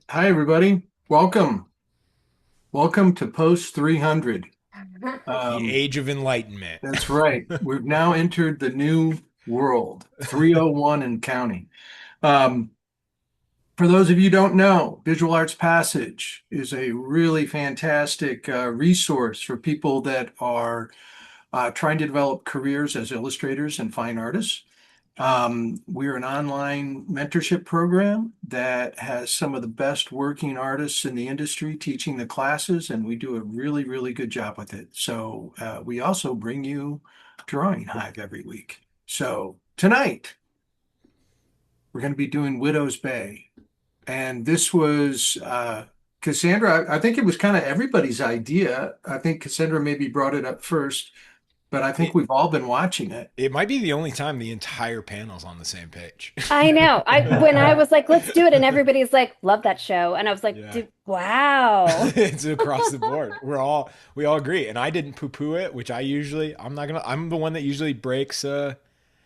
Hi, everybody. Welcome to Post 300. The Um, age of enlightenment. that's right. We've now entered the new world, 301 and counting. Um, for those of you who don't know, Visual Arts Passage is a really fantastic resource for people that are trying to develop careers as illustrators and fine artists. We're an online mentorship program that has some of the best working artists in the industry teaching the classes, and we do a really, really good job with it. So we also bring you Drawing Hive every week. So tonight we're going to be doing Widow's Bay, and this was Cassandra. I think it was kind of everybody's idea. I think Cassandra maybe brought it up first, but I think It we've all been watching it. it might be the only time the entire panel's on the same page. I know. When I was like, let's do it, and everybody's like, love that show. And I was like, Yeah. wow. It's across the board. We all agree. And I didn't poo-poo it, which I'm the one that usually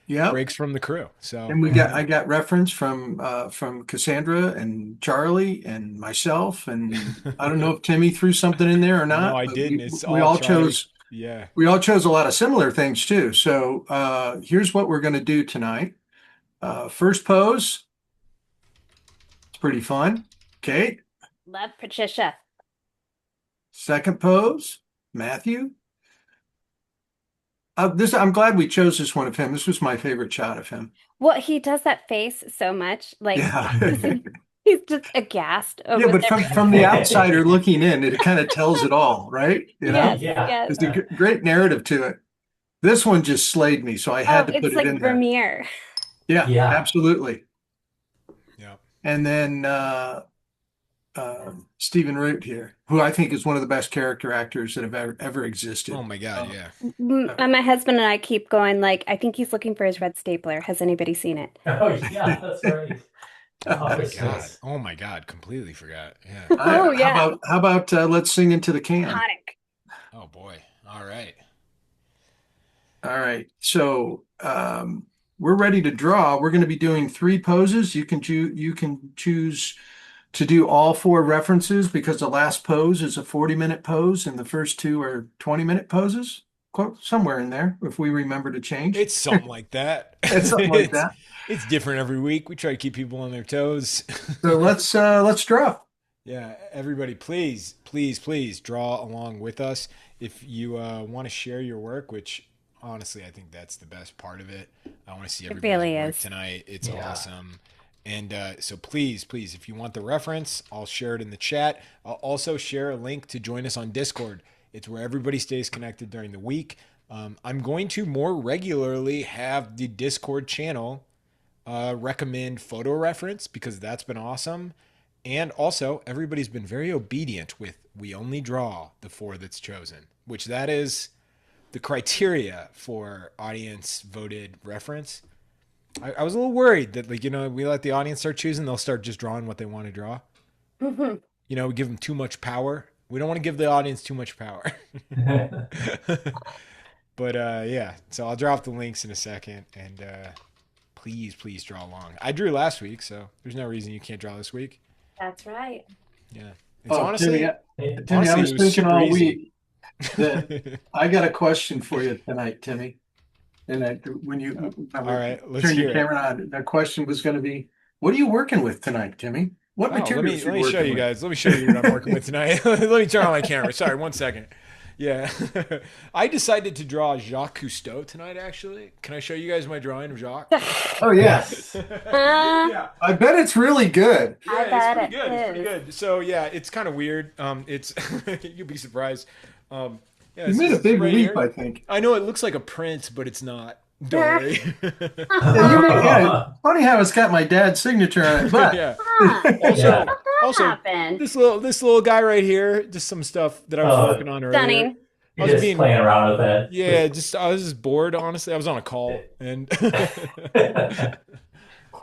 Yep. breaks from the crew. So And I got reference from Cassandra and Charlie and myself, and I don't know if Timmy threw something in there or no, not, I but didn't. we It's we all all Charlie. chose Yeah. we all chose a lot of similar things too. So here's what we're going to do tonight. First pose, it's pretty fun. Kate. Love Patricia. Second pose, Matthew. I'm glad we chose this one of him. This was my favorite shot of him. Well, he does that face so much. Like Yeah. he's just aghast Yeah, over but there. from the outsider looking in, it kind of tells it all, right? You know? Yes, Yeah. yes. There's a great narrative to it. This one just slayed me, so I had Oh, to put it's it like in there. Vermeer. Yeah, Yeah. absolutely. Yeah. And then Stephen Root here, who I think is one of the best character actors that have ever Oh existed. my God, yeah. Uh, And my husband and I keep going like, I think he's looking for his red stapler. Has anybody seen it? Oh, yeah, that's right. Oh Oh, my his God. face. Oh my God. Completely forgot. Yeah. Oh yeah. how about let's sing into the can? Iconic. Oh boy. All right. All right. So we're ready to draw. We're going to be doing three poses. You can choose to do all four references because the last pose is a 40-minute pose and the first two are 20-minute poses. Somewhere in there, if we remember to change. It's something like that. It's something like It's that. it's different every week. We try to keep people on their toes. So let's draw. Yeah, everybody, please, please, please draw along with us. If you want to share your work, which honestly I think that's the best part of it. I want to see It everybody's really work is. tonight. It's Yeah. awesome. And so please, please, if you want the reference, I'll share it in the chat. I'll also share a link to join us on Discord. It's where everybody stays connected during the week. I'm going to more regularly have the Discord channel recommend photo reference because that's been awesome. And also, everybody's been very obedient with we only draw the four that's chosen, which that is the criteria for audience voted reference. I was a little worried that, like, we let the audience start choosing, they'll start just drawing what they want to draw. We give them too much power. We don't want to give the audience too much power. But yeah, so I'll drop the links in a second, and please, please draw along. I drew last week, so there's no reason you can't draw this week. That's right. Yeah, it's Oh, Timmy, honestly, Timmy, I honestly, was it was thinking super all easy. week that I got a question for you tonight, Timmy. And when All we right, let's turned your hear it. camera on, the question was going to be, what are you working with tonight, Timmy? What Oh, let me materials are let you me show working you with? guys. Let me show you what I'm working with tonight. Let me turn on my camera. Sorry, 1 second. Yeah, I decided to draw Jacques Cousteau tonight. Actually, can I show you guys my drawing of Jacques? Oh yeah, Yes. Yeah, I bet it's really good. I yeah, it's bet pretty it good. It's pretty is. good. So yeah, it's kind of weird. It's you'll be surprised. Yeah, You this made a is big right leap, here. I think. I know it looks like a print, but it's not. Don't worry. Yeah. It's funny how it's got my dad's signature on it, but Yeah. Huh. Also, Yeah. How'd that also happen? this little guy right here, just some stuff that I was Oh, working on earlier. Stunning. I you're was just being playing around with it. Yeah, just I was just bored, honestly. I was on a call and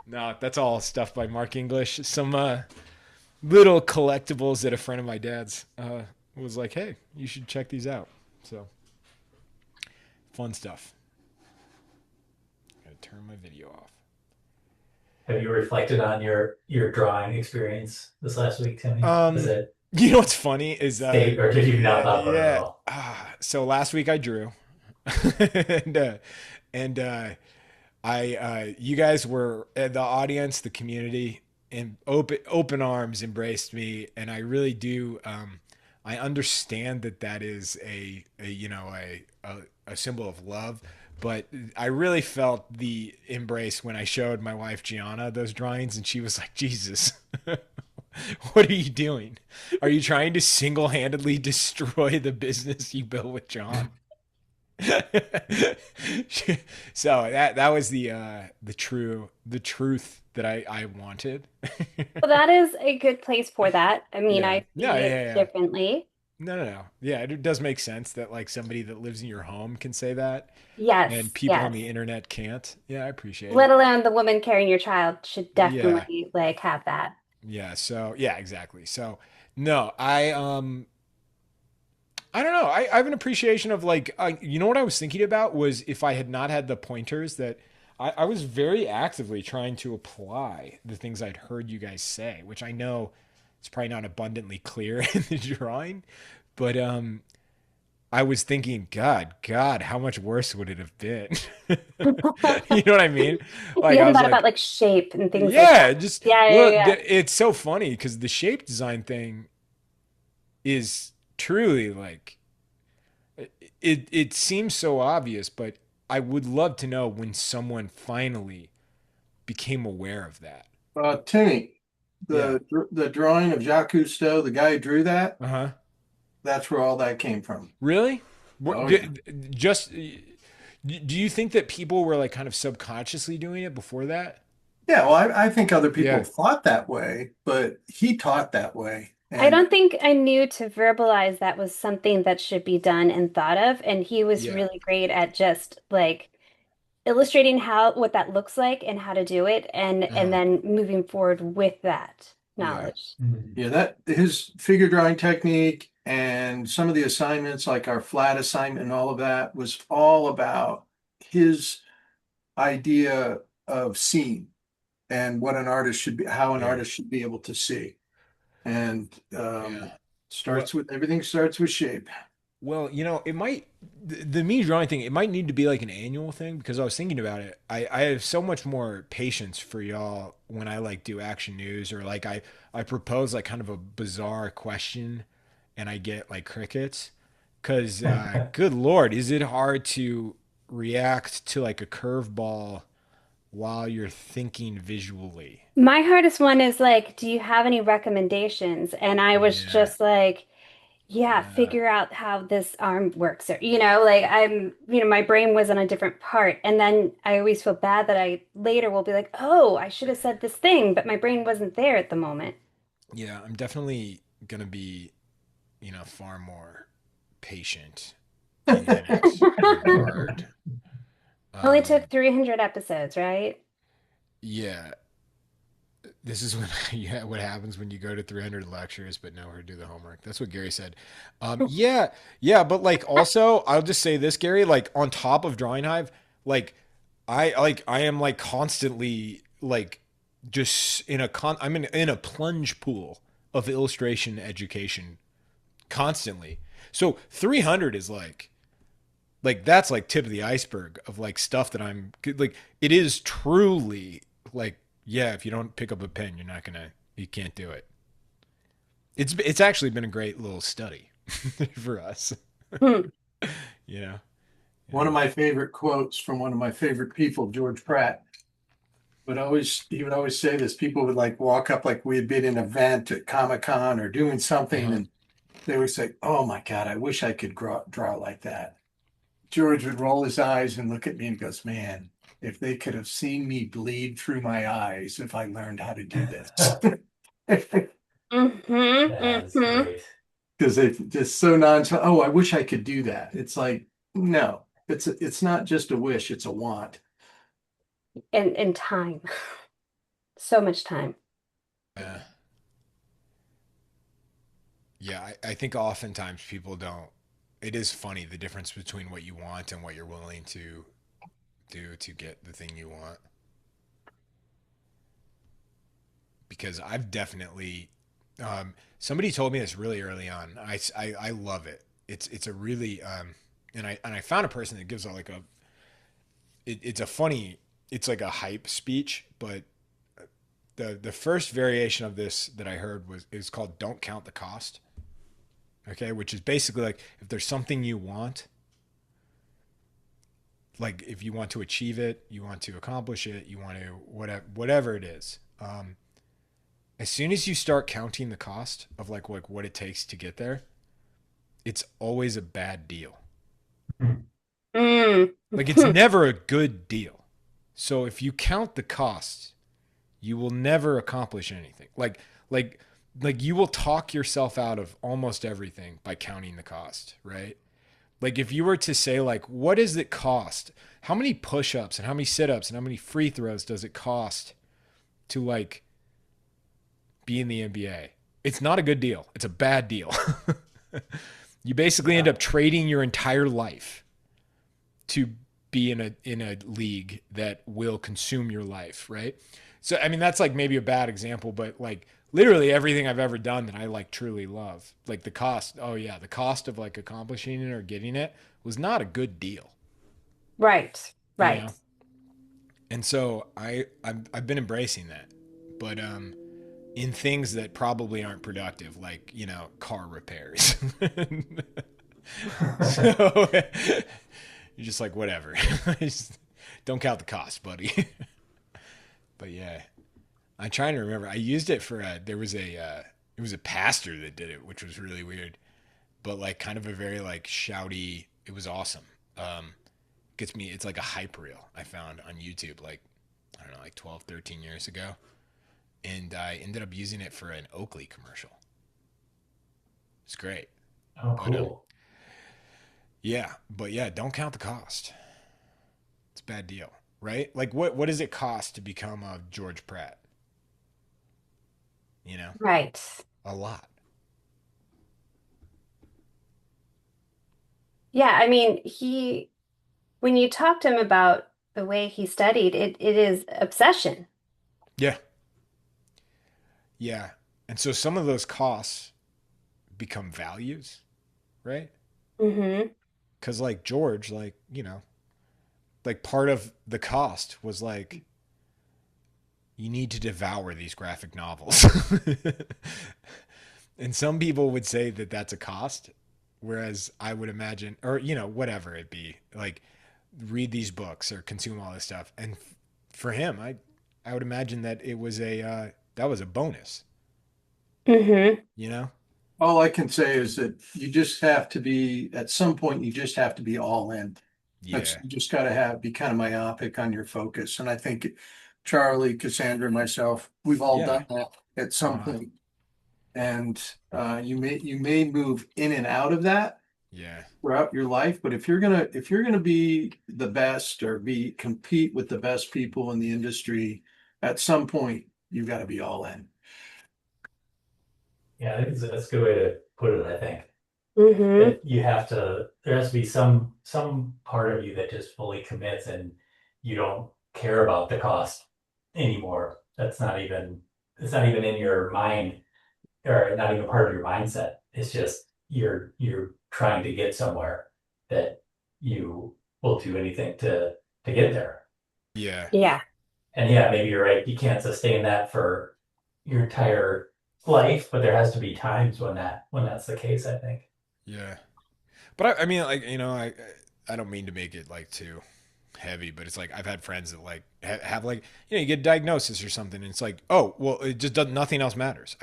no, that's all stuff by Mark English. Some little collectibles that a friend of my dad's was like, "Hey, you should check these out." So, fun stuff. Gotta turn my video off. have you reflected on your drawing experience this last week, Timmy? Is Um, it you know what's funny is state or did you not thought about it at yeah. all? So last week I drew, and you guys were the audience, the community, and open arms embraced me, and I really do. I understand that that is a symbol of love, but I really felt the embrace when I showed my wife Gianna those drawings, and she was like, "Jesus, what are you doing? Are you trying to single-handedly destroy the business you built with John?" So that was the truth that I wanted. Well, that is a good place for that. I mean, Yeah. I No, see yeah, it yeah. differently. No. Yeah, it does make sense that like somebody that lives in your home can say that and Yes, people on yes. the internet can't. Yeah, I appreciate Let it. alone the woman carrying your child should Yeah. definitely like have that. Yeah, so yeah, exactly. So no, I don't know. I have an appreciation of like, you know what I was thinking about was if I had not had the pointers that I was very actively trying to apply the things I'd heard you guys say, which I know it's probably not abundantly clear in the drawing, but I was thinking, God, how much worse would it have been? You know what I mean? You Like I haven't was thought about like, like shape and things like that. yeah, just Yeah, yeah, well, yeah. it's so funny because the shape design thing is truly like it seems so obvious, but I would love to know when someone finally became aware of that. Timmy, Yeah. the drawing of Jacques Cousteau, the guy who drew that, Uh-huh. that's where all that came from. Really? Oh yeah. Just do you think that people were like kind of subconsciously doing it before that? Yeah, well, I think other people Yeah. thought that way, but he taught that way. I And don't think I knew to verbalize that was something that should be done and thought of. And he was Yeah. really great at just like illustrating how what that looks like and how to do it and Uh-huh. then moving forward with that Yeah. knowledge. Mhm. yeah, that his figure drawing technique and some of the assignments, like our flat assignment and all of that, was all about his idea of seeing and what an artist should be, how an Yeah. artist should be able to see. And Yeah. Well, starts with everything starts with shape. well, it might the me drawing thing, it might need to be like an annual thing because I was thinking about it. I have so much more patience for y'all when I like do action news or like I propose like kind of a bizarre question and I get like crickets. Cause good Lord, is it hard to react to like a curveball while you're thinking visually? My hardest one is like, do you have any recommendations? And I was Yeah. just like, yeah, Uh, figure out how this arm works or like my brain was on a different part. And then I always feel bad that I later will be like, "Oh, I should have said this thing, but my brain wasn't there at the moment." yeah, I'm definitely gonna be, far more patient in that regard. Only took Um, 300 episodes, right? yeah, this is when yeah, what happens when you go to 300 lectures but nowhere to do the homework. That's what Gary said. Yeah, but like also, I'll just say this, Gary, like on top of Drawing Hive, like I am like constantly like just I'm in a plunge pool of illustration education constantly. So 300 is like that's like tip of the iceberg of like stuff that I'm like it is truly like yeah, if you don't pick up a pen, you can't do it. It's actually been a great little study for us, Hmm. you know. One of my favorite quotes from one of my favorite people, George Pratt, he would always say this. People would like walk up like we had been in an event at Comic-Con or doing something, Uh-huh. and they would say, "Oh my God, I wish I could draw like that." George would roll his eyes and look at me and goes, "Man, if they could have seen me bleed through my eyes if I learned how to do this." Mm-hmm. That is Mm-hmm. great. Because they just so nonchalant. Oh, I wish I could do that. It's like, no, it's not just a wish, it's a want. And time. So much time. Uh, yeah, I think oftentimes people don't. It is funny the difference between what you want and what you're willing to do to get the thing you want. because I've definitely, somebody told me this really early on. I love it. It's a really, and I found a person that gives a, like a, it's a funny, it's like a hype speech, but the first variation of this that I heard is called "Don't Count the Cost." Okay, which is basically like if there's something you want, like if you want to achieve it, you want to accomplish it, you want to whatever it is. As soon as you start counting the cost of like what it takes to get there, it's always a bad deal. Mm. Like it's never a good deal. So if you count the costs, you will never accomplish anything. Like like you will talk yourself out of almost everything by counting the cost, right? Like if you were to say like what does it cost? How many push-ups and how many sit-ups and how many free throws does it cost to like be in the NBA? It's not a good deal. It's a bad deal. You basically end Yeah. up trading your entire life to be in a league that will consume your life, right? So I mean that's like maybe a bad example, but like literally everything I've ever done that I like truly love, like the cost, oh yeah, the cost of like accomplishing it or getting it was not a good deal, Right. you Right. know? And so I've been embracing that. But in things that probably aren't productive, like, you know, car repairs. So you're just like, whatever. Just don't count the cost, buddy. But yeah, I'm trying to remember. I used it for there was a it was a pastor that did it, which was really weird, but like kind of a very like shouty. It was awesome. Gets me. It's like a hype reel I found on YouTube, like I don't know, like 12, 13 years ago, and I ended up using it for an Oakley commercial. It's great, Oh, but cool. yeah, but yeah, don't count the cost. It's a bad deal, right? Like what does it cost to become a George Pratt? You know, Right. a lot. Yeah, I mean, when you talk to him about the way he studied, it is obsession. Yeah, yeah. And so some of those costs become values, right? Hmm. Because like George, like you know, like part of the cost was like you need to devour these graphic novels. And some people would say that that's a cost, whereas I would imagine, or you know, whatever it be, like read these books or consume all this stuff. And for him, I would imagine that it was a that was a bonus, Hmm. you know? All I can say is that you just have to be, at some point, you just have to be all in. That's, Yeah, you just got to be kind of myopic on your focus. And I think Charlie, Cassandra, and myself, we've all yeah, done that at some uh, point. And you may move in and out of that yeah, throughout your life, but if you're gonna be the best or be compete with the best people in the industry, at some point you've got to be all in. Yeah, I think that's a good way to put it, I think. Hmm. That you have to, there has to be some part of you that just fully commits and you don't care about the cost anymore. It's not even in your mind or not even part of your mindset. It's just you're trying to get somewhere that you will do anything to get there. yeah, Yeah. And yeah, maybe you're right. You can't sustain that for your entire life, but there has to be times when that's the case, I think. yeah. But I mean, like you know, I don't mean to make it like too heavy, but it's like I've had friends that like have like you know you get a diagnosis or something, and it's like oh well, it just does nothing else matters.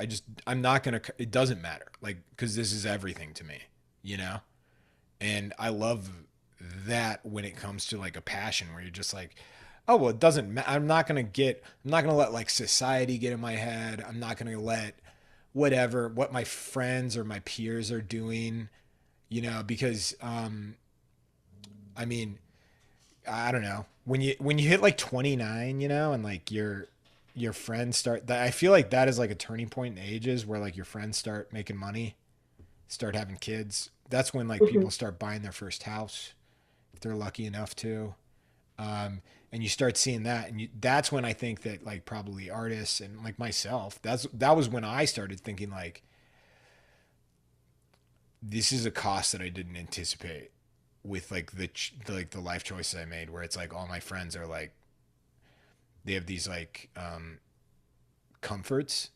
I'm not gonna. It doesn't matter like because this is everything to me, you know. And I love that when it comes to like a passion where you're just like oh well it doesn't I'm not gonna let like society get in my head. I'm not gonna let whatever what my friends or my peers are doing, you know, because I mean I don't know. When you hit like 29, you know, and like your friends start that I feel like that is like a turning point in ages where like your friends start making money, start having kids. That's when like Hmm. people start buying their first house if they're lucky enough to. Um, and you start seeing that, and that's when I think that like probably artists and like myself, that was when I started thinking like this is a cost that I didn't anticipate with like like the life choices I made, where it's like all my friends are like they have these like comforts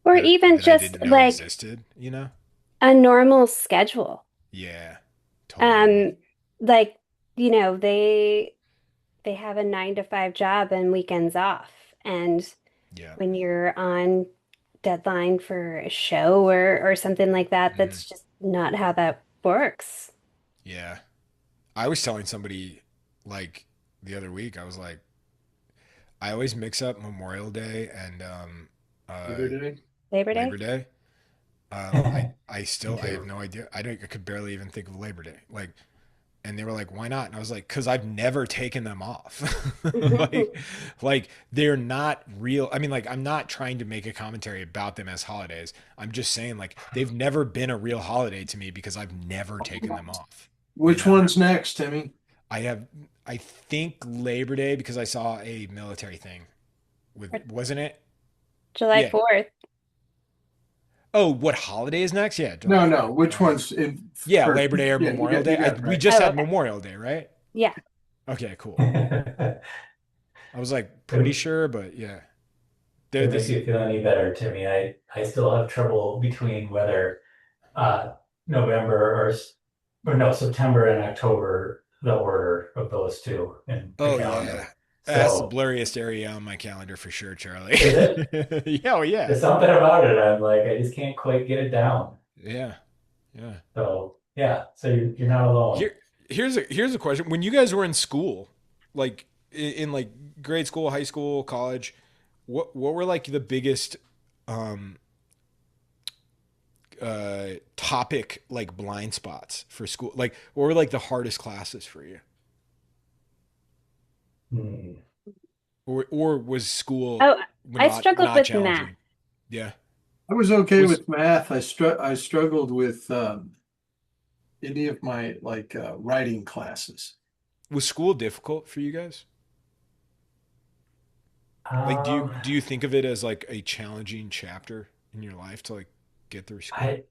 Or even that I just didn't know like existed, you know? a normal schedule. Yeah, totally. Um, like, you know, they have a 9 to 5 job and weekends off. And Yeah. when you're on deadline for a show or something like that, Hmm. that's just not how that works. Yeah. I was telling somebody like the other week, I was like, I always mix up Memorial Day and Labor Day. Labor Labor Day? Day. I Me still I have too. no idea. I could barely even think of Labor Day. Like, and they were like, "Why not?" And I was like, "Cause I've never taken them off. like, like they're not real. I mean, like I'm not trying to make a commentary about them as holidays. I'm just saying like they've never been a real holiday to me because I've never taken them off. You Which know, one's next, Timmy? I have I think Labor Day because I saw a military thing with Or wasn't it? July Yeah. 4th. Oh, what holiday is next? Yeah, July No, 4th. no. Which Okay. one's in Yeah, first? Labor Day or Yeah, Memorial you Day. got it We right. just Oh, had okay. Memorial Day, right? Yeah. Okay, cool. If I was like pretty sure, but yeah. There it makes this you feel any better, Timmy, I still have trouble between whether uh, November or no, September and October, the order of those two in the Oh yeah. calendar. That's the So blurriest area on my calendar for sure, Charlie. is it? Yeah, oh yeah. There's something about it. I'm like, I just can't quite get it down. Yeah. Yeah. So yeah, so you're not alone. Here here's a question. When you guys were in school, like in like grade school, high school, college, what were like the biggest um topic like blind spots for school? Like what were like the hardest classes for you? Hmm. Or was school Oh, I struggled not with math. challenging? Yeah. I was okay Was with math. I struggled with any of my like writing classes. was school difficult for you guys? Like Um, do you think of it as like a challenging chapter in your life to like get through school?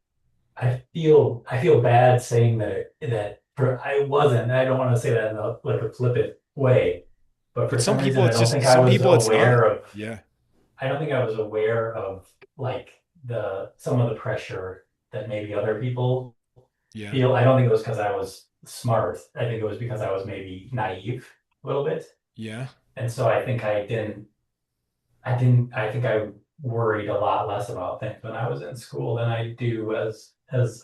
I I feel bad saying that for I wasn't. I don't want to say that in like a flippant way, but for But some some reason people I it's don't just think I some was people it's not. aware of. Yeah. I don't think I was aware of like the some of the pressure that maybe other people Yeah. feel. I don't think it was because I was smart. I think it was because I was maybe naive a little bit, Yeah. and so I think I think I worried a lot less about things when I was in school than I do as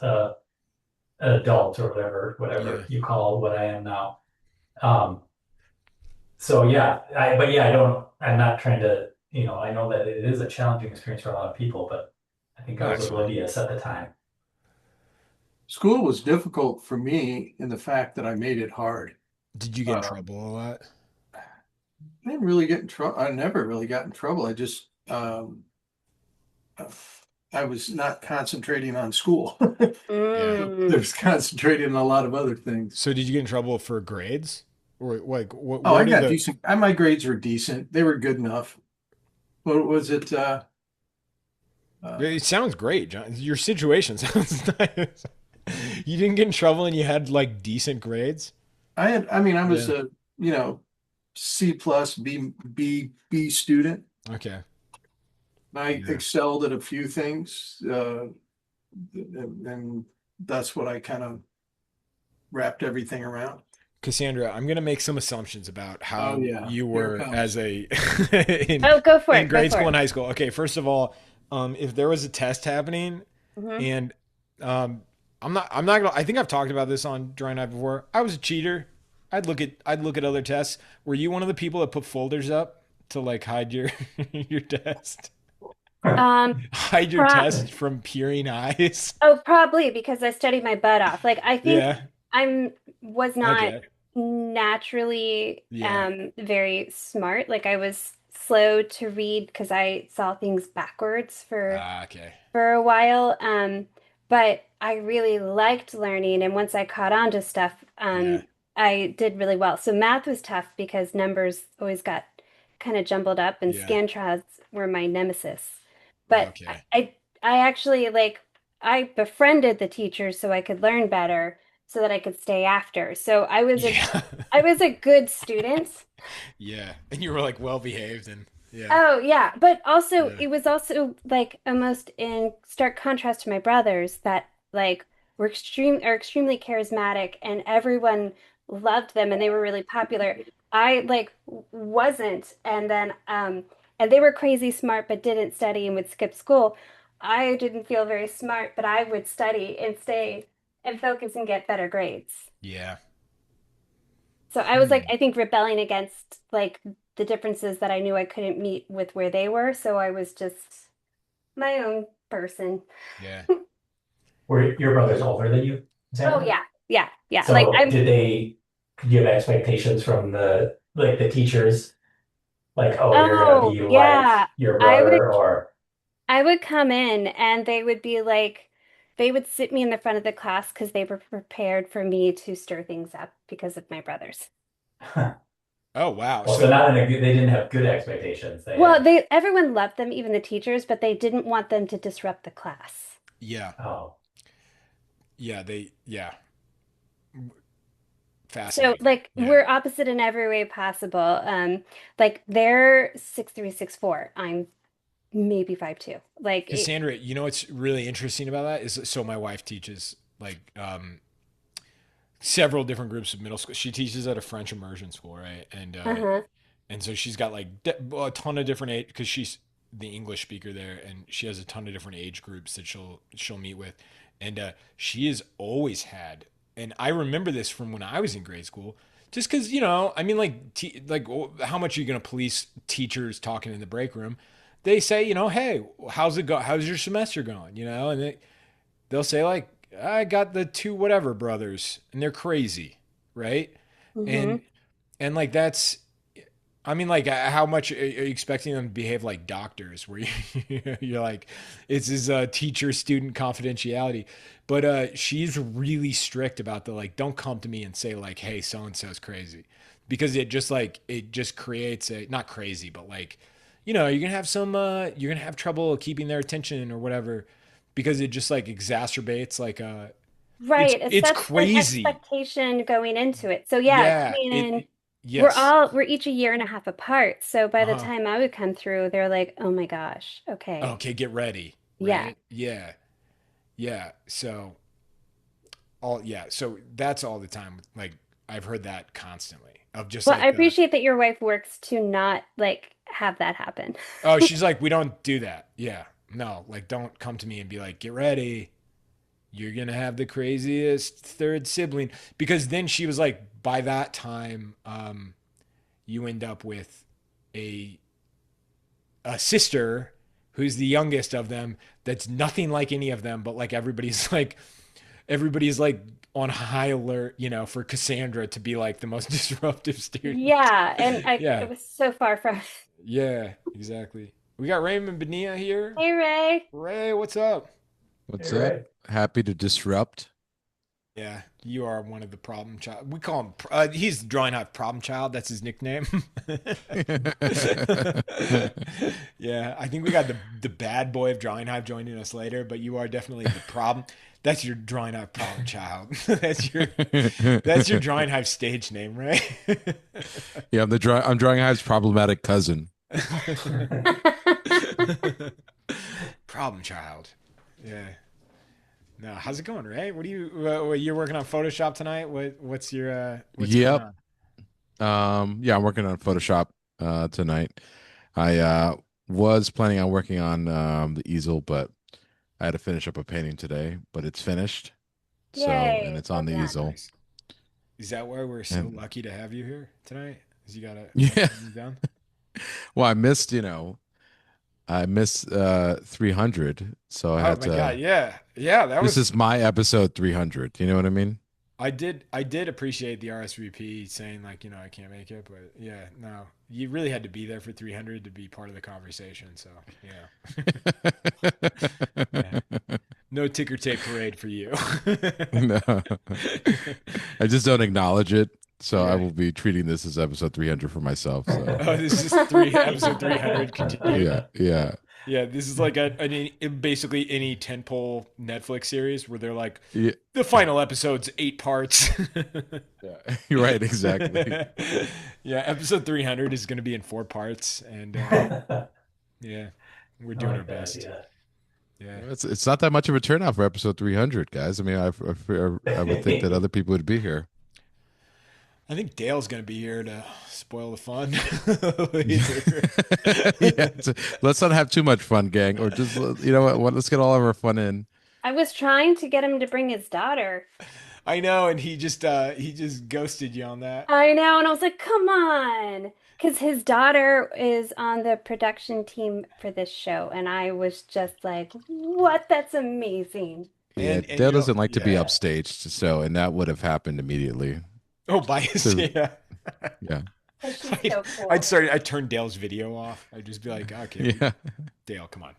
an adult or Yeah. whatever you call what I am now. Um, so yeah, but yeah, I'm not trying to, I know that it is a challenging experience for a lot of people, but I think No, I was that's fine. oblivious at the time. School was difficult for me in the fact that I made it hard. Did you get in Um, trouble a lot? I didn't really get in trouble. I never really got in trouble. I just I was not concentrating on school. Yeah. I Mm. was concentrating on a lot of other things. So did you get in trouble for grades? Or like Oh, where I did got the decent. My grades were decent. They were good enough. What was it? it sounds great, John. Your situation sounds nice. You didn't get in trouble and you had like decent grades? I mean, I was Yeah. a, you know, C plus B student. Okay. I Yeah. excelled at a few things, and that's what I kind of wrapped everything around. Cassandra, I'm gonna make some assumptions about Oh how yeah, you here it were as comes. a in Oh, go for in it. Go grade for school it. and high school. Okay, first of all, if there was a test happening Hmm. and um, I'm not gonna I think I've talked about this on Drawing Night before. I was a cheater. I'd look at other tests. Were you one of the people that put folders up to like hide your your test? Um, Hide your pro test from peering eyes? Oh, probably because I studied my butt off. Like I think Yeah. I'm was not Okay. naturally Yeah. very smart. Like I was slow to read because I saw things backwards Ah, okay. for a while. But I really liked learning, and once I caught on to stuff, Yeah. I did really well. So math was tough because numbers always got kind of jumbled up, and Yeah. Scantraz were my nemesis. But Okay. I actually like I befriended the teachers so I could learn better, so that I could stay after. So Yeah. I was a good student. Yeah. And you were like well behaved and yeah. Oh yeah, but also Yeah. it was also like almost in stark contrast to my brothers that like were extremely charismatic and everyone loved them and they were really popular. I like wasn't, and they were crazy smart but didn't study and would skip school. I didn't feel very smart, but I would study and stay and focus and get better grades. Yeah. So I was like, Hmm. I think rebelling against like the differences that I knew I couldn't meet with where they were. So I was just my own person. Yeah. Were your brothers older than you, Oh Sandra? yeah, yeah, yeah. Like So I'm, could you have expectations from the teachers? Like, oh, you're gonna oh be like yeah. your I would brother, or I would come in and they would be like they would sit me in the front of the class because they were prepared for me to stir things up because of my brothers. Oh wow. well, so So not in a good, they didn't have good expectations. They Well, had, they everyone loved them, even the teachers, but they didn't want them to disrupt the class. yeah. oh, Yeah, they yeah. So Fascinating. like Yeah. we're opposite in every way possible. Like they're 6'3", 6'4". I'm maybe 5'2". Like Cassandra, you know what's really interesting about that is so my wife teaches like several different groups of middle school. She teaches at a French immersion school, right? uh-huh. And so she's got like a ton of different age because she's the English speaker there, and she has a ton of different age groups that she'll meet with, and she has always had. And I remember this from when I was in grade school, just because I mean, like how much are you gonna police teachers talking in the break room? They say, hey, how's it go? How's your semester going? And they'll say like, I got the two whatever brothers, and they're crazy, right? Hmm. And and like that's I mean, like, how much are you expecting them to behave like doctors, where you're like, it's his teacher-student confidentiality, but she's really strict about the like, don't come to me and say like, hey, so and so's crazy, because it just creates a not crazy, but like, you're gonna have you're gonna have trouble keeping their attention or whatever, because it just like exacerbates like Right. It it's sets an crazy, expectation going into it. So yeah, yeah, coming in, yes, we're each a year and a half apart. So by the uh-huh. time I would come through, they're like, oh my gosh, okay. Okay, get ready, Yeah. right? Yeah. Yeah. So that's all the time. Like I've heard that constantly of just Well, I like appreciate that your wife works to not like have that happen. oh, she's like, we don't do that. Yeah. No, like don't come to me and be like, get ready. You're gonna have the craziest third sibling. Because then she was like, by that time, you end up with a a sister who's the youngest of them that's nothing like any of them, but like everybody's like on high alert, for Cassandra to be like the most disruptive student. Yeah, and it Yeah. was so far from. Yeah, exactly. We got Raymond Bonilla here. Hey Ray. Ray, what's up? hey, What's up? right. Happy to disrupt. Yeah, you are one of the problem child. We call him. He's drawing out problem child. That's his nickname. Yeah, I think we got the bad boy of drawing hive joining us later, but you are definitely the problem. That's your drawing hive problem child. That's your drawing hive stage name, right? Yeah, I'm drawing Hive's problematic cousin. Problem child. Yeah. No, how's it going, Ray? What you're working on Photoshop tonight? What's going Yep. on? Yeah, I'm working on Photoshop tonight. I was planning on working on the easel, but I had to finish up a painting today, but it's finished. And Yay, it's on love the that. easel. Nice. Is that why we're so And lucky to have you here tonight? Is you got yeah, something done? well, I missed 300, so I Oh had my God, to yeah. Yeah, that this was is my episode 300. You know what I mean? I did appreciate the RSVP saying like, I can't make it, but yeah, no. You really had to be there for 300 to be part of the conversation, so yeah. Yeah. No ticker tape parade for you. No. I just don't acknowledge it. So I will be treating this as episode 300 for myself. So Oh, this is episode 300 continued. yeah, yeah, Yeah, this is like basically any tentpole Netflix series where they're like, yeah, the final episode's 8 parts. yeah. You're right, exactly. Yeah, episode 300 is going to be in 4 parts, and I yeah, we're doing our like that best. idea. Yeah, It's not that much of a turnout for episode 300, guys. I mean, I would think that other people would be here. I think Dale's going to be here to spoil the fun Yeah, later. let's not have too much fun, gang, or just you know what? Let's get all of our fun in. I was trying to get him to bring his daughter. I know, and he just ghosted you on that. I know, and I was like, come on. Because his daughter is on the production team for this show, and I was just like, what? That's amazing. Yeah, And Dale you know, doesn't like to be yeah. upstaged, so and that would have happened immediately. Oh, bias, So yeah. yeah, But she's I'd, so cool. I'd turn Dale's video off. I'd just be like, okay, yeah. Dale, come on.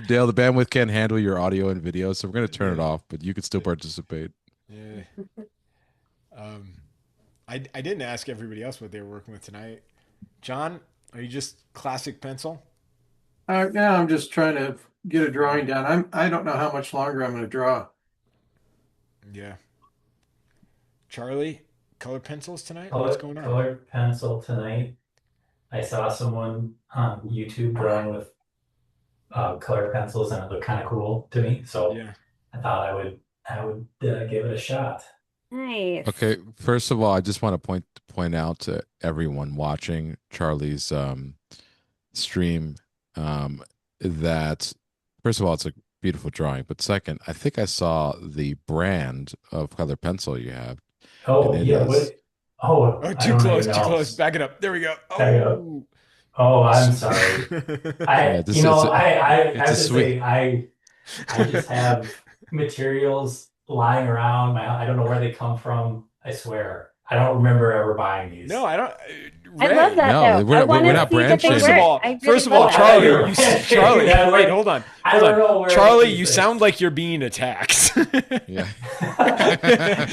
Dale, the bandwidth can't handle your audio and video, so we're gonna turn it Yeah. off, but you can still participate. Yeah. Um, I didn't ask everybody else what they were working with tonight. John, are you just classic pencil? Now I'm just trying to get a drawing down. I don't know how much longer I'm going to draw. Yeah. Charlie, color pencils tonight? What's Color, going on? colored pencil tonight. I saw someone on YouTube drawing with colored pencils, and it looked kind of cool to me. So Yeah. I thought I would give it a shot. Nice. Okay, first of all, I just want to point out to everyone watching Charlie's stream that first of all, it's a beautiful drawing, but second, I think I saw the brand of color pencil you have, Oh and it yeah, is Oh, Oh, I too don't close, even too know. close. Back it up. There we go. Back it up. Oh. Oh, I'm sorry. yeah, this I it's have a to sweet say, I just have materials lying around. I don't know where they come from. I swear, I don't remember ever buying these. No, I don't. I love Ray. that No, though. I want we're to not see that they branching. First of work. all, I really first of all, love that. Charlie, You're you, right. Charlie, Yeah, wait, like, hold on, I hold don't on. know where Charlie, these you things- sound like you're being attacked. yeah.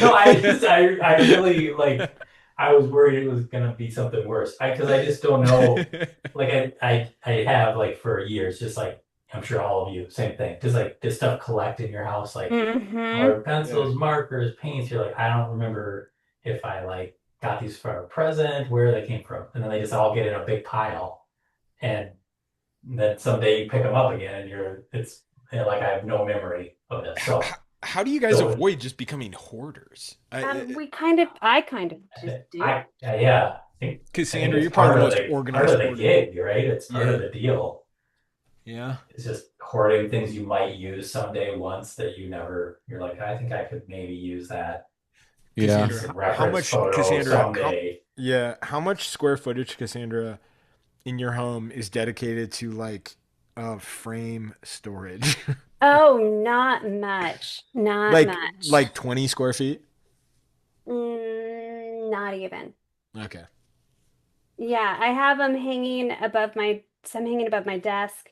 No, I really like. I was worried it was gonna be something worse. Because I just don't know. Like I have like for years, just like I'm sure all of you, same thing. Just like this stuff collect in your house, like Mm-hmm. or pencils, markers, paints. You're like, I don't remember if I like got these for a present, where they came from, and then they just all get in a big pile, and then someday you pick them up again, and it's like I have no memory of this. So How do you guys So- avoid just becoming hoarders? I kind of just do. yeah. I think Cassandra, it's you're probably the most part organized of the hoarder. gig, right? It's part Yeah. of the deal. Yeah. It's just hoarding things you might use someday once that you're like, I think I could maybe use that. Yeah. Cassandra, Some reference how much, photo Cassandra? someday. How much square footage, Cassandra, in your home is dedicated to like frame storage? Oh, not much. Not like much. like 20 square feet? Not even. Okay. Yeah, I have them hanging above some hanging above my desk.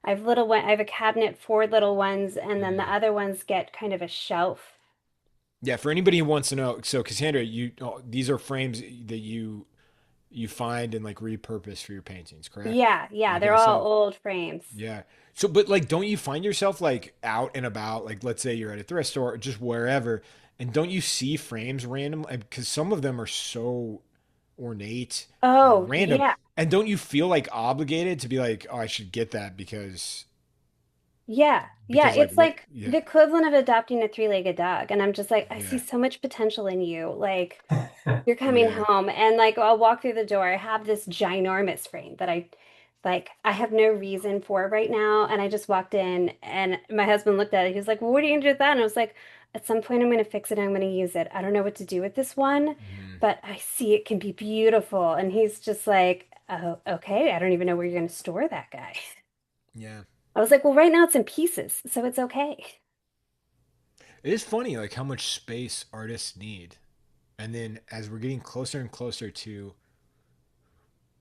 I have I have a cabinet for little ones, and then the other ones get kind of a shelf. Yeah, for anybody who wants to know, so Cassandra, these are frames that you find and like repurpose for your paintings, correct? Yeah, Okay, they're all so- old frames. Yeah. So, but like, don't you find yourself like out and about? Like, let's say you're at a thrift store or just wherever, and don't you see frames random? Because some of them are so ornate, Oh, random. yeah. And don't you feel like obligated to be like, oh, I should get that because Yeah, Because, like, it's like yeah. the equivalent of adopting a three-legged dog. And I'm just like, I see Yeah. so much potential in you. Like, you're coming Yeah. home, and like, I'll walk through the door. I have this ginormous frame that I have no reason for right now. And I just walked in, and my husband looked at it. He was like, well, what are you gonna do with that? And I was like, at some point, I'm gonna fix it. I'm gonna use it. I don't know what to do with this one, Mhm. but I see it can be beautiful. And he's just like, oh, okay. I don't even know where you're gonna store that guy. Yeah. I was like, well, right now it's in pieces, so it's okay. It is funny like how much space artists need. And then as we're getting closer and closer to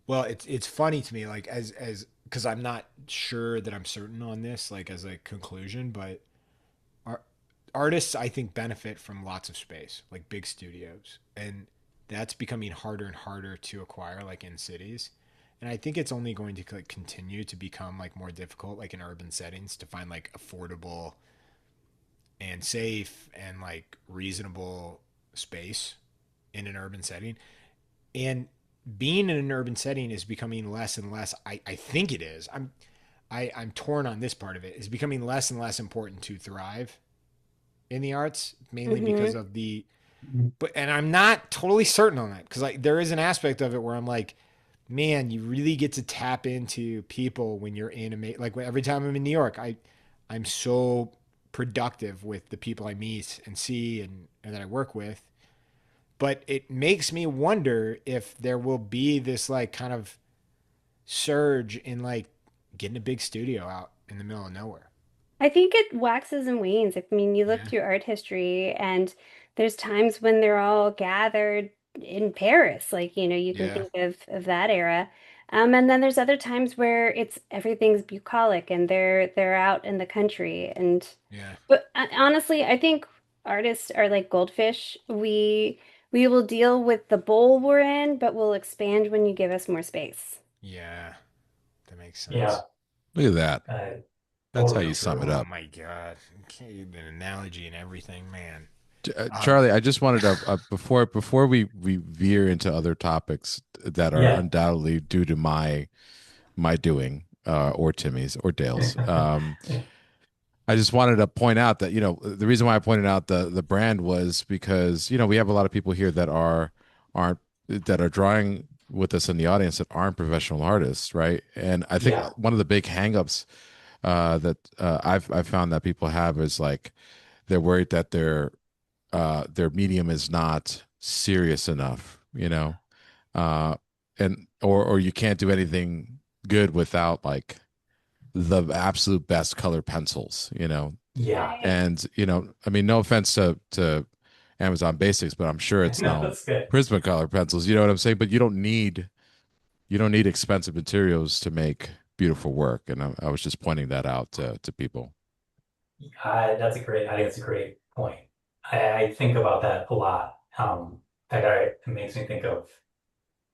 well, it's funny to me like as because I'm not sure that I'm certain on this like as a conclusion, but are artists I think benefit from lots of space, like big studios, and that's becoming harder and harder to acquire, like in cities. And I think it's only going to like continue to become like more difficult, like in urban settings, to find like affordable and safe and like reasonable space in an urban setting. And being in an urban setting is becoming less and less. I think it is. I'm torn on this part of it. Is becoming less and less important to thrive in the arts, mainly because Hmm. of the but and I'm not totally certain on that because like there is an aspect of it where I'm like, man, you really get to tap into people when you're in like every time I'm in New York, I'm so productive with the people I meet and see and that I work with. But it makes me wonder if there will be this like kind of surge in like getting a big studio out in the middle of nowhere. I think it waxes and wanes. I mean, you look Yeah. through art history, and there's times when they're all gathered in Paris. Like, you can Yeah. think of that era. And then there's other times where it's everything's bucolic and they're out in the country. And Yeah. but honestly, I think artists are like goldfish. We will deal with the bowl we're in, but we'll expand when you give us more space. Yeah. That makes Yeah, sense. Look at that. uh, That's how totally you sum it true. Oh up. my God. Okay, an analogy and everything, man. Um, Charlie, I just wanted to before we veer into other topics that are Yeah. undoubtedly due to my doing or Timmy's or Dale's. I just wanted to point out that the reason why I pointed out the brand was because we have a lot of people here that aren't that are drawing with us in the audience that aren't professional artists, right? And I think Yeah. one of the big hangups that I've found that people have is like they're worried that their medium is not serious enough, uh, and or you can't do anything good without like the absolute best color pencils. Yeah. Right. And I mean, no offense to Amazon Basics, but I'm sure it's No, no that's good. Prismacolor pencils. You know what I'm saying? But you don't need expensive materials to make beautiful work. And I was just pointing that out to people. I think it's a great point. I think about that a lot. It makes me think of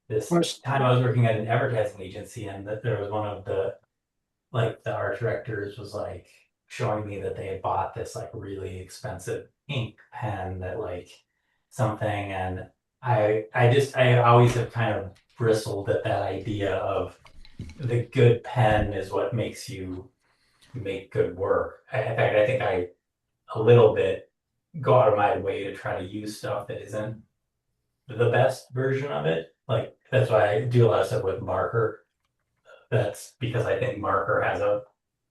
this Question. time I was working at an advertising agency, and that there was one of the art directors was like showing me that they had bought this like really expensive ink pen that like something, and I always have kind of bristled at that idea of the good pen is what makes you make good work. In fact, I think I a little bit go out of my way to try to use stuff that isn't the best version of it. Like that's why I do a lot of stuff with marker. That's because I think marker has a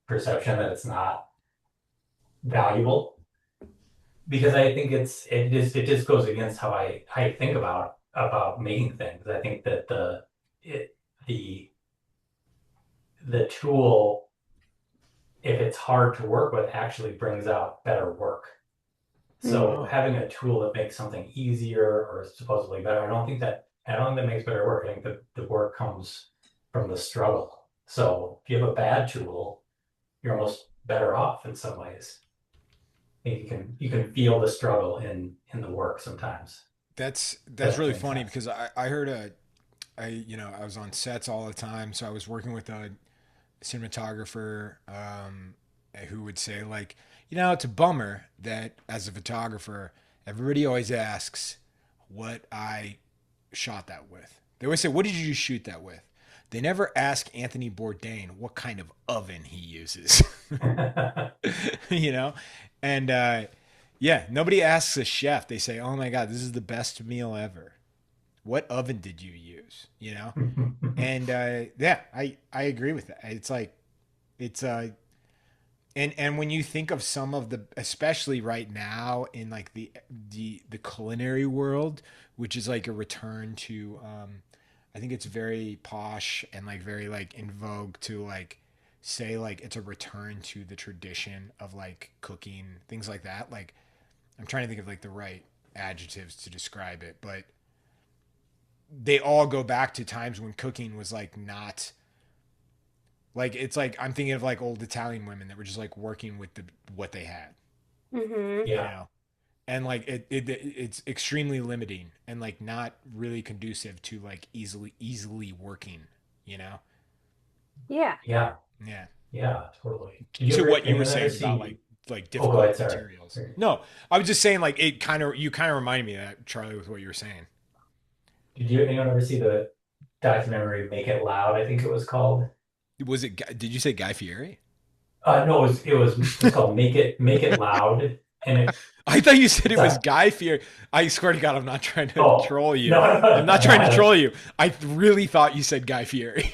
perception that it's not valuable. Because I think it just goes against how I think about making things. I think that it the the tool, if it's hard to work with, actually brings out better work. So oh, having a tool that makes something easier or supposedly better, I don't think that makes better work. I think that the work comes from the struggle. So if you have a bad tool, you're almost better off in some ways. I think you can feel the struggle in the work sometimes. that's That really makes funny sense. because I heard I was on sets all the time, so I was working with a cinematographer who would say like, it's a bummer that as a photographer, everybody always asks what I shot that with. They always say, "What did you shoot that with?" They never ask Anthony Bourdain what kind of oven he uses. you know, and yeah, nobody asks a chef. They say, "Oh my God, this is the best meal ever. What oven did you use?" And yeah, I agree with that. It's like it's and when you think of some of the, especially right now in like the culinary world, which is like a return to I think it's very posh and like very like in vogue to like say like it's a return to the tradition of like cooking, things like that. Like I'm trying to think of like the right adjectives to describe it, but they all go back to times when cooking was like not like, it's like I'm thinking of like old Italian women that were just like working with what they had. Hmm. you Yeah. know, and like it's extremely limiting and like not really conducive to like easily working, you know. Yeah. Yeah. Yeah. Yeah. Totally. Did you To ever what you were anyone ever saying about see? like Oh, go difficult ahead. Sorry. materials. No, I was just saying like it kind of you kind of reminded me of that, Charlie, with what you were saying. Did you anyone ever see the documentary Make It Loud? I think it was called. Was it? Did you say Guy Fieri? No, it was called Make It Loud, and I thought you said it's it was a Guy Fieri. I swear to God, I'm not trying to oh troll you. no no I'm no not trying to no. troll you. I really thought you said Guy Fieri.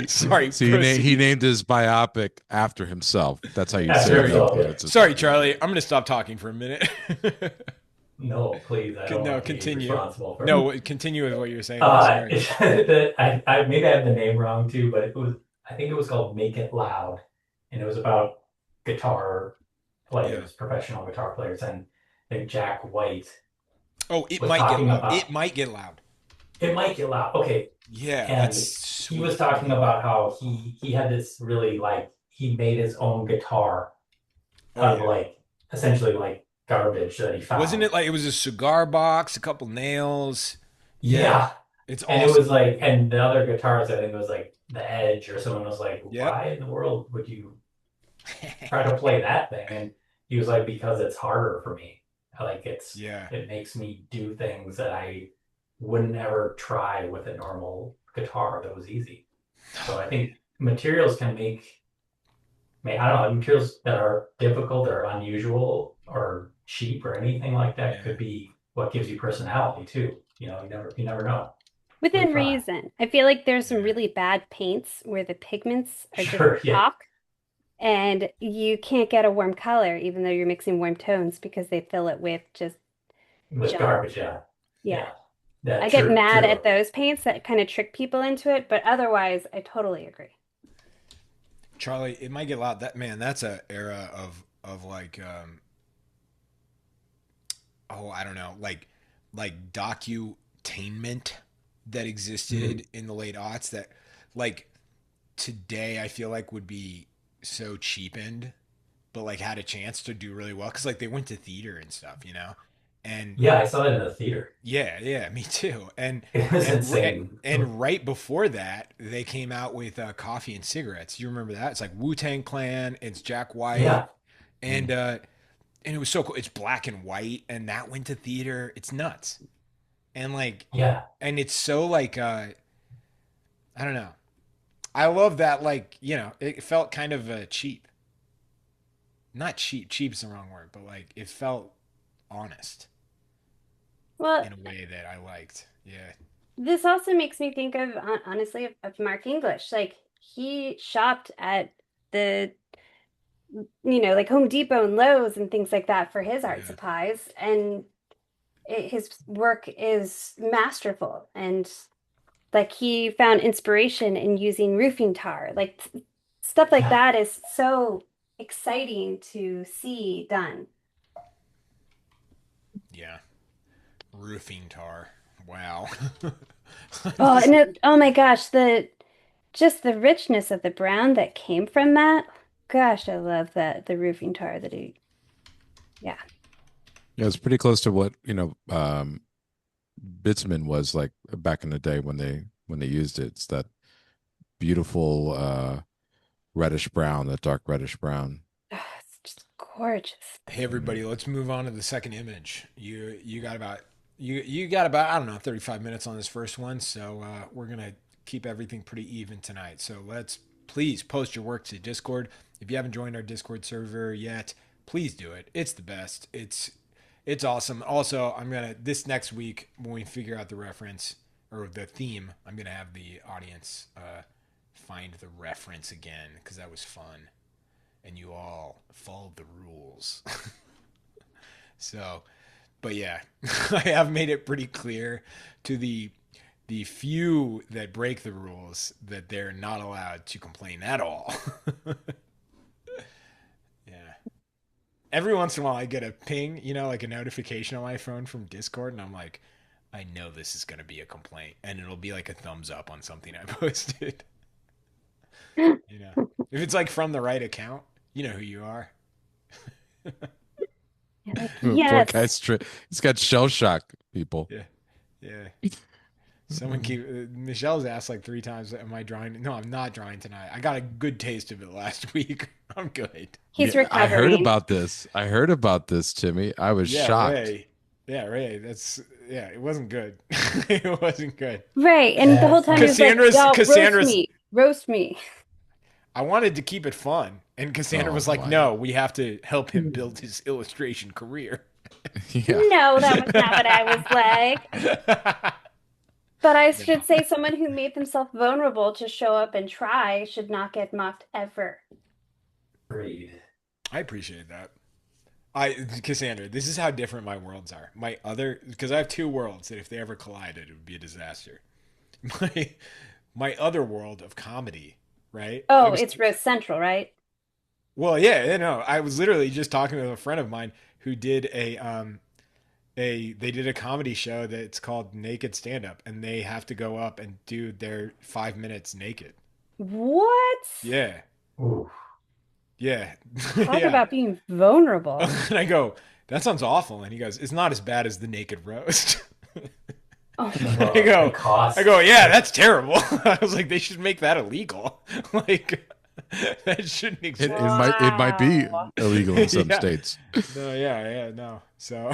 Sorry, He proceed. named his biopic after himself. That's how you say After it, Very though. himself, But yeah. it's sorry, Charlie. I'm gonna stop talking for a minute. No, please, I don't No, want to be continue. responsible for. No, continue with what you were saying. Though. Sorry. I maybe I have the name wrong too, but I think it was called Make It Loud, and it was about guitar Yeah. players, professional guitar players, and I think Jack White Oh, it was might get talking loud. It about might get loud. it might get loud. Okay, Yeah, that's and he was sweet. talking about how he had this really like he made his own guitar Oh out of yeah. like essentially like garbage that he Wasn't found. it like it was a cigar box, a couple nails? Yeah, Yeah. it's And it was awesome. like, and the other guitars, I think it was like The Edge or someone was like, Yep. why in the world would you try to play that thing? And he was like, because it's harder for me. Like Yeah. it makes me do things that I wouldn't ever try with a normal guitar that was easy. So Oh I man. think materials can I don't know, materials that are difficult or unusual or cheap or anything like that Yeah. could be what gives you personality too. You never know. Till you Within try. reason. I feel like there's some Yeah. really bad paints where the pigments are just Sure, yeah. chalk and you can't get a warm color even though you're mixing warm tones because they fill it with just With junk. garbage, yeah. Yeah. Yeah. Yeah, I get true, mad true. at those paints that kind of trick people into it, but otherwise, I totally agree. Charlie, it might get loud. That man, that's a era of like oh, I don't know, like docutainment that Mhm. existed in the late aughts that like today I feel like would be so cheapened, but like had a chance to do really well because like they went to theater and stuff, you know, and Yeah, I saw it in the theater. yeah, yeah, me too. It was And insane. and right before that, they came out with coffee and cigarettes. You remember that? It's like Wu Tang Clan. It's Jack White, Yeah. and and it was so cool. It's black and white, and that went to theater. It's nuts, and like, Yeah. and it's so like I don't know. I love that. Like you know, it felt kind of cheap. Not cheap. Cheap's the wrong word, but like it felt honest Well, in a way that I liked. Yeah. this also makes me think of, honestly, of Mark English. Like, he shopped at the, like Home Depot and Lowe's and things like that for his art Yeah. supplies. And his work is masterful. And like he found inspiration in using roofing tar. Like stuff like Yeah. that is so exciting to see done. Yeah. Roofing tar. Wow. Oh, and oh my gosh, the just the richness of the brown that came from that. Gosh, I love that the roofing tar that he, yeah. Yeah, it's pretty close to what bitumen was like back in the day when they used it. It's that beautiful reddish brown, that dark reddish brown. Oh, it's just gorgeous. Hey everybody, let's move on to the second image. You got about I don't know 35 minutes on this first one, so we're gonna keep everything pretty even tonight. So let's please post your work to Discord. If you haven't joined our Discord server yet, please do it. It's the best. It's awesome. Also, I'm gonna this next week when we figure out the reference or the theme, I'm gonna have the audience find the reference again because that was fun and you all followed the rules. So, but yeah, I have made it pretty clear to the few that break the rules that they're not allowed to complain at all. Yeah. Every once in a while I get a ping, like a notification on my phone from Discord and I'm like, I know this is going to be a complaint and it'll be like a thumbs up on something I posted. you know. If it's like from the right account, you know who you are. You're like, Poor yes. guy's he's got shell shock, people. Yeah. Yeah. Someone keep Michelle's asked like 3 times, "Am I drawing?" No, I'm not drawing tonight. I got a good taste of it last week. I'm good. He's Yeah, I heard recovering. about this. I heard about this, Timmy. I was Yeah, shocked. Ray. Yeah, Ray. That's yeah. It wasn't good. It wasn't good. Right. And the whole That's time not. he was like, y'all roast Cassandra's. me, roast me. I wanted to keep it fun, and Cassandra Oh was like, my. "No, we have to help him build his illustration career." Yeah. No, that was not what I was like. But I You know, should say someone who made themselves vulnerable to show up and try should not get mocked ever. Agreed. I appreciate that. Cassandra, this is how different my worlds are. My other, because I have two worlds that if they ever collided, it would be a disaster. My my other world of comedy, right? I Oh, was it's Rose Central, right? well, yeah, you know, I was literally just talking to a friend of mine who did they did a comedy show that's called Naked Stand Up, and they have to go up and do their 5 minutes naked. What? Yeah, Ooh. yeah, Talk yeah. about being vulnerable. And I go, that sounds awful. And he goes, it's not as bad as the naked roast. Oh, Well, I go, the cost. yeah, that's terrible. I was like, they should make that illegal. Like, that shouldn't It, exist. it might be wow. illegal in some Yeah. states. No, yeah, no. So,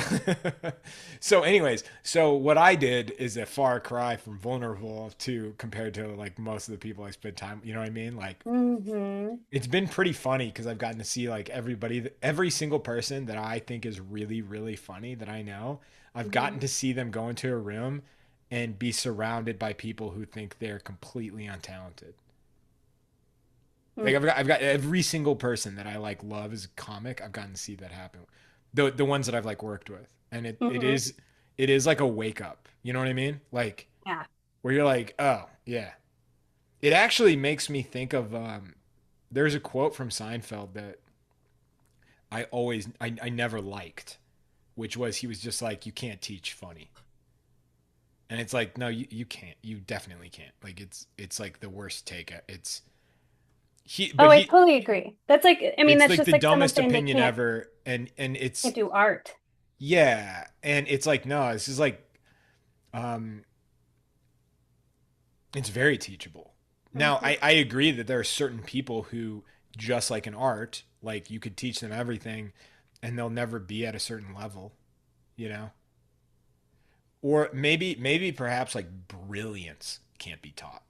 so anyways, so what I did is a far cry from vulnerable to compared to like most of the people I spend time, you know what I mean? Like, Mm-hmm. it's been pretty funny because I've gotten to see like everybody, every single person that I think is really, really funny that I know. I've gotten to see them go into a room and be surrounded by people who think they're completely untalented. Like I've got every single person that I like love as a comic. I've gotten to see that happen. The ones that I've like worked with, and Mm-hmm. it is like a wake up. You know what I mean? Like Yeah. where you're like, oh yeah. It actually makes me think of there's a quote from Seinfeld that I never liked, which was he was just like, you can't teach funny. And it's like, no, you can't. You definitely can't. Like it's like the worst take. It's Oh, I he totally agree. That's like, I mean, it's that's like just the like someone dumbest saying they opinion ever, and can't it's do art. yeah, and it's like no, this is like um it's very teachable. Now, Hmm. I agree that there are certain people who just like in art, like you could teach them everything and they'll never be at a certain level, you know? Or maybe perhaps like brilliance can't be taught.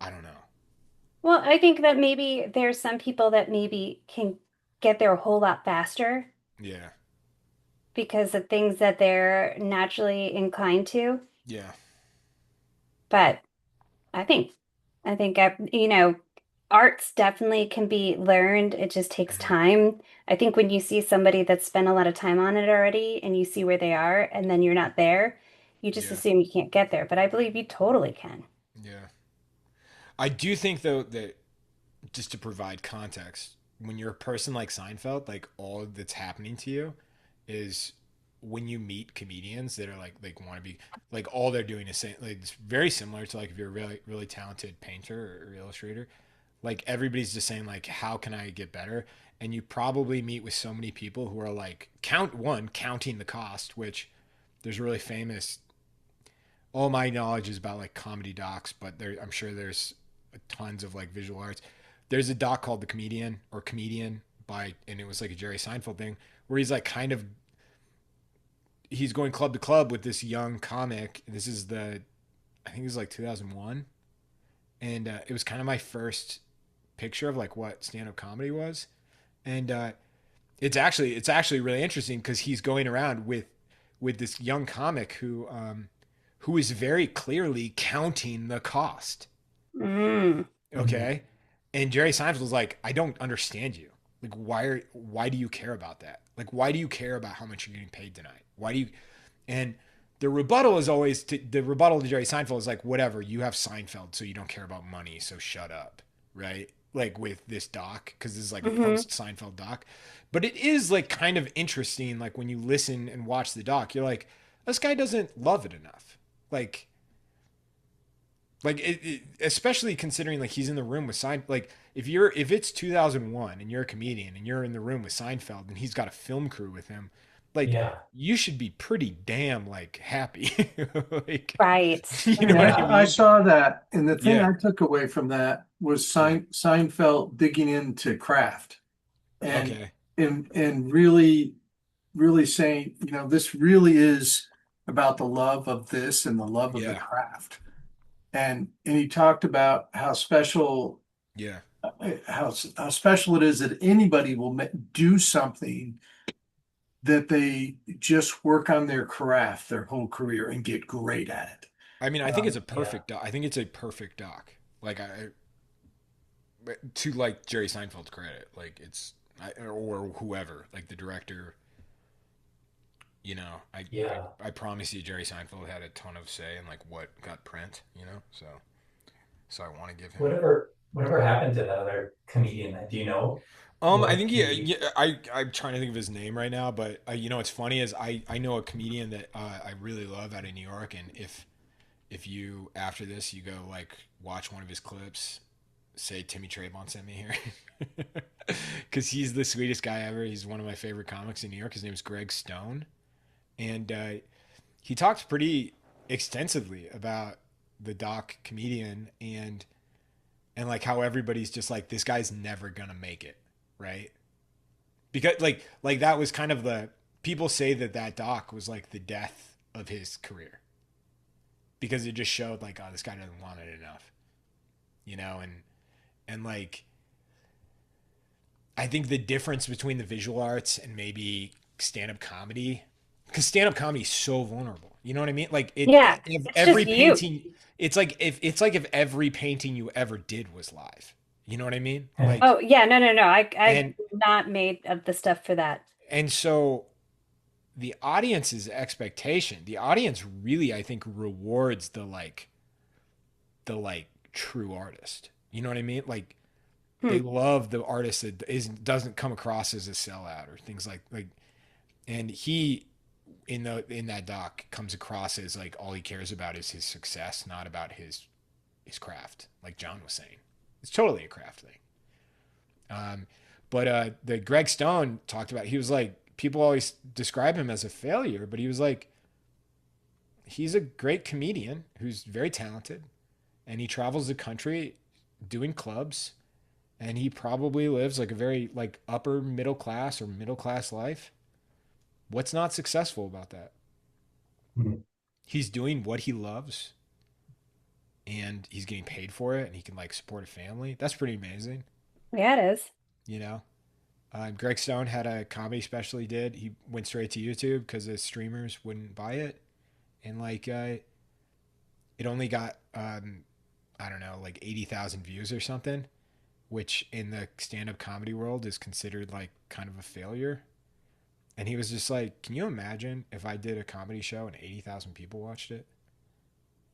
I don't know. Well, I think that maybe there's some people that maybe can get there a whole lot faster Yeah. because of things that they're naturally inclined to. Yeah. But I think, arts definitely can be learned. It just takes Mhm. time. I think when you see somebody that's spent a lot of time on it already and you see where they are and then you're not there, you just Yeah. assume you can't get there. But I believe you totally can. Yeah. I do think though that just to provide context, when you're a person like Seinfeld, like all that's happening to you is when you meet comedians that are like want to be like all they're doing is saying like it's very similar to like if you're a really really talented painter or illustrator, like everybody's just saying like how can I get better, and you probably meet with so many people who are like counting the cost, which there's a really famous, all my knowledge is about like comedy docs, but there I'm sure there's tons of like visual arts. There's a doc called The Comedian or Comedian by, and it was like a Jerry Seinfeld thing where he's like kind of he's going club to club with this young comic. This is I think it was like 2001, and it was kind of my first picture of like what stand up comedy was, and it's actually really interesting because he's going around with this young comic who is very clearly counting the cost. Mm. Mhm. Okay. And Jerry Seinfeld was like, I don't understand you. Like, why do you care about that? Like, why do you care about how much you're getting paid tonight? Why do you, and the rebuttal is always, the rebuttal to Jerry Seinfeld is like, whatever, you have Seinfeld, so you don't care about money, so shut up. Right. Like with this doc, because this is like a Hmm. post Seinfeld doc. But it is like kind of interesting. Like when you listen and watch the doc, you're like, this guy doesn't love it enough. Like, especially considering like he's in the room with Sein, like if it's 2001 and you're a comedian and you're in the room with Seinfeld and he's got a film crew with him, like Yeah. you should be pretty damn like happy. Like, Right. you know what I Yeah, I mean? saw that. And the thing Yeah. I took away from that was Yeah. Seinfeld digging into craft and Okay. and really saying, this really is about the love of this and the love of the Yeah. craft. And he talked about how special Yeah. how special it is that anybody will do something that they just work on their craft their whole career and get great at it. I mean, I think it's a Yeah. perfect doc. I think it's a perfect doc. Like to like Jerry Seinfeld's credit, like or whoever, like the director. You know, Yeah. I promise you, Jerry Seinfeld had a ton of say in like what got print. You know, so I want to give him. Whatever happened to that other comedian? Do you know I what think he? I'm trying to think of his name right now, but you know, what's funny is I know a comedian that I really love out of New York, and if you after this you go like watch one of his clips, say Timmy Trayvon sent me here, because he's the sweetest guy ever. He's one of my favorite comics in New York. His name is Greg Stone, and he talks pretty extensively about the doc comedian and like how everybody's just like this guy's never gonna make it, right? Because like that was kind of the people say that that doc was like the death of his career because it just showed like oh this guy doesn't want it enough, you know, and like I think the difference between the visual arts and maybe stand up comedy, because stand up comedy is so vulnerable. You know what I mean? Like Yeah. if It's every just you. painting, it's like if every painting you ever did was live. You know what I mean? Like Oh, yeah. No, no, no. I'm and not made of the stuff for that. so the audience's expectation, the audience really I think rewards the like true artist. You know what I mean? Like they Hmm. love the artist that doesn't come across as a sellout or things and he in that doc comes across as like all he cares about is his success, not about his craft. Like John was saying, it's totally a craft thing. Um, but the Greg Stone talked about, he was like people always describe him as a failure, but he was like he's a great comedian who's very talented, and he travels the country doing clubs, and he probably lives like a very like upper middle class or middle class life. What's not successful about that? He's doing what he loves and he's getting paid for it and he can like support a family. That's pretty amazing, Yeah, it is. you know. Greg Stone had a comedy special he did. He went straight to YouTube because the streamers wouldn't buy it, and like it only got I don't know like 80,000 views or something, which in the stand-up comedy world is considered like kind of a failure. And he was just like, "Can you imagine if I did a comedy show and 80,000 people watched it?"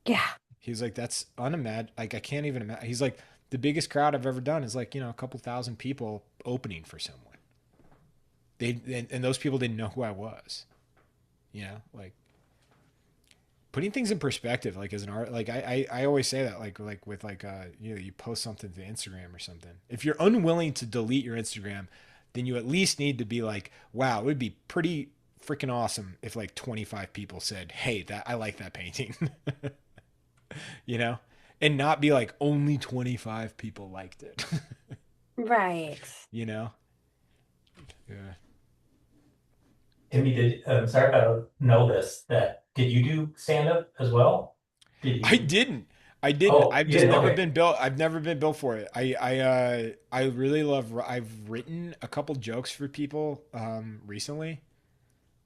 Yeah. He was like, "That's unimaginable. Like I can't even imagine." He's like, "The biggest crowd I've ever done is like you know a couple thousand people opening for someone. They and those people didn't know who I was. You know, like putting things in perspective. Like as an art, like I always say that like with like you know you post something to Instagram or something. If you're unwilling to delete your Instagram, then you at least need to be like, wow, it would be pretty freaking awesome if like 25 people said, hey, that I like that painting." You know, and not be like only 25 people liked it. Right. You know, yeah. Timmy, sorry if I don't know this, that did you do stand up as well? Did I you? didn't. I didn't. Oh, I've you just didn't. never Okay. been built. I've never been built for it. I really love. I've written a couple jokes for people recently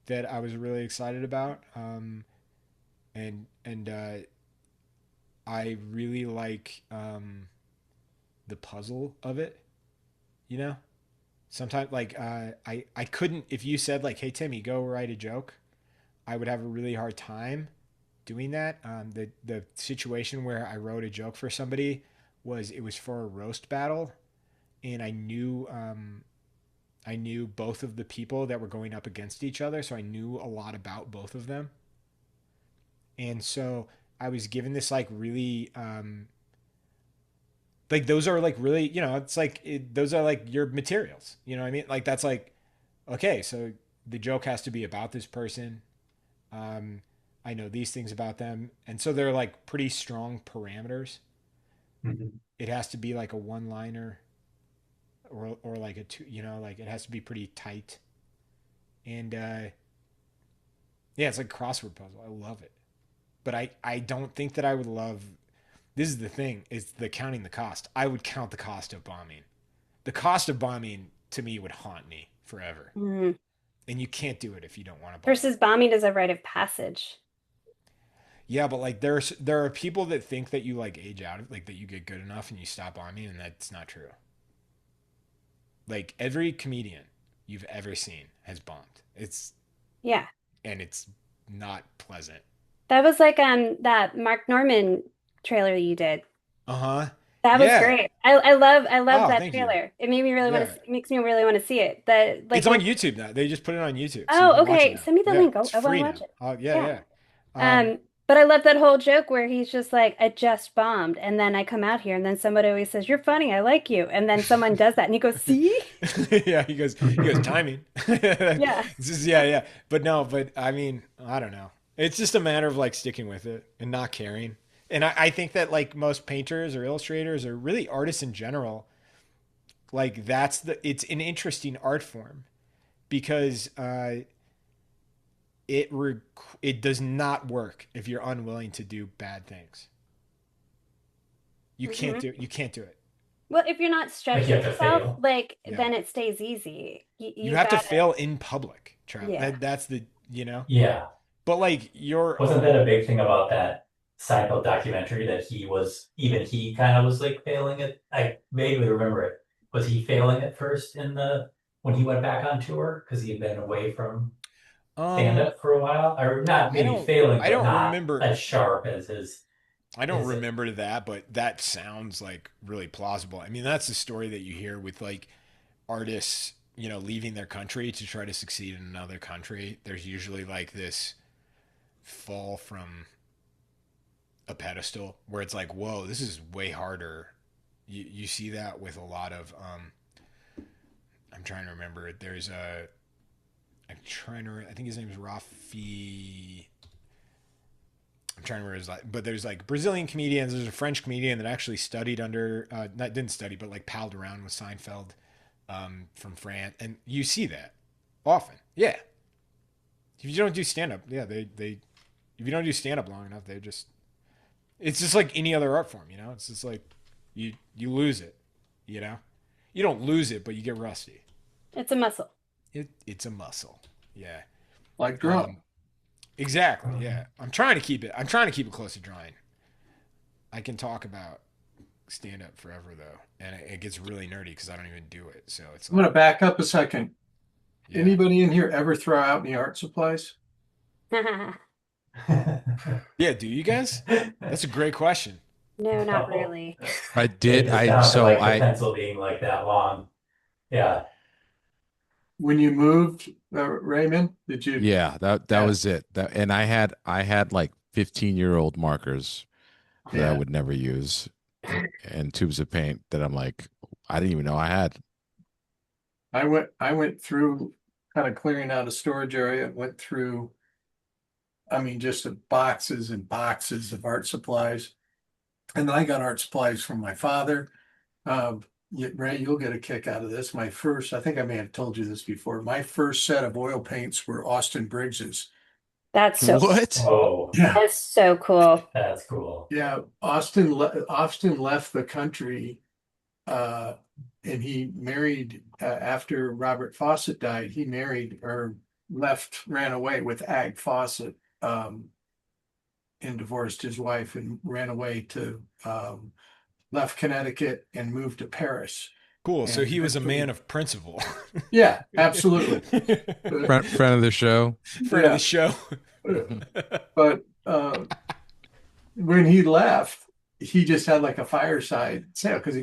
that I was really excited about. And I really like the puzzle of it. You know, sometimes like I couldn't if you said like, hey Timmy, go write a joke. I would have a really hard time doing that. The situation where I wrote a joke for somebody was it was for a roast battle, and I knew both of the people that were going up against each other, so I knew a lot about both of them, and so I was given this like really Like those are like really, it's like those are like your materials. You know what I mean? Like that's like okay, so the joke has to be about this person. Um, I know these things about them, and so they're like pretty strong parameters. Mhm. It has to be like a one liner or like a two. Like it has to be pretty tight. And yeah, it's like a crossword puzzle. I love it, but I don't think that I would love. This is the thing: is the counting the cost. I would count the cost of bombing. The cost of bombing to me would haunt me forever. Mm. And you can't do it if you don't want to bomb. Versus bombing is a rite of passage. Yeah, but like there are people that think that you like age out of like that you get good enough and you stop bombing, and that's not true. Like every comedian you've ever seen has bombed. Yeah. And it's not pleasant. That was like that Mark Norman trailer you did. Uh-huh. That was Yeah. great. I love Oh, that thank you. trailer. It made me really want Yeah. to makes me really want to see it. The It's like on when YouTube now. They just put it on YouTube, so you oh, can watch it okay. now. Send me the Yeah, link. it's I want to free watch now. it. Oh, yeah, Yeah. yeah. Um, But I love that whole joke where he's just like, I just bombed, and then I come out here, and then somebody always says, "You're funny, I like you," and then someone does that, and he goes, "See?" yeah, he goes timing. Yeah. Yeah, yeah. But no, but I mean, I don't know. It's just a matter of like sticking with it and not caring. And I think that like most painters or illustrators or really artists in general, like it's an interesting art form because it it does not work if you're unwilling to do bad things. Hmm. You can't do it. Well, if you're not Like you stretching have to yourself, fail. like Yeah. then it stays easy. You You have to gotta, fail in public, Trav. yeah. That's the. Yeah. But like you're Wasn't that a big thing about that Seinfeld documentary that he kind of was like failing it? I vaguely remember it. Was he failing at first when he went back on tour because he had been away from stand um up for a while? Or not I maybe don't failing, I but don't not remember as sharp as I don't is it? remember that, but that sounds like really plausible. I mean, that's the story that you hear with like artists, leaving their country to try to succeed in another country. There's usually like this fall from a pedestal where it's like, whoa, this is way harder. You see that with a lot of I'm trying to remember. I think his name is Rafi. I'm trying to remember his but there's like Brazilian comedians. There's a French comedian that actually studied under, not didn't study, but like palled around with Seinfeld from France, and you see that often. Yeah, if you don't do stand up, yeah, they if you don't do stand up long enough, they just it's just like any other art form, It's just like you lose it, you know. You don't lose it, but you get rusty. It's a muscle. It's a muscle. Yeah. Like drum. Um, exactly. Yeah. I'm trying to keep it. I'm trying to keep it close to drawing. I can talk about stand up forever though, and it gets really nerdy because I don't even do it. So it's I'm going like, to back up a second. yeah. Anybody in here ever throw out any art supplies? Yeah. Do you guys? That's a great question. No, not No. really. I It did. just I down to so like the I pencil being like that long. Yeah. When you moved, Raymond, did you? yeah, that Yeah, was it. And I had like 15-year-old markers that I yeah. would never use and tubes of paint that I'm like I didn't even know I had. I went through kind of clearing out a storage area, went through, I mean, just the boxes and boxes of art supplies. And then I got art supplies from my father. Ray, you'll get a kick out of this. I think I may have told you this before. My first set of oil paints were Austin Briggs's. That's so cool. What? Oh, Yeah. That's so cool. that's cool. Yeah. Austin left the country, uh, and he married, after Robert Fawcett died, he married or ran away with Ag Fawcett, and divorced his wife and ran away to, left Connecticut and moved to Paris. Cool. So And he was a man eventually, of principle. yeah, absolutely. Friend of the show. Friend of the Yeah. show. But when he left, he just had like a fireside sale because Yeah.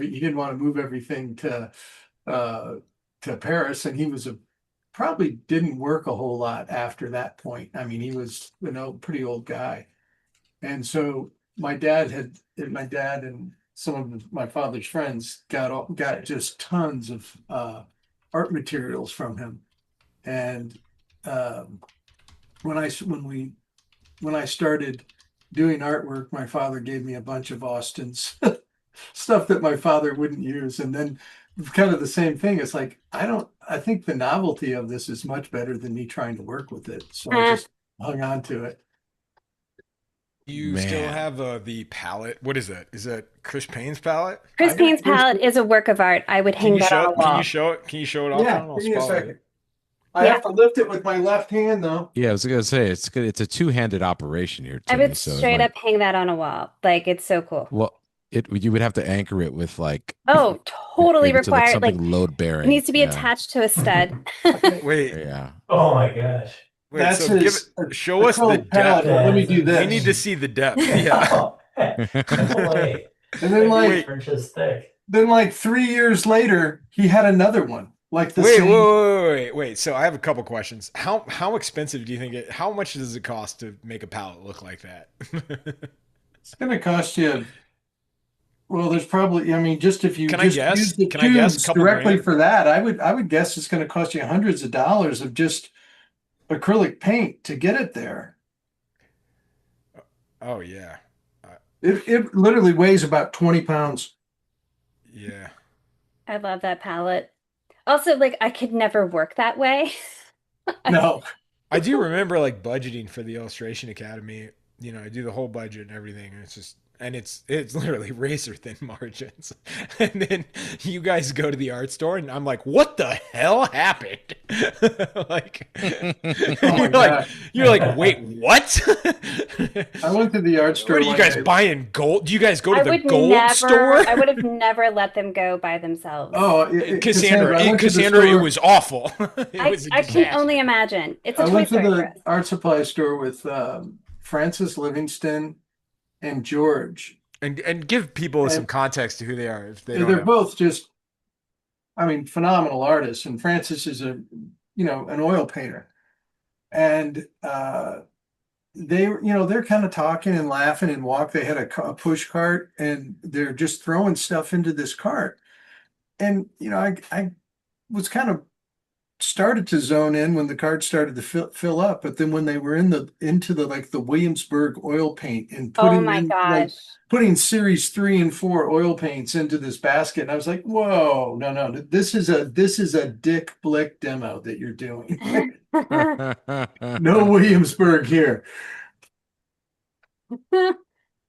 he didn't want to move everything uh to Paris, and he probably didn't work a whole lot after that point. I mean, he was pretty old guy. And so my dad and some of my father's friends got just tons of art materials from him. And um, when I started doing artwork, my father gave me a bunch of Austin's stuff that my father wouldn't use. And then kind of the same thing. It's like, I think the novelty of this is much better than me trying to work with it. So I Uh, just hung on to it. You still Man. have the palette. What is that? Is that Chris Payne's palette? Chris Payne's palette is a work of art. I would Can hang you that on show a it? Can you wall. show it? Can you show it off, Yeah, John? I'll give me a spotlight second. it. I Yeah, have to lift it with my left hand though. Yeah, I was gonna say it's good. It's a two-handed operation here, I Timmy. would So it straight might up hang that on a wall. Like it's so cool. well, it you would have to anchor it with like Oh, totally maybe to like required. something Like load it bearing. needs to be Yeah, attached to a stud. Okay, Wait, yeah. Oh my gosh. wait. that's So give it. his Show us the acrylic palette. depth. But let me That's do We need to this. insane. see the depth. Yeah. No way. And It's then like like Wait, 3 inches thick. 3 years later, he had another one like the wait, wait, same. wait, wait, wait. So I have a couple questions. How expensive do you think it? How much does it cost to make a palette look like that? It's going to cost you. Well, there's probably, I mean, just if you Can I just use guess? the Can I guess? A tubes couple directly grand? for that, I would guess it's going to cost you hundreds of dollars of just acrylic paint to get it there. Oh yeah, uh, It literally weighs about 20 pounds. yeah. I love that palette. Also, like I could never work that way. No, I do remember like budgeting for the Illustration Academy. You know, I do the whole budget and everything, and it's literally razor thin margins. And then you guys go to the art store, and I'm like, "What the hell happened?" Like, oh my God. you're like, "Wait, what?" I went to the art What store are you one guys day. buying gold? Do you guys go to I the would gold store? never, I would have never let them go by themselves. Oh, Cassandra, I went to the Cassandra, it store. was awful. It was a I can only disaster. imagine. It's a I Toy went to Story for the us. art supply store with Francis Livingston and George. And give people some And context to who they are if they don't they're know. both just, I mean, phenomenal artists. And Francis is an oil painter. And they're kind of talking and laughing and walk. They had a push cart and they're just throwing stuff into this cart. And, I was kind of started to zone in when the card started to fill up, but then when they were into the like the Williamsburg oil paint and Oh putting my in like gosh. putting series 3 and 4 oil paints into this basket, and I was like, whoa, no, this is a Dick Blick demo that you're doing. No Williamsburg here.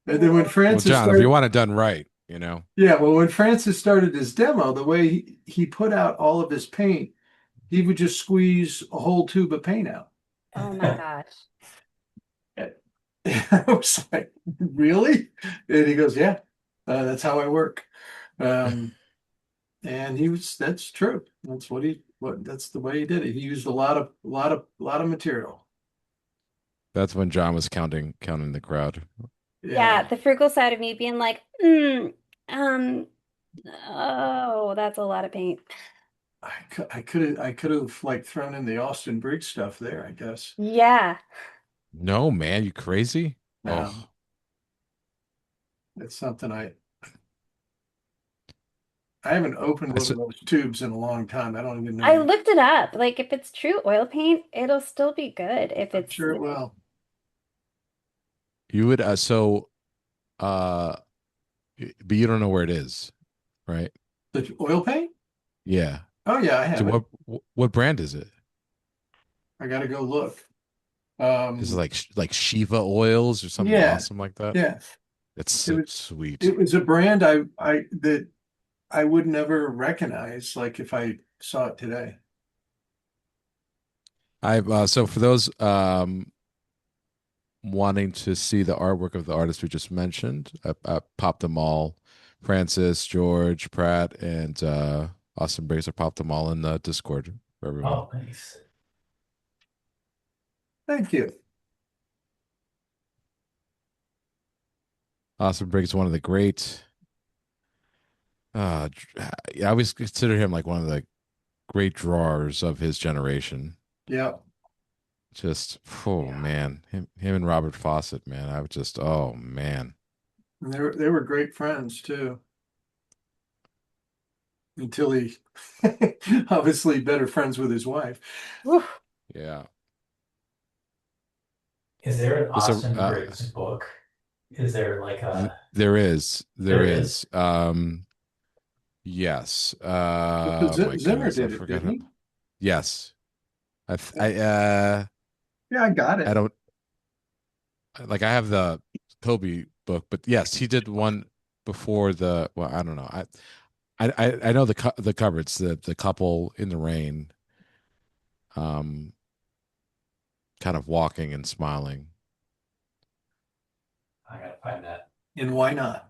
And then when Well, Francis John, if you started, want it done right, you know. yeah, well, when Francis started his demo, the way he put out all of his paint, he would just squeeze a whole tube of paint out. Oh my gosh. I was like, really? And he goes, yeah, that's how I work. Um, and that's true. That's the way he did it. He used a lot of material. That's when John was counting the crowd. Yeah, Yeah. the frugal side of me being like, um, oh, that's a lot of paint. I could have like thrown in the Austin Briggs stuff there, I guess. Yeah. No, man, you crazy? Um, Oh, it's something I haven't opened I one s- of those tubes in a long time. I don't even I know. looked it up. Like if it's true oil paint, it'll still be good if I'm it's, sure it will. you would uh but you don't know where it is, right? The oil paint? Yeah. Oh yeah, I So have it. what brand is it? I gotta go look. Is it Um, like Shiva oils or something yeah, awesome like that? yeah. It's It so was sweet. it was a brand that I would never recognize, like if I saw it today. I've so for those wanting to see the artwork of the artists we just mentioned, I popped them all. Francis, George, Pratt, and Austin Briggs. I popped them all in the Discord for everyone. Oh, nice. Thank you. Austin Briggs, one of the great. Yeah, I always consider him like one of the great drawers of his generation. Yeah. Just, oh Yeah. man, him and Robert Fawcett, man. I would just, oh man. And they were great friends too, until he obviously better friends with his wife. Whew. Yeah. Is there an There's a Austin Briggs book? Is there like a there is. There there is? is. Yes. My Zimmer goodness, I did it, forgot didn't how. he? Yes. Yeah, I got I it. don't like I have the Kobe book, but yes, he did one before the well, I don't know. I know the cover. It's the couple in the rain, um, kind of walking and smiling. I gotta find that. And why not?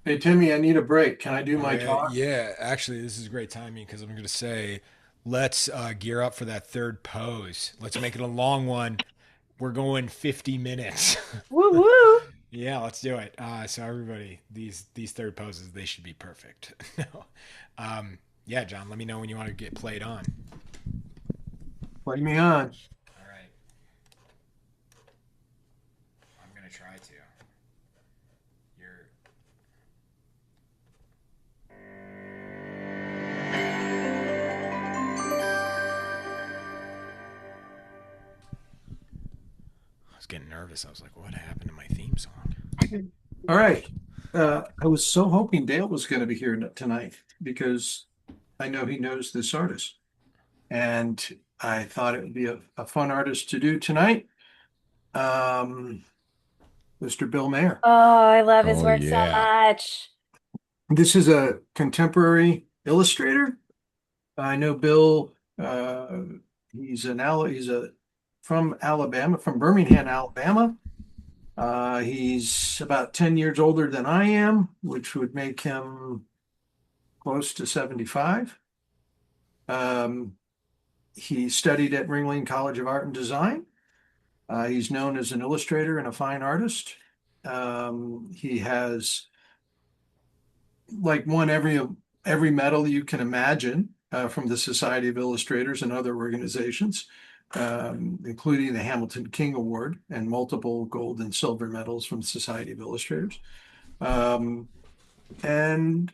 Hey, Timmy, I need a break. Can I do my talk? Yeah, actually, this is great timing because I'm going to say, let's gear up for that third pose. Let's make it a long one. We're going 50 minutes. Woo woo. Yeah, let's do it. So everybody, these third poses, they should be perfect. No. Yeah, John, let me know when you want to get played on. Play me on. All right. I'm gonna try to. You're I was getting nervous. I was like, what happened to my theme song? All right. I was so hoping Dale was going to be here tonight because I know he knows this artist. And I thought it would be a fun artist to do tonight. Um, Mr. Bill Mayer. Oh, I love his Oh work so yeah. much. This is a contemporary illustrator. I know Bill. He's from Alabama, from Birmingham, Alabama. He's about 10 years older than I am, which would make him close to 75. Um, he studied at Ringling College of Art and Design. He's known as an illustrator and a fine artist. He has like won every medal you can imagine from the Society of Illustrators and other organizations, including the Hamilton King Award and multiple gold and silver medals from the Society of Illustrators. Um, and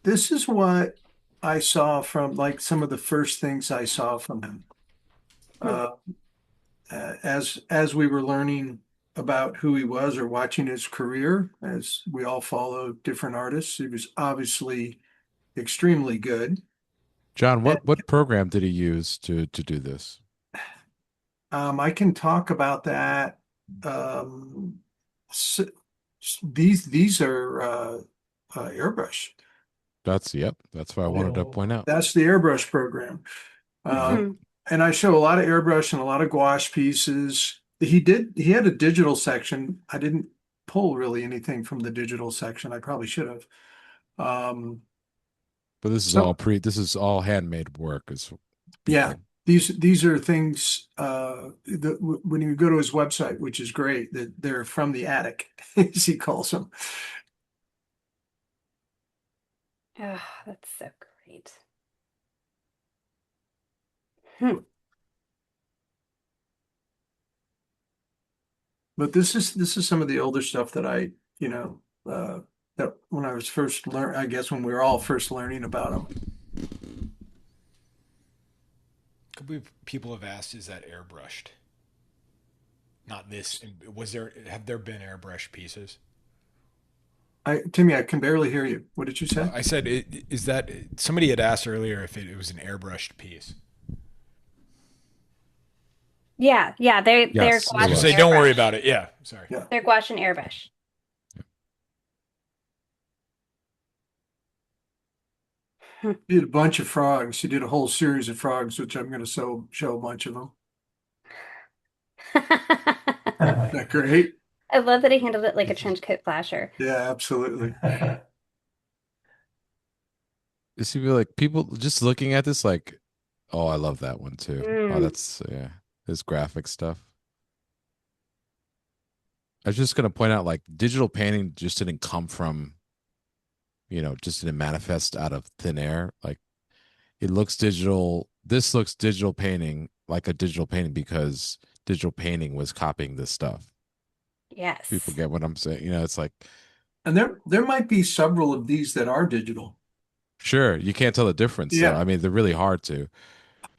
this is what I saw from like some of the first things I saw from him. Uh, as we were learning about who he was or watching his career, as we all follow different artists, he was obviously extremely good. John, And what program did he use to do this? I can talk about that. Um, s- these are airbrush. Yep, that's what I wanted to Oh, point out. That's the airbrush program. Yep. Hmm. And I show a lot of airbrush and a lot of gouache pieces. He had a digital section. I didn't pull really anything from the digital section. I probably should have. Um, But so this is all handmade work is yeah, people. these are things when you go to his website, which is great, that they're from the attic, as he calls them. Oh, that's so great. Hmm. But this is some of the older stuff that that when I was first I guess when we were all first learning about them. A couple of people have asked, is that airbrushed? Not this. Have there been airbrush pieces? Timmy, I can barely hear you. What did you say? I said, is that somebody had asked earlier if it was an airbrushed piece? Yeah, yeah, they're Yes, I was it gouache gonna and say, was. don't worry airbrush. about it. Yeah, sorry. Yeah. They're gouache and airbrush. Hmm. He did a bunch of frogs. He did a whole series of frogs, which I'm going to show a bunch of them. Isn't that great? I love that he handled it like a trench coat flasher. Yeah, absolutely. You see, like people just looking at this, like, oh, I love that one too. Oh, Mm. that's yeah, his graphic stuff. I was just gonna point out, like, digital painting just didn't come from, just didn't manifest out of thin air. Like, it looks digital this looks digital painting like a digital painting because digital painting was copying this stuff. People Yes. get what I'm saying. It's like, And there might be several of these that are digital. sure, you can't tell the difference though. Yeah, I mean, they're really hard to.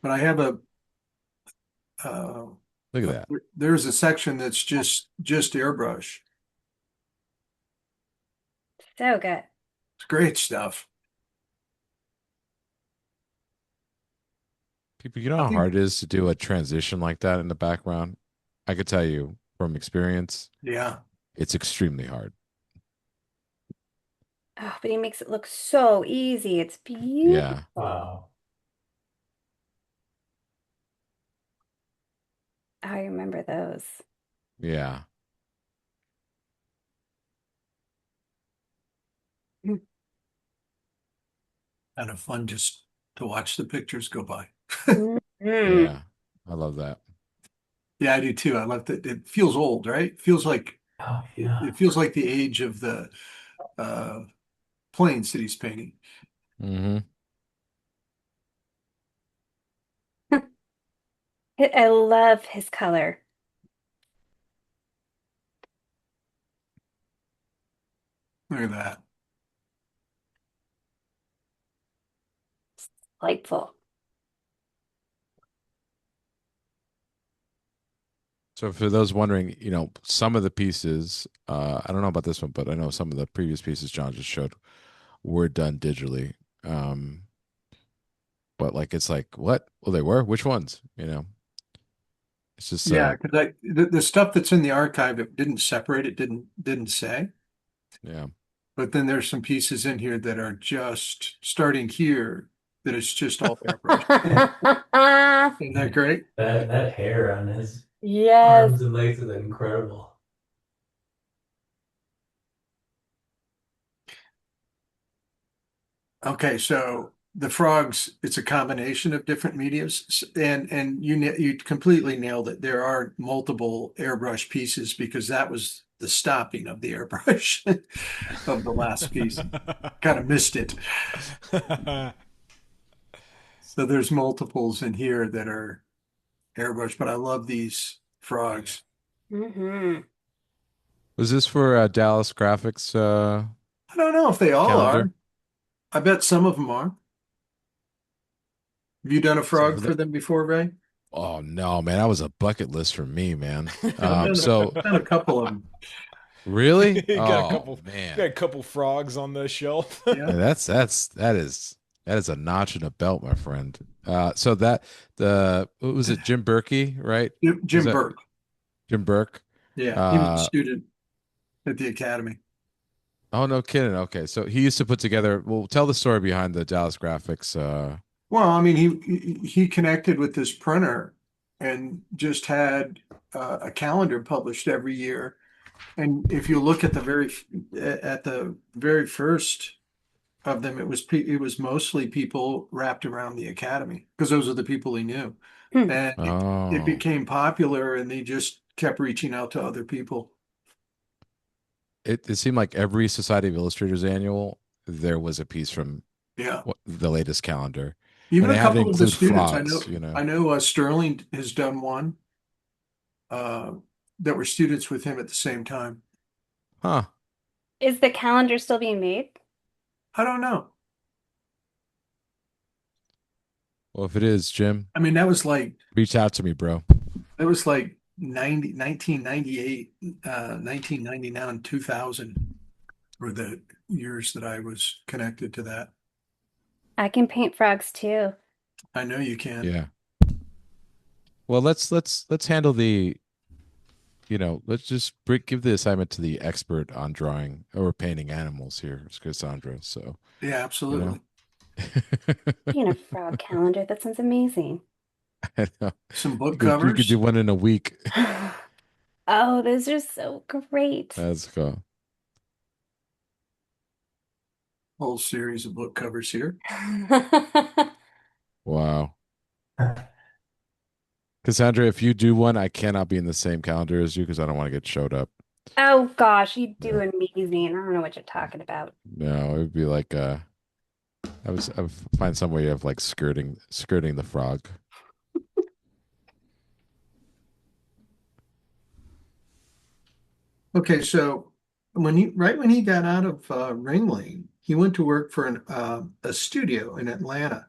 but I have uh, Look at that. there's a section that's just airbrush. So good. It's great stuff. People, you know I how think, hard it is to do a transition like that in the background? I could tell you from experience, yeah, it's extremely hard. Oh, but he makes it look so easy. It's Yeah. beautiful. Wow. I remember those. Yeah. kind of fun just to watch the pictures go by. Mhm. Yeah. I love that. Yeah, I do too. I love that. It feels old, right? Feels like Oh it yeah. feels like the age of the uh, planes that he's painting. Hmm. I love his color. Look at that. Delightful. So for those wondering, some of the pieces, I don't know about this one, but I know some of the previous pieces John just showed were done digitally. Um, but like it's like, what? Well, they were. Which ones? It's just Yeah, because the stuff that's in the archive, it didn't separate, it didn't say. yeah. But then there's some pieces in here that are just starting here that it's just all airbrush. Isn't that great? That hair on his Yes. arms and legs is incredible. Okay, so the frogs, it's a combination of different mediums, and you completely nailed it. There are multiple airbrush pieces because that was the stopping of the airbrush of the last piece. Kind of missed it. So there's multiples in here that are airbrush, but I love these frogs. Hmm. Was this for Dallas Graphics I don't know if they all calendar? are. I bet some of them are. Have you done a So frog for for the them before, Ray? Oh no, man, that was a bucket list for me, man. I've So done a couple of them. really? You got a Oh couple, got man. a couple frogs on the shelf. Yeah. Yeah, that is a notch in a belt, my friend. So that the what was it, Jim Berkey, right? Was Jim that Burke. Jim Burke? Yeah, he was a Uh student at the academy. oh, no kidding. Okay, so he used to put together. Well, tell the story behind the Dallas Graphics. Well, I mean, he connected with this printer and just had a calendar published every year. And if you look at the very first of them, it was mostly people wrapped around the academy because those are the people he knew. And it Oh, became popular, and they just kept reaching out to other people. it seemed like every Society of Illustrators annual there was a piece from Yeah. the latest calendar, Even and they a had to couple of the include students frogs. I know Sterling has done one uh, that were students with him at the same time. Huh. Is the calendar still being made? I don't know. Well, if it is, Jim, I mean, reach out to me, bro. that was like 1998, 1999, 2000 were the years that I was connected to that. I can paint frogs too. I know you can. Yeah. Well, let's handle let's just give the assignment to the expert on drawing or painting animals here, it's Cassandra. So, Yeah, you know. absolutely. Paint a frog calendar. That sounds amazing. I know. Some book We could do covers, one in a week. Oh, those are so great. Let's go. whole series of book covers here. Wow. Cassandra, if you do one, I cannot be in the same calendar as you because I don't want to get showed up. Oh gosh, you do Yeah. amazing. I don't know what you're talking about. No, it would be like I find some way of like skirting the frog. Okay, so when he got out of Ringling, he went to work for a studio in Atlanta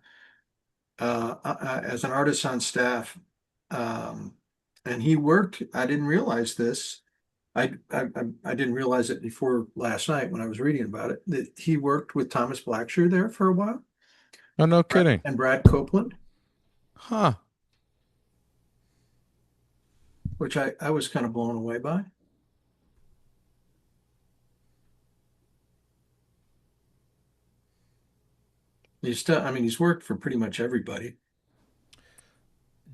as an artist on staff. Um, and he worked, I didn't realize this. I didn't realize it before last night when I was reading about it, that he worked with Thomas Blackshear there for a while Oh, no kidding. and Brad Copeland, Huh. which I was kind of blown away by. I mean, he's worked for pretty much everybody.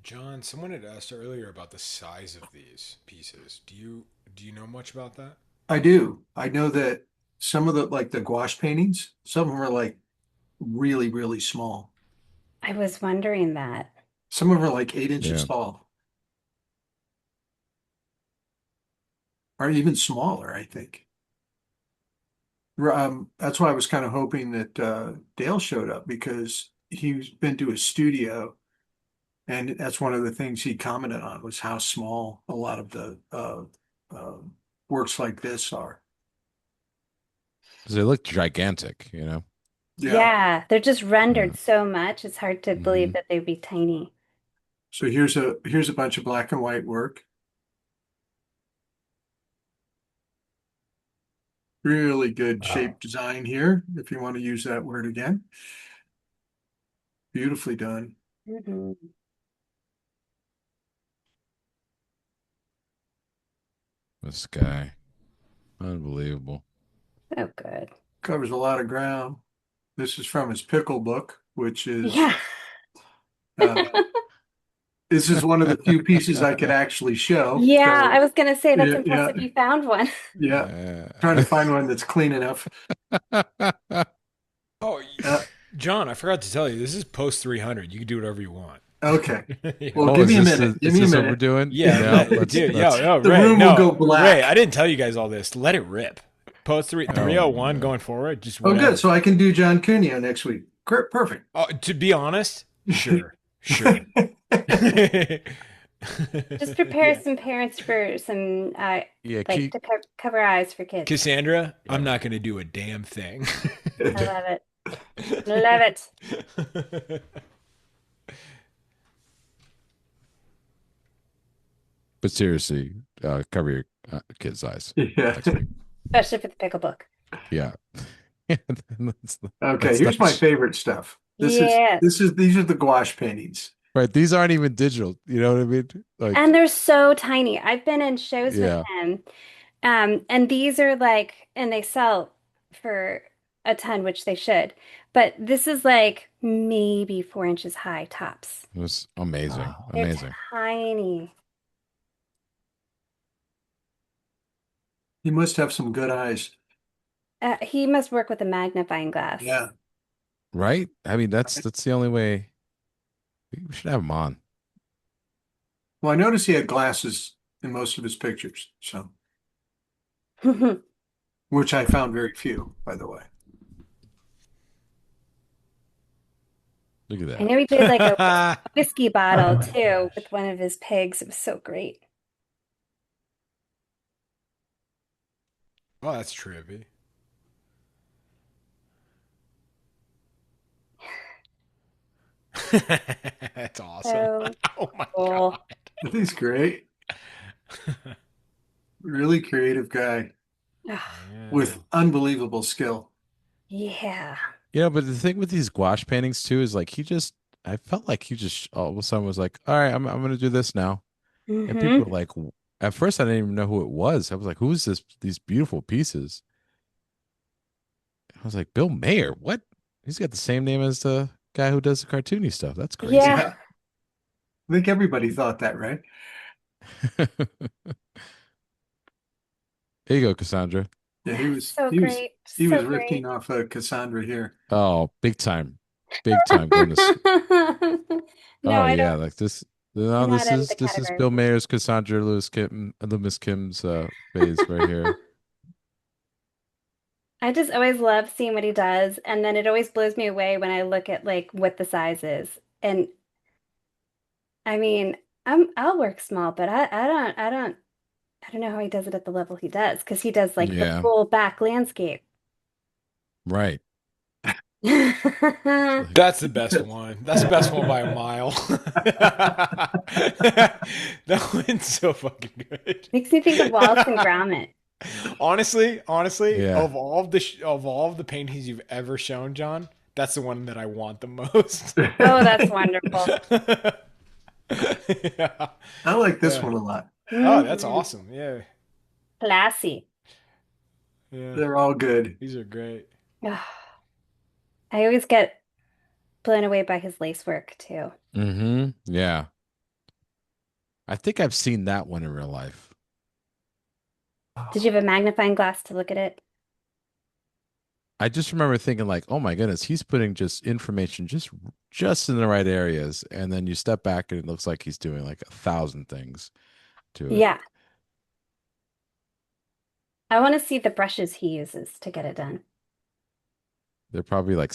John, someone had asked earlier about the size of these pieces. Do you know much about that? I do. I know that some of the like the gouache paintings, some of them are like really, really small. I was wondering that. Some of them are like 8 inches Yeah. tall, or even smaller, I think. That's why I was kind of hoping that Dale showed up because he's been to a studio, and that's one of the things he commented on was how small a lot of the uh, works like this are. Because they look gigantic. Yeah. Yeah, they're just Yeah. rendered so much. It's hard to believe Hmm. that they'd be tiny. So here's a bunch of black and white work. Really good Wow. shape design here, if you want to use that word again. Beautifully done. Hmm. This guy. Unbelievable. Oh, good. Covers a lot of ground. This is from his pickle book, which is Yeah. uh, this is one of the few pieces I could actually show. Yeah, I So was gonna say that's yeah, yeah, impressive you found one. yeah. Trying to Uh, find one that's clean enough. Oh, Uh, John, I forgot to tell you, this is post 300. You can do whatever you want. okay. Yeah. Well, Oh, give me a minute. Give is me a this what we're minute. doing? Yeah, Yeah, dude, let's yo, The Ray, room will go no, Ray, I black. didn't tell you guys all this. Let it rip. Post oh 301 man. going forward, just Oh, good. whatever. So I can do John Cuneo next week. Perfect. Oh, to be honest, sure, sure. Just prepare Yeah. some parents for some Yeah, like keep to cover eyes for kids. Cassandra, yeah. I'm not going to do a damn thing. I love it. Love it. But seriously, cover your kids' eyes Yeah. next week. Especially for the pickle book. Yeah. that's, Okay, that's here's not my favorite stuff. Yes. These are the gouache paintings. right. These aren't even digital. You know what I mean? And Like, they're so tiny. I've been in shows with yeah. him. And these are like, and they sell for a ton, which they should. But this is like maybe 4 inches high tops. It was amazing. Wow. They're Amazing. tiny. You must have some good eyes. He must work with a magnifying glass. Yeah. Right? I mean, that's the only way we should have him on. Well, I noticed he had glasses in most of his pictures, so I which I found very few, by the way. Look at know he did like a Oh whiskey Oh bottle my too gosh. with one of his pigs. It was so great. that's trippy. That's awesome. So Oh my god. cool. I think he's great. Really creative guy Ah, Yeah. with unbelievable skill. yeah. but the thing with these gouache paintings too is like I felt like he just all of a sudden was like, all right, I'm gonna do this now. And people Hmm. were like, at first I didn't even know who it was. I was like, who's these beautiful pieces? I was like, Bill Mayer, what? He's got the same name as the guy who does the cartoony stuff. That's crazy. Yeah. Yeah. I think everybody thought that, right? There you go, Cassandra. Yeah, So great. he So was great. ripping off Cassandra here. Oh, big time. Big time going to No, Oh I don't. yeah, like this. No, Not this in is the this is category. Bill Mayer's Cassandra Lewis Kim's phase right here. I just always love seeing what he does, and then it always blows me away when I look at like what the size is. And I mean, I'll work small, but I don't know how he does it at the level he does because he does like the Yeah, full back landscape. right. It's like, That's the best one. That's the best one by a mile. That one's so fucking good. Makes me think of Wallace and Gromit. Honestly, yeah. of all of the paintings you've ever shown, John, that's the one that I want the most. Oh, that's wonderful. Yeah. I like this Yeah. one a lot. Oh, that's Mhm. awesome. Yeah. Classy. Yeah. They're all good. These are great. Ugh. I always get blown away by his lace work too. Mm-hmm. Yeah. I think I've seen that one in real life. Did you have a magnifying glass to look at it? I just remember thinking like, oh my goodness, he's putting just information just in the right areas. And then you step back and it looks like he's doing like 1,000 things to it. Yeah. I want to see the brushes he uses to get it done. They're probably like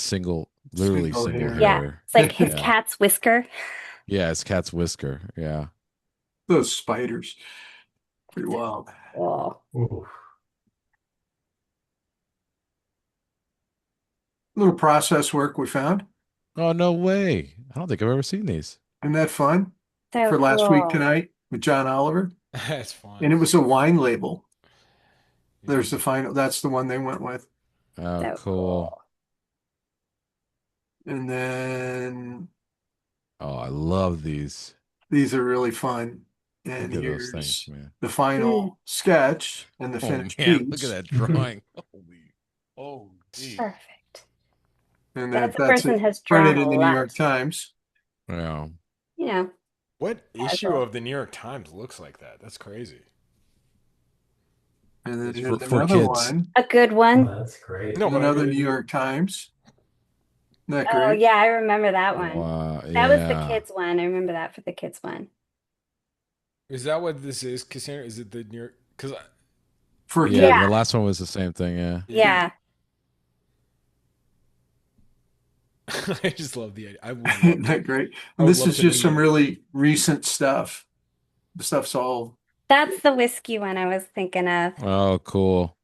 literally Single single hair. Yeah. hair. It's like his Yeah. cat's whisker. Yeah, it's cat's whisker. Yeah. Those spiders. Pretty wild. Oh. Ooh. Little process work we found. Oh, no way. I don't think I've ever seen these. Isn't that fun? So For last week cool. tonight with John Oliver. That's fun. And it was a wine label. Yeah. There's the final, that's the one they went with. Oh, So cool. cool. And then Oh, I love these. these are really fun. And Look at those things, here's man. the final sketch and the Oh finished man, look at piece. that drawing. Holy. Perfect. And then That that's person it. has Printed drawn a in the New lot. York Times. Yeah. You know, What issue casual. of the New York Times looks like that? That's crazy. And then It's here's for another kids. one A good Oh, one. that's great. No, from but I another mean, New York Times. Isn't that Oh great? yeah, I remember that one. Wow. That was the Yeah. kids one. I remember that for the kids one. is that what this is, Cassandra? Is it the New York? Because For Yeah, Yeah. the last one was the same thing, yeah. Yeah. I just love the idea. I would Isn't love that to. great? I And would this love is to just meet some him. really recent stuff. The stuff's all That's the whiskey one I was thinking of. Oh, cool.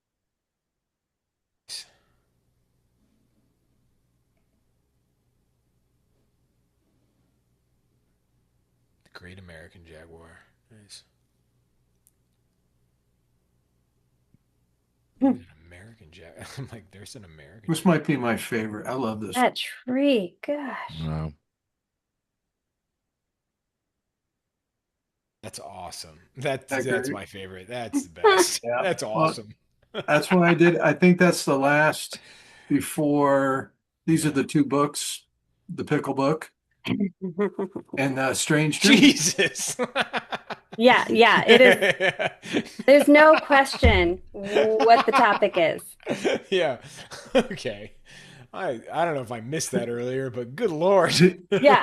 The Great American Jaguar. Nice. Hmm. An American Jaguar. I'm like, there's an American. this might be my favorite. I love this. That tree, gosh. Wow. That's awesome. That's That that's great? my favorite. That's the best. Yeah. That's Well, awesome. that's what I did. I think that's the last before these are Yeah. the two books, the pickle book and Strange Dreams. Jesus. Yeah, yeah, it is. There's no question what the topic is. Yeah. Okay. I don't know if I missed that earlier, but good Lord. Yeah.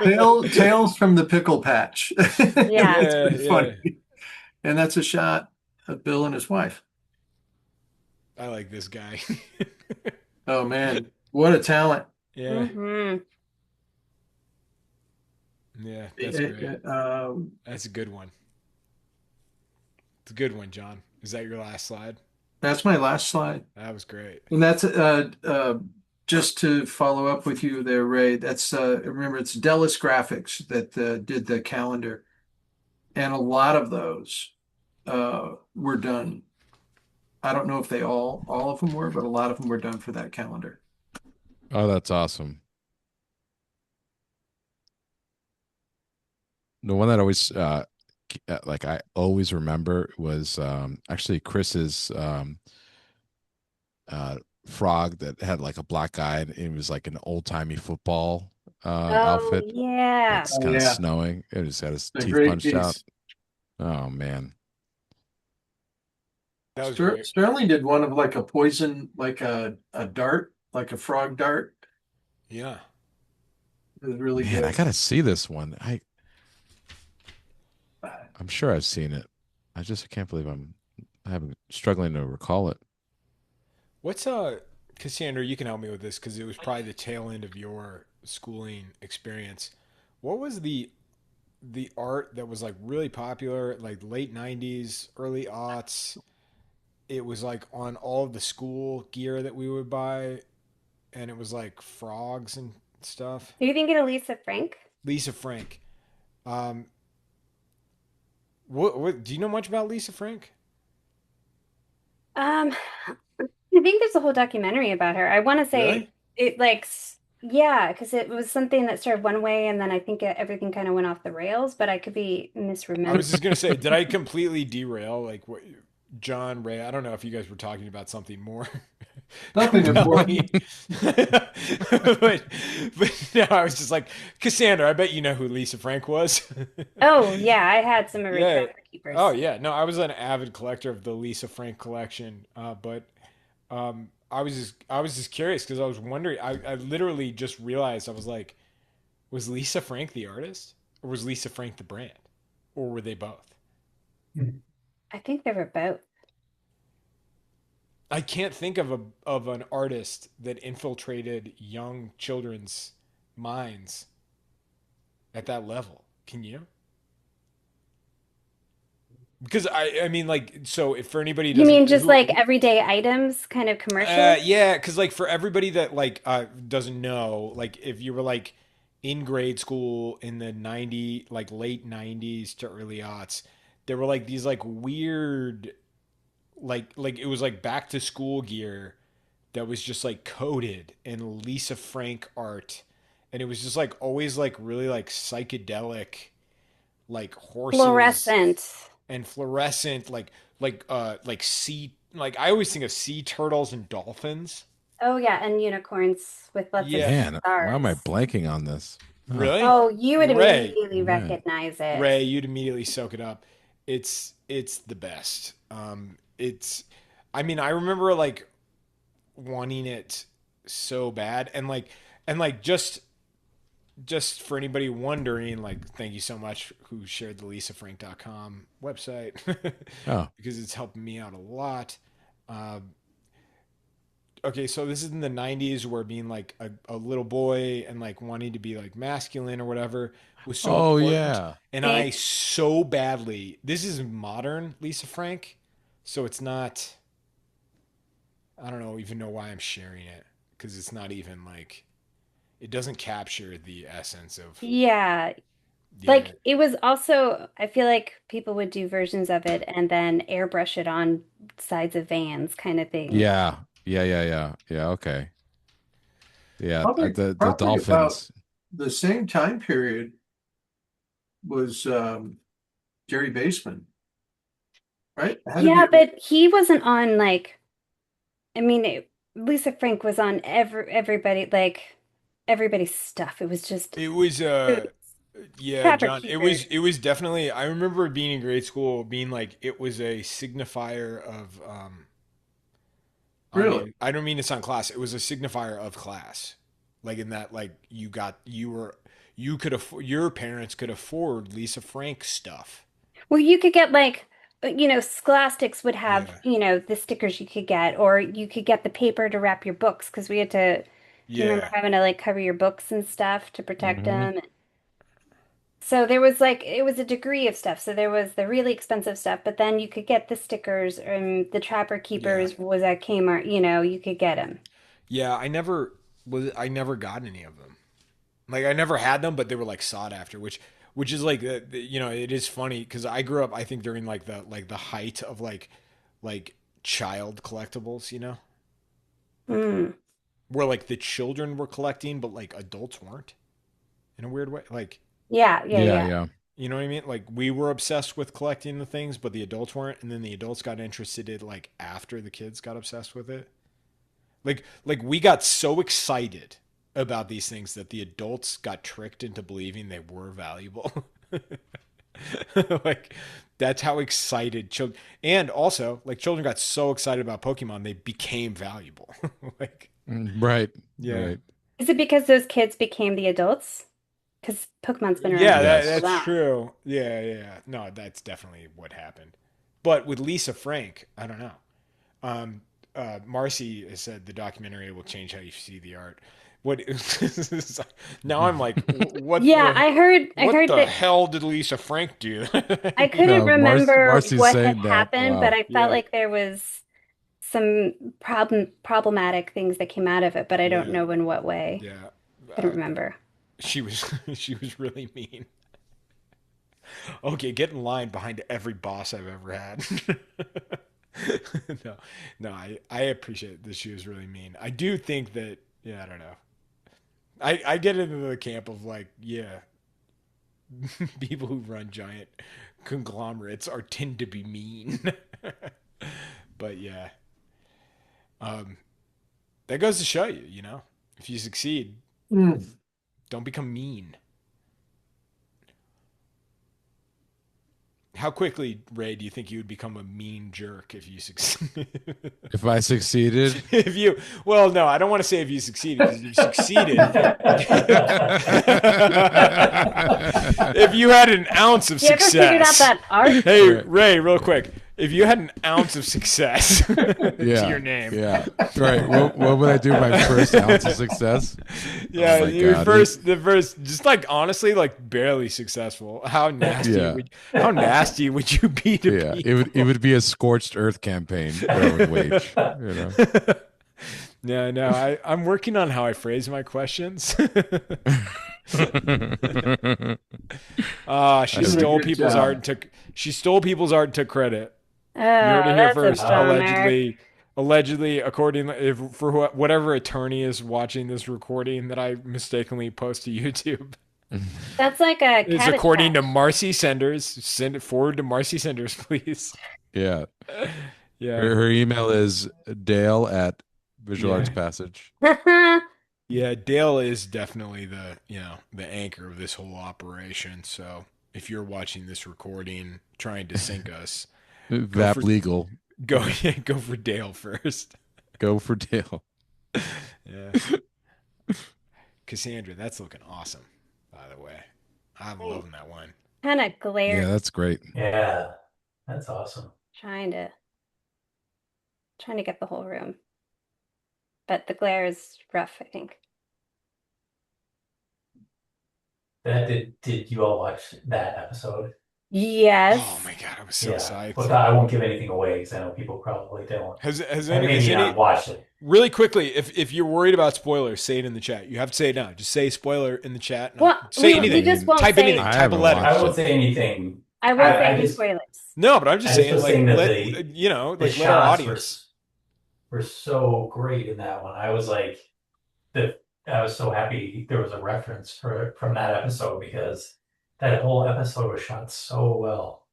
Tales from the Pickle Patch. Yeah. It's pretty Yeah. funny. And that's a shot of Bill and his wife. I like this guy. Oh man, what a talent. Yeah. Hmm. Yeah. That's great. Um, That's a good one. It's a good one, John. Is that your last slide? that's my last slide. That was great. And that's just to follow up with you there, Ray. That's remember it's Dallas Graphics that did the calendar, and a lot of those were done. I don't know if they all of them were, but a lot of them were done for that calendar. Oh, that's awesome. The one that always like I always remember was actually Chris's frog that had like a black eye and it was like an old-timey football Oh, outfit. yeah. It's Oh, kind of yeah. snowing. It just had his A teeth great punched out. piece. Oh man. That was great. Sterling did one of like a poison, like a dart, like a frog dart. Yeah. It was really Man, good. I gotta see this one. I'm sure I've seen it. I can't believe I'm having struggling to recall it. What's Cassandra, you can help me with this because it was probably the tail end of your schooling experience. What was the art that was like really popular, like late '90s, early aughts? It was like on all of the school gear that we would buy, and it was like frogs and stuff. Are you thinking of Lisa Frank? Lisa Frank. Um, what do you know much about Lisa Frank? Um, I think there's a whole documentary about her. I want to say Really? it like yeah, because it was something that started one way and then I think everything kind of went off the rails, but I could be I misremembering. was just gonna say, did I completely derail? Like what, John Ray? I don't know if you guys were talking about something more Nothing important. compelling, but no, I was just like Cassandra. I bet you know who Lisa Frank was. Oh yeah, I had some of her Yeah. trapper Oh keepers. yeah. No, I was an avid collector of the Lisa Frank collection, but I was just curious because I was wondering. I literally just realized I was like, was Lisa Frank the artist, or was Lisa Frank the brand, or were they both? I think they were both. I can't think of an artist that infiltrated young children's minds at that level. Can you? Because I mean like so if for anybody who You doesn't mean just like who everyday items kind of commercials? yeah, because like for everybody that like doesn't know, like if you were like in grade school in the like late '90s to early aughts, there were like these like weird like it was like back to school gear that was just like coated in Lisa Frank art, and it was just like always like really like psychedelic, like horses Fluorescent. and fluorescent, like sea. Like I always think of sea turtles and dolphins. Oh yeah, and unicorns with lots of Yeah, Man, why am I stars. blanking on this? Oh, really, Oh, you would Ray, immediately man. recognize it. Ray, you'd immediately soak it up. It's the best. It's. I mean, I remember like wanting it so bad, and like just for anybody wondering, like, thank you so much who shared the lisafrank.com website Oh, because it's helping me out a lot. Um, okay, so this is in the 90s where being like a little boy and like wanting to be like masculine or whatever was so oh important. yeah. And Same. I so badly, this is modern Lisa Frank, so it's not, I don't know, even know why I'm sharing it because it's not even like, it doesn't capture the essence of, Yeah. yeah, Like it was also, I feel like people would do versions of it and then airbrush it on sides of vans kind of thing. Yeah. Yeah, yeah, yeah. Yeah, okay. Yeah, Probably, the probably about dolphins. the same time period was Jerry Baseman, right? It had to Yeah, be. but he wasn't on like, I mean, Lisa Frank was on everybody, like everybody's stuff. It was just it was, boots, yeah, trapper John, keepers. it was definitely, I remember being in grade school being like, it was a signifier of, I Really? mean, I don't mean to sound class. It was a signifier of class, like in that, like you could afford, your parents could afford Lisa Frank stuff. Well, you could get like, Scholastics would have, Yeah, the stickers you could get, or you could get the paper to wrap your books because we had to, do you remember yeah, having to like cover your books and stuff to protect Hmm. them? So there was like, it was a degree of stuff. So there was the really expensive stuff, but then you could get the stickers and the Trapper yeah, Keepers was at Kmart, you could get them. yeah. I never got any of them. Like I never had them, but they were like sought after, which is like it is funny because I grew up I think during like the height of like child collectibles, Mm. where like the children were collecting, but like adults weren't in a weird way, like. Yeah, yeah, Yeah, yeah. yeah. You know what I mean? Like we were obsessed with collecting the things, but the adults weren't, and then the adults got interested in like after the kids got obsessed with it. Like we got so excited about these things that the adults got tricked into believing they were valuable. Like that's how excited children, and also like children got so excited about Pokemon they became valuable. Like Right. yeah. Right. Is it because those kids became the adults? Because Pokemon's been around Yeah, for so Yes. that's long. true. Yeah, yeah. No, that's definitely what happened. But with Lisa Frank, I don't know. Um, Marcy has said the documentary will change how you see the art. What now I'm like, Yeah, I what heard the that. hell did Lisa Frank do? I You couldn't know? No, remember Marcy's what had saying that. happened, but Wow. I felt Yeah, like there was some problematic things that came out of it, but I don't yeah, know in what way. yeah. Couldn't Uh, remember. she was she was really mean. Okay, get in line behind every boss I've ever had. No, no, I appreciate that she was really mean. I do think that, yeah, I don't know. I get into the camp of like, yeah, people who run giant conglomerates are tend to be mean. But yeah, um, that goes to show you, if you succeed, Mm. don't become mean. How quickly, Ray, do you think you would become a mean jerk if you succeed? If I succeeded, If you, well, no, I don't want to say if you succeeded because you've succeeded. If you had an ounce of You ever figured out success, that art? hey, Right. Ray, real quick, if you had an ounce of success to Yeah, your name, yeah. Right. What would I do my first ounce of success? yeah, Oh my you God. the first, just like honestly, like barely successful. Yeah, How nasty would you be to yeah. It people? would be a scorched earth campaign that I would wage. No, no, I'm working on how I phrase my questions. She I Doing a stole good people's art job. and took credit. Oh, You heard it here that's a first. bummer. Allegedly, according if for whatever attorney is watching this recording that I mistakenly post to YouTube, That's like a is cabbage according to patch. Marcy Senders. Send it forward to Marcy Senders, please. Yeah. Yeah, Her email is Dale at Visual Arts yeah, Passage. yeah. Dale is definitely the anchor of this whole operation. So if you're watching this recording, trying to sync us, go VAP for legal. go go for Dale first. Go for Dale. Yeah. Cassandra, that's looking awesome, by the way. I'm loving that one. Kind of Yeah, glare, that's great. Yeah, that's awesome. trying to trying to get the whole room, but the glare is rough, I think. Did you all watch that episode? Oh Yes. my god, I was so Yeah. psyched. Well, I won't give anything away because I know people probably don't. Has And any maybe is not any watched it. really quickly, if you're worried about spoilers, say it in the chat. You have to say it now. Just say spoiler in the chat. And Well, say we anything. just won't Type say anything. I Type a haven't letter. I watched won't it. say anything. I won't say I any just spoilers. No, but I'm just I just saying, was like, saying that let the let our shots audience. were so great in that one. I was like I was so happy there was a reference from that episode because that whole episode was shot so well.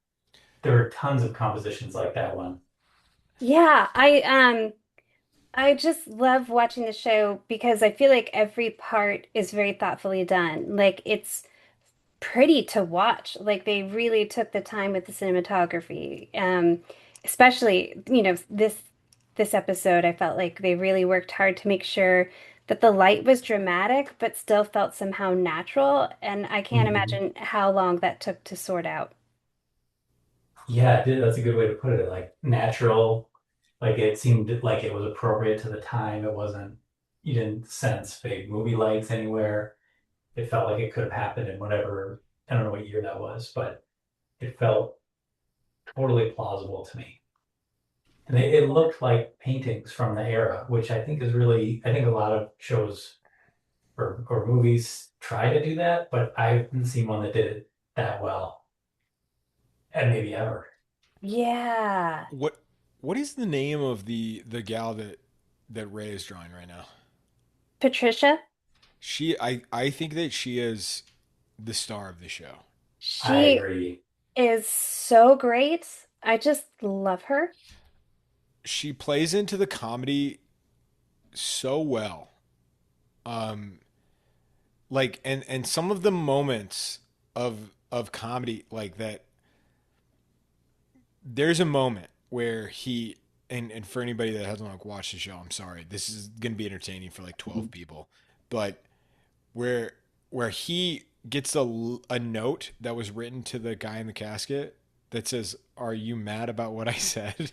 There were tons of compositions like that one. Yeah, I just love watching the show because I feel like every part is very thoughtfully done. Like it's pretty to watch. Like they really took the time with the cinematography. Especially, this episode, I felt like they really worked hard to make sure that the light was dramatic but still felt somehow natural. And I can't Mhm. imagine how long that took to sort out. Yeah, it did. That's a good way to put it. Like natural, like it seemed like it was appropriate to the time. It wasn't, you didn't sense fake movie lights anywhere. It felt like it could have happened in whatever, I don't know what year that was, but it felt totally plausible to me. And it looked like paintings from the era, which I think is really, I think a lot of shows or movies try to do that, but I haven't seen one that did it that well, and maybe ever. Yeah. What is the name of the gal that Ray is drawing right now? Patricia, I think that she is the star of the show. I she agree. is so great. I just love her. She plays into the comedy so well. Um, like and some of the moments of comedy like that. There's a moment where he and for anybody that hasn't like watched the show, I'm sorry. This is gonna be entertaining for like 12 people, but where he gets a note that was written to the guy in the casket that says, "Are you mad about what I said?"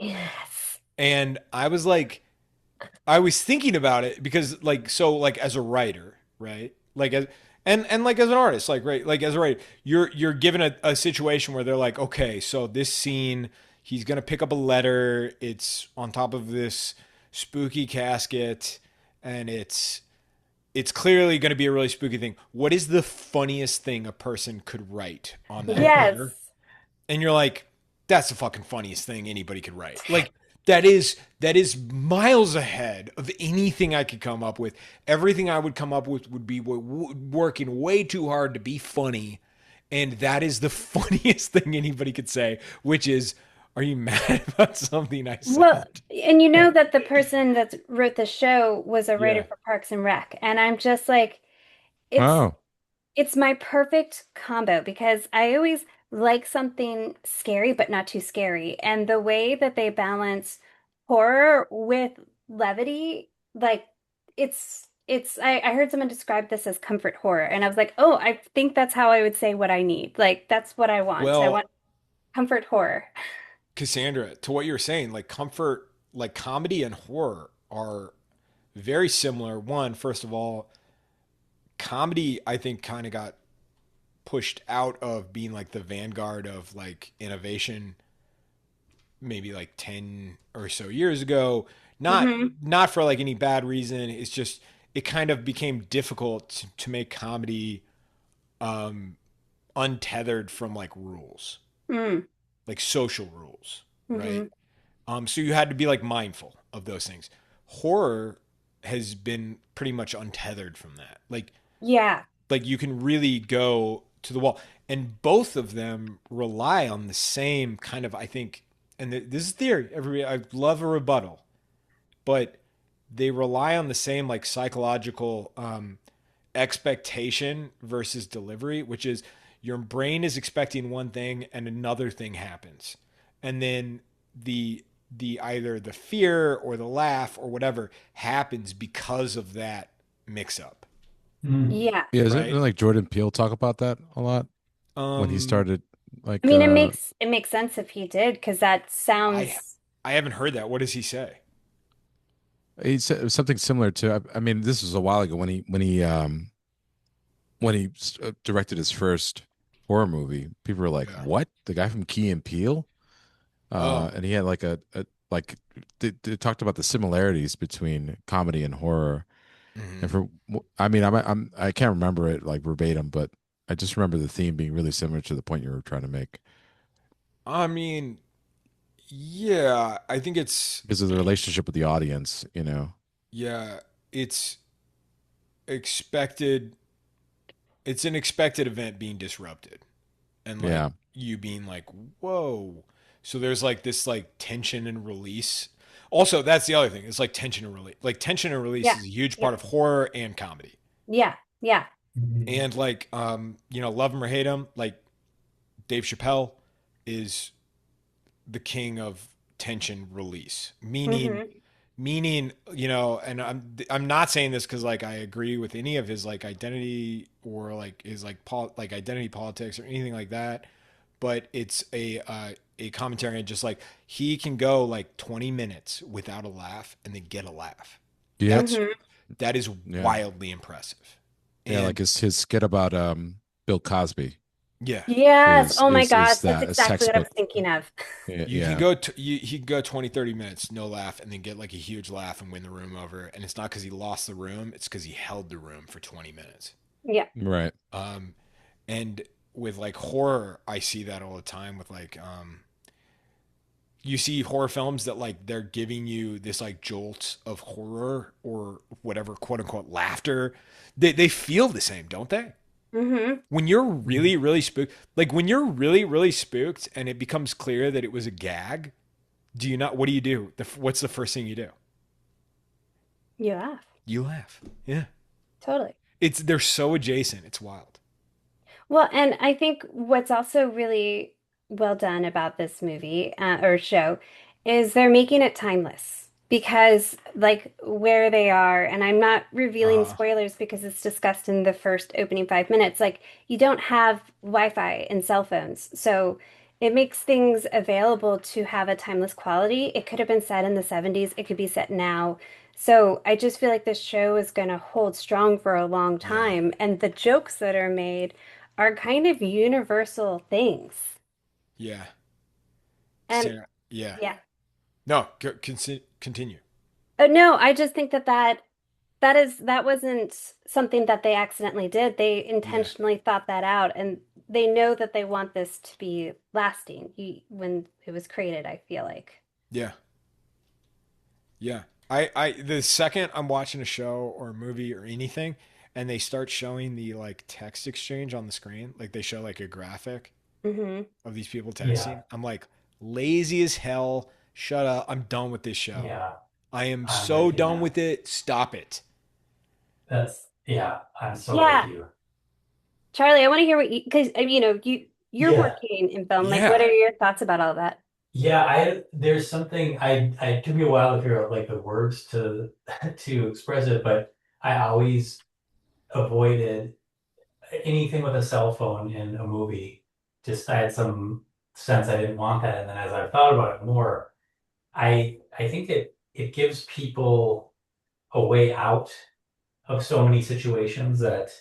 Yes. And I was like, I was thinking about it because like so like as a writer, right? Like as and like as an artist, like right, like as a writer, you're given a situation where they're like, okay, so this scene, he's gonna pick up a letter, it's on top of this spooky casket, and it's clearly gonna be a really spooky thing. What is the funniest thing a person could write on that letter? Yes. And you're like, that's the fucking funniest thing anybody could write. Like that is miles ahead of anything I could come up with. Everything I would come up with would be working way too hard to be funny, and that is the funniest thing anybody could say, which is, "Are you mad about something I Well, said?" and you know that the person that wrote the show was a writer Yeah. for Parks and Rec, and I'm just like, it's Oh, it's my perfect combo because I always like something scary but not too scary. And the way that they balance horror with levity, like I heard someone describe this as comfort horror, and I was like, oh, I think that's how I would say what I need. Like that's what I want. I want Well, comfort horror. Cassandra, to what you're saying, like comfort, like comedy and horror are very similar. One, first of all, comedy I think kind of got pushed out of being like the vanguard of like innovation maybe like 10 or so years ago, not Hmm. not for like any bad reason. It's just it kind of became difficult to make comedy um untethered from like rules, Mm. like social rules, right? Hmm. So you had to be like mindful of those things. Horror has been pretty much untethered from that. Yeah. Like you can really go to the wall, and both of them rely on the same kind of, I think, and this is theory. Everybody, I love a rebuttal, but they rely on the same like psychological expectation versus delivery, which is your brain is expecting one thing and another thing happens, and then the either the fear or the laugh or whatever happens because of that mix up, Mm. Yeah. yeah. Isn't right? like Jordan Peele talk about that a lot when he Um, started? I Like, mean, it makes sense if he did because that I sounds. I haven't heard that. What does he say? he said something similar to. I mean, this was a while ago when he directed his first horror movie. People were like, Yeah. "What? The guy from Key and Peele?" Oh. And he had like like they talked about the similarities between comedy and horror. And Mhm. for I mean, I can't remember it like verbatim, but I just remember the theme being really similar to the point you were trying to make I mean, yeah, I think it's because of the relationship with the audience. You know, yeah, it's expected it's an expected event being disrupted and like yeah, you being like, "Whoa." So there's like this like tension and release. Also, that's the other thing. It's like tension and release. Like tension and release Yeah. is a huge Yeah. part of horror and comedy. Yeah. Yeah. And like love him or hate him, like Dave Chappelle is the king of tension release, meaning Hmm. and I'm not saying this because like I agree with any of his like identity or like his like identity politics or anything like that, but it's a commentary on just like he can go like 20 minutes without a laugh and then get a laugh. yep, That's Hmm. that is yeah, wildly impressive. yeah. Like And his skit about Bill Cosby yeah, Yes. Oh my is gosh, that's that is exactly what I was textbook. thinking of. Yeah, you can yeah, go he can go 20 30 minutes no laugh and then get like a huge laugh and win the room over, and it's not because he lost the room, it's because he held the room for 20 minutes. Yeah. right. um and with like horror I see that all the time with like you see horror films that like they're giving you this like jolt of horror or whatever, quote unquote laughter. They feel the same, don't they? Hmm. When you're really really spooked, like when you're really really spooked and it becomes clear that it was a gag, do you not, what do you do? What's the first thing you do? You laugh. You laugh. Yeah. Totally. They're so adjacent. It's wild. Well, and I think what's also really well done about this movie or show is they're making it timeless because, like, where they are, and I'm not revealing Uh, spoilers because it's discussed in the first opening 5 minutes, like, you don't have Wi-Fi and cell phones. So it makes things available to have a timeless quality. It could have been set in the 70s, it could be set now. So I just feel like this show is going to hold strong for a long Yeah. time. And the jokes that are made are kind of universal things. Yeah. And Sarah. Yeah. yeah. No, continue. No, I just think that wasn't something that they accidentally did. They Yeah. intentionally thought that out, and they know that they want this to be lasting when it was created, I feel like. Yeah. Yeah. The second I'm watching a show or a movie or anything and they start showing the like text exchange on the screen, like they show like a graphic Hmm. of these people Yeah, texting, I'm like, lazy as hell. Shut up. I'm done with this show. yeah, I am I'm so with you, done man. with it. Stop it. Yeah, I'm so with Yeah, you. Charlie, I want to hear what you because you're Yeah, working in film. Like, what Yeah. are your thoughts about all that? yeah. There's something I it took me a while to figure out like the words to to express it, but I always avoided anything with a cell phone in a movie. Just I had some sense I didn't want that, and then as I've thought about it more, I think it gives people a way out of so many situations that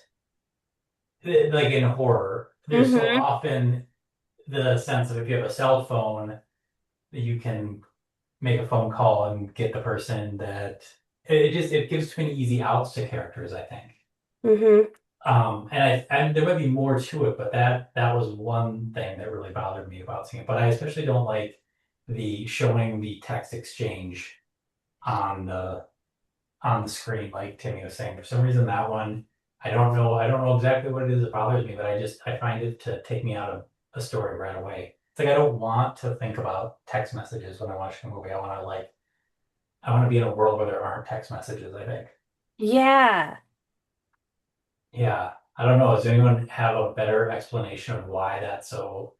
like in horror, there's so Hmm. often the sense of if you have a cell phone, you can make a phone call and get the person that it gives too many easy outs to characters, I think. Hmm. And there might be more to it, but that was one thing that really bothered me about seeing it. But I especially don't like the showing the text exchange on the screen, like Timmy was saying. For some reason, that one, I don't know exactly what it is that bothers me, but I find it to take me out of a story right away. It's like I don't want to think about text messages when I watch a movie. I want to be in a world where there aren't text messages, I think. Yeah. Yeah. I don't know. Does anyone have a better explanation of why that's so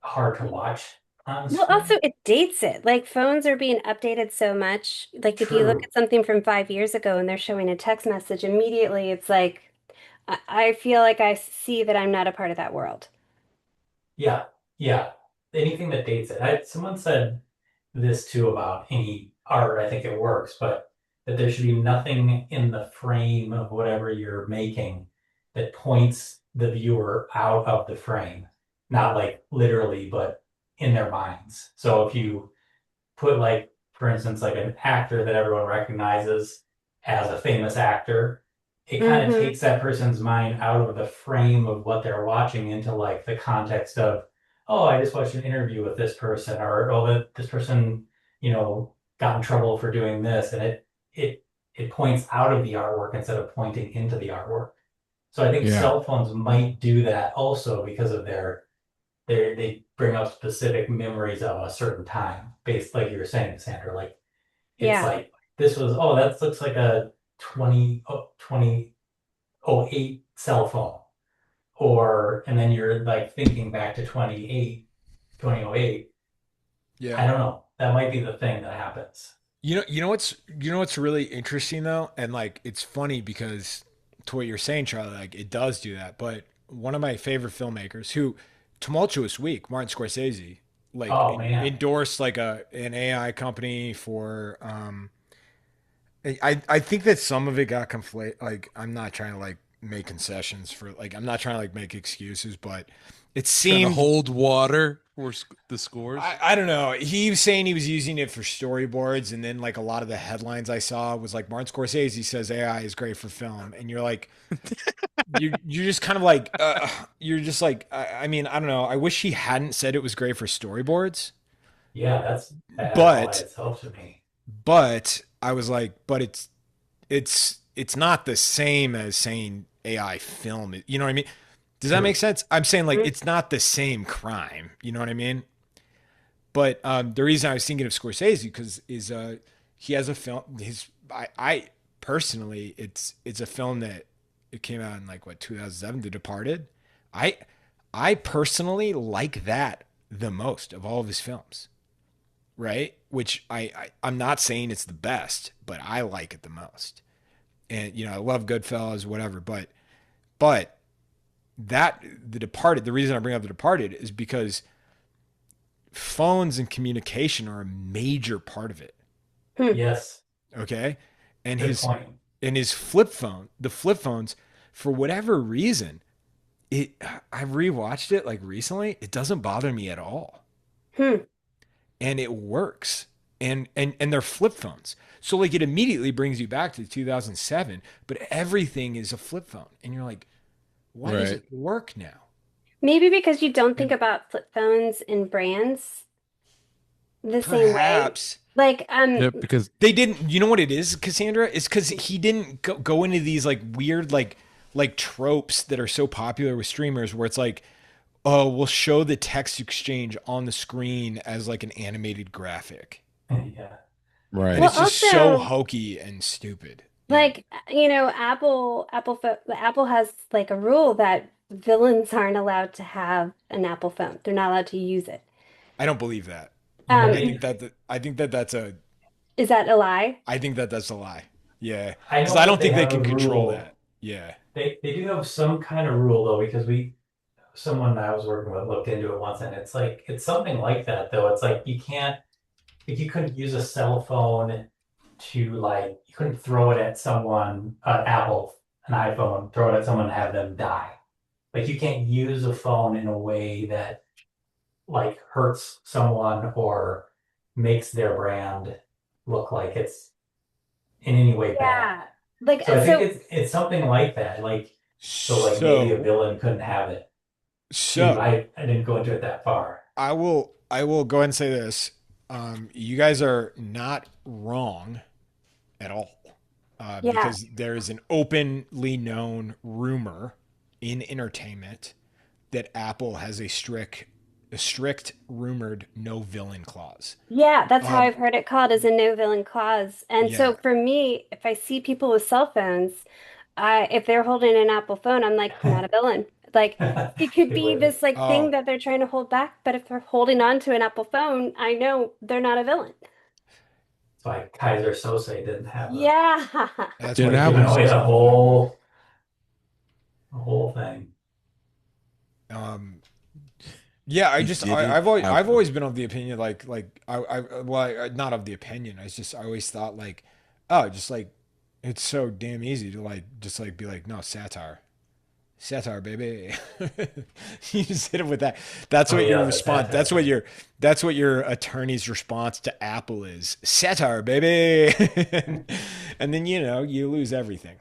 hard to watch on the Well, also screen? it dates it. Like phones are being updated so much. Like if you look True. at something from 5 years ago and they're showing a text message, immediately it's like I feel like I see that I'm not a part of that world. Yeah. Yeah. Anything that dates it. Someone said this too about any art. I think it works, but that there should be nothing in the frame of whatever you're making that points the viewer out of the frame. Not like literally, but in their minds. So if you put like, for instance, like an actor that everyone recognizes as a famous actor, it kind of Hmm. takes that person's mind out of the frame of what they're watching into like the context of, oh, I just watched an interview with this person, or oh, that this person, got in trouble for doing this, and it it points out of the artwork instead of pointing into the artwork. So I think Yeah. cell phones might do that also because of they bring up specific memories of a certain time based like you were saying, Sandra, like it's Yeah. like this was, oh, that looks like a 2008 cell phone, or and then you're like thinking back to 2008. Yeah. I don't know, that might be the thing that happens. You know what's really interesting though, and like it's funny because to what you're saying, Charlie, like it does do that. But one of my favorite filmmakers, who tumultuous week, Martin Scorsese, like Oh man. endorsed like an AI company for I think that some of it got conflate. Like I'm not trying to like make concessions for like I'm not trying to like make excuses, but it Trying to seemed hold water for the scores. I don't know. He was saying he was using it for storyboards, and then like a lot of the headlines I saw was like Martin Scorsese says AI is great for film, and you're like, you're just kind of like, you're just like, I mean, I don't know. I wish he hadn't said it was great for storyboards, Yeah, that's bad all by but itself to me. I was like, but it's not the same as saying AI film. You know what I mean? Does that make True. sense? I'm saying like Mhm. it's not the same crime. You know what I mean? But the reason I was thinking of Scorsese because is he has a film. I personally, it's a film that it came out in like what 2007, The Departed. I I personally like that the most of all of his films, right? Which I'm not saying it's the best, but I like it the most. And I love Goodfellas, whatever. But that The Departed. The reason I bring up The Departed is because phones and communication are a major part of it. Yes, Okay. And good his point. flip phone, the flip phones, for whatever reason, it I rewatched it like recently. It doesn't bother me at all. Hmm. And it works. And they're flip phones. So like it immediately brings you back to 2007, but everything is a flip phone. And you're like, why does Right. it work now? Maybe because you don't think And about flip phones and brands the same way. perhaps Like, Yeah, because they didn't, you know what it is, Cassandra? It's because he didn't go into these like weird like tropes that are so popular with streamers where it's like, oh, we'll show the text exchange on the screen as like an animated graphic. Yeah. And right. well, it's just so also, hokey and stupid. Yeah. like, Apple has like a rule that villains aren't allowed to have an Apple phone. They're not allowed to use it. I don't believe that. You know, I think that that's a Is that a lie? I think that that's a lie. Yeah. I Because know I that don't they think they have a can control rule. that. Yeah. They do have some kind of rule though, because someone I was working with looked into it once, and it's like it's something like that though. It's like you can't, like you couldn't use a cell phone to like you couldn't throw it at someone, Apple, an iPhone, throw it at someone and have them die. Like you can't use a phone in a way that like hurts someone or makes their brand look like it's in any way bad. Yeah. Like, So I think so it's something like that. Like so like maybe a So villain couldn't have it too. so I didn't go into it that far. I will go ahead and say this. You guys are not wrong at all. yeah. Because there is an openly known rumor in entertainment that Apple has a strict rumored no villain clause. Yeah, that's how Um, I've heard it called as a no villain clause. And so yeah. for me, if I see people with cell phones, if they're holding an Apple phone, I'm like, not a villain. Like it could Good be way to. this like thing Oh, that they're trying to hold back, but if they're holding on to an Apple phone, I know they're not a villain. That's why Kaiser Sose didn't have Yeah. that's Didn't why giving happen. Google away doesn't have it. the whole thing. Um, yeah, He didn't have I've one. always been of the opinion not of the opinion. I always thought like, oh, just like it's so damn easy to like just like be like, no, satire, baby. You just hit him with that. That's Oh what your yeah, the response. satire thing. That's what your attorney's response to Apple is. Satire, baby. And then you lose everything.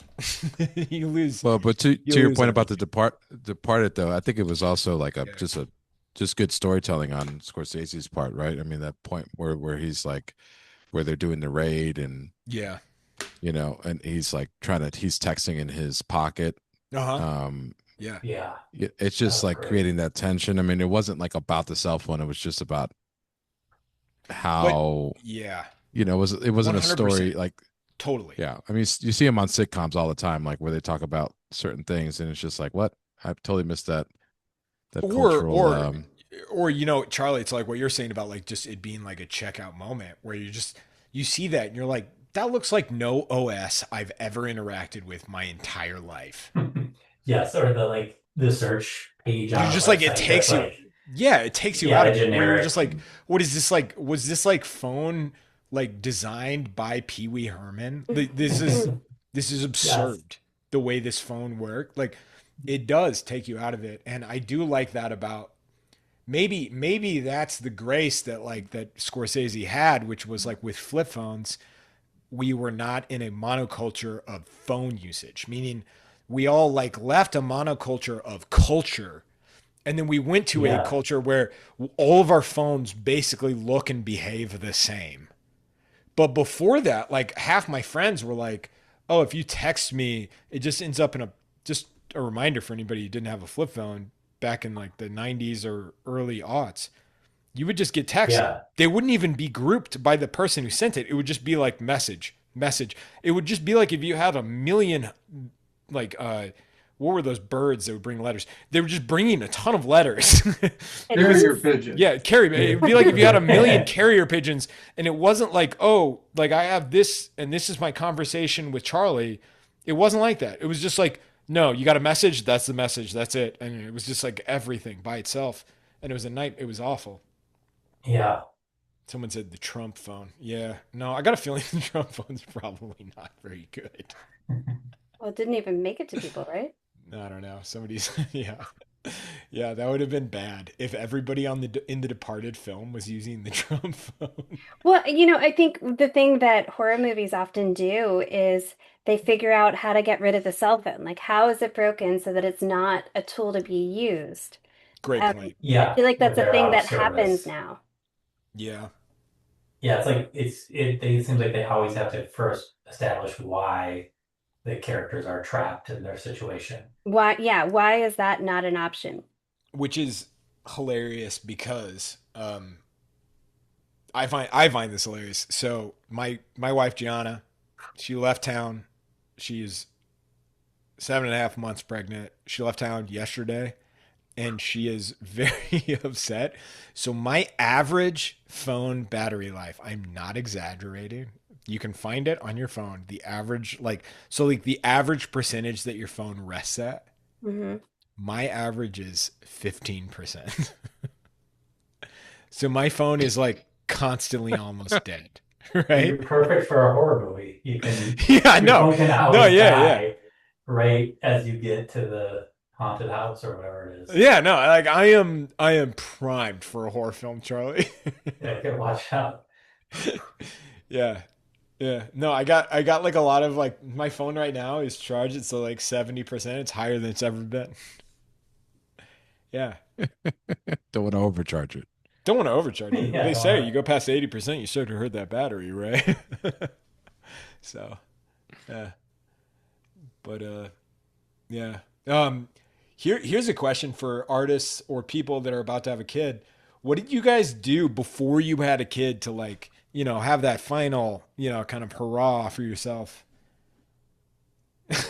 you lose Well, but you to your lose point about the everything. departed though, I think it was also like a Yeah. just good storytelling on Scorsese's part, right? I mean, that point where he's like where they're doing the raid and Yeah. and he's texting in his pocket. Uh-huh. Um, Yeah. Yeah, it's that just was like great. creating that tension. I mean, it wasn't like about the cell phone. It was just about But how yeah. it wasn't a story 100%. like Totally. yeah. I mean, you see him on sitcoms all the time, like where they talk about certain things, and it's just like what I totally missed that Or cultural. or or Charlie, it's like what you're saying about like just it being like a checkout moment where you see that and you're like, that looks like no OS I've ever interacted with my entire life. Yes, or the like the search page You're on a just like it website that's takes you like yeah, it takes you yeah, out the of it where you're just generic. like, what is this like? Was this like phone like designed by Pee Wee Herman? This is Yes. absurd the way this phone worked. Like it does take you out of it. And I do like that about maybe that's the grace that like that Scorsese had, which was like with flip phones, we were not in a monoculture of phone usage, meaning we all like left a monoculture of culture and then we went to a Yeah. culture where all of our phones basically look and behave the same. But before that, like half my friends were like, "Oh, if you text me, it just ends up in a just a reminder for anybody who didn't have a flip phone back in like the 90s or early aughts. You would just get text. Yeah. They wouldn't even be grouped by the person who sent it. It would just be like message, message. It would just be like if you had a million like what were those birds that would bring letters? They were just bringing a ton of letters. It It was Carrier is. pigeon. yeah, it would be like if you had a million carrier pigeons and it wasn't like, oh, like I have this and this is my conversation with Charlie. It wasn't like that. It was just like, no, you got a message, that's the message, that's it. And it was just like everything by itself. And it was a night, it was awful. Yeah. Someone said the Trump phone. Yeah. No, I got a feeling the Trump phone's probably not very good. Well, it didn't even make it to people, right? I don't know. Somebody's yeah. Yeah, that would have been bad if everybody on the in the Departed film was using the Trump phone. Well, I think the thing that horror movies often do is they figure out how to get rid of the cell phone. Like, how is it broken so that it's not a tool to be used? Great point. I Yeah, feel like when that's a they're thing out of that happens service. now. Yeah. Yeah, it's like it seems like they always have to first establish why the characters are trapped in their situation. Why, yeah, why is that not an option? Which is hilarious because I find this hilarious. So my wife Gianna, she left town. She's 7.5 months pregnant. She left town yesterday, and she is very upset. So my average phone battery life, I'm not exaggerating. You can find it on your phone. The average, like the average percentage that your phone rests at. Hmm. My average is 15%. So my phone is like constantly almost dead, You're right? perfect for a horror movie. Yeah, Your no, phone can no, always yeah, yeah, die right as you get to the haunted house or whatever it is. yeah. No, like I am primed for a horror film, Charlie. Yeah, good watch out. Yeah, yeah. No, I got like a lot of like my phone right now is charged. It's like 70%. It's higher than it's ever been. Yeah. Don't want to overcharge it. Don't want to overcharge it. Well, Yeah, they don't say wanna. you go past 80%, you start to hurt that battery, right? So, yeah. But yeah. Here's a question for artists or people that are about to have a kid. What did you guys do before you had a kid to like, have that final, kind of hurrah for yourself?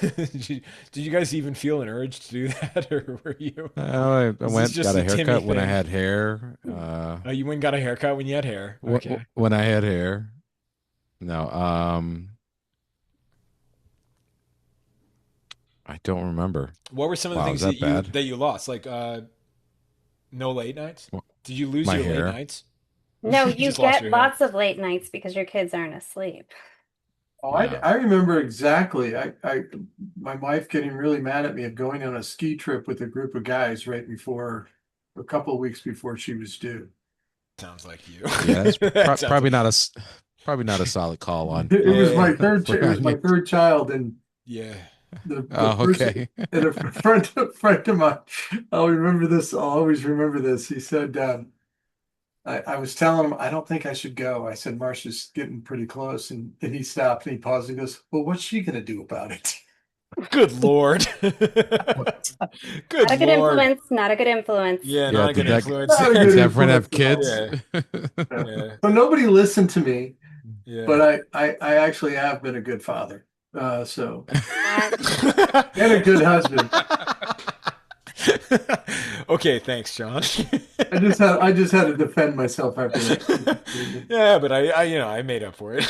Did you guys even feel an urge to do that, or were you? I Was this went, just got a a Timmy haircut when I thing? had hair. Oh, you went and got a haircut when you had hair. Okay. When I had hair. No, I don't remember. What were some of the Wow, is things that that you bad? that you lost? Like no late nights? Wh- Did you lose My your late hair. nights? No, You you just lost get your hair. lots of late nights because your kids aren't asleep. Oh, Yeah. I remember exactly. My wife getting really mad at me of going on a ski trip with a group of guys right before, a couple of weeks before she was due. Sounds like you. Yeah, that's That sounds probably like probably not a solid call on It was yeah, my third. for It was on my you. third child, and yeah. the Oh, person okay. and a friend of mine. I'll remember this. I'll always remember this. He said, I was telling him I don't think I should go. I said Marcia's getting pretty close, and he stopped and he paused and goes, "Well, what's she gonna do about it?" Good Lord. Not Good a good Lord. influence, not a good influence. Yeah, Yeah, not a good influence Not a there. good did that friend influence have at all. kids? Yeah, Yeah. yeah, So nobody listened to me, yeah. but I actually have been a good father. So That and a good husband. Okay, thanks, John. I just had to defend myself after that. Yeah, but I made up for it.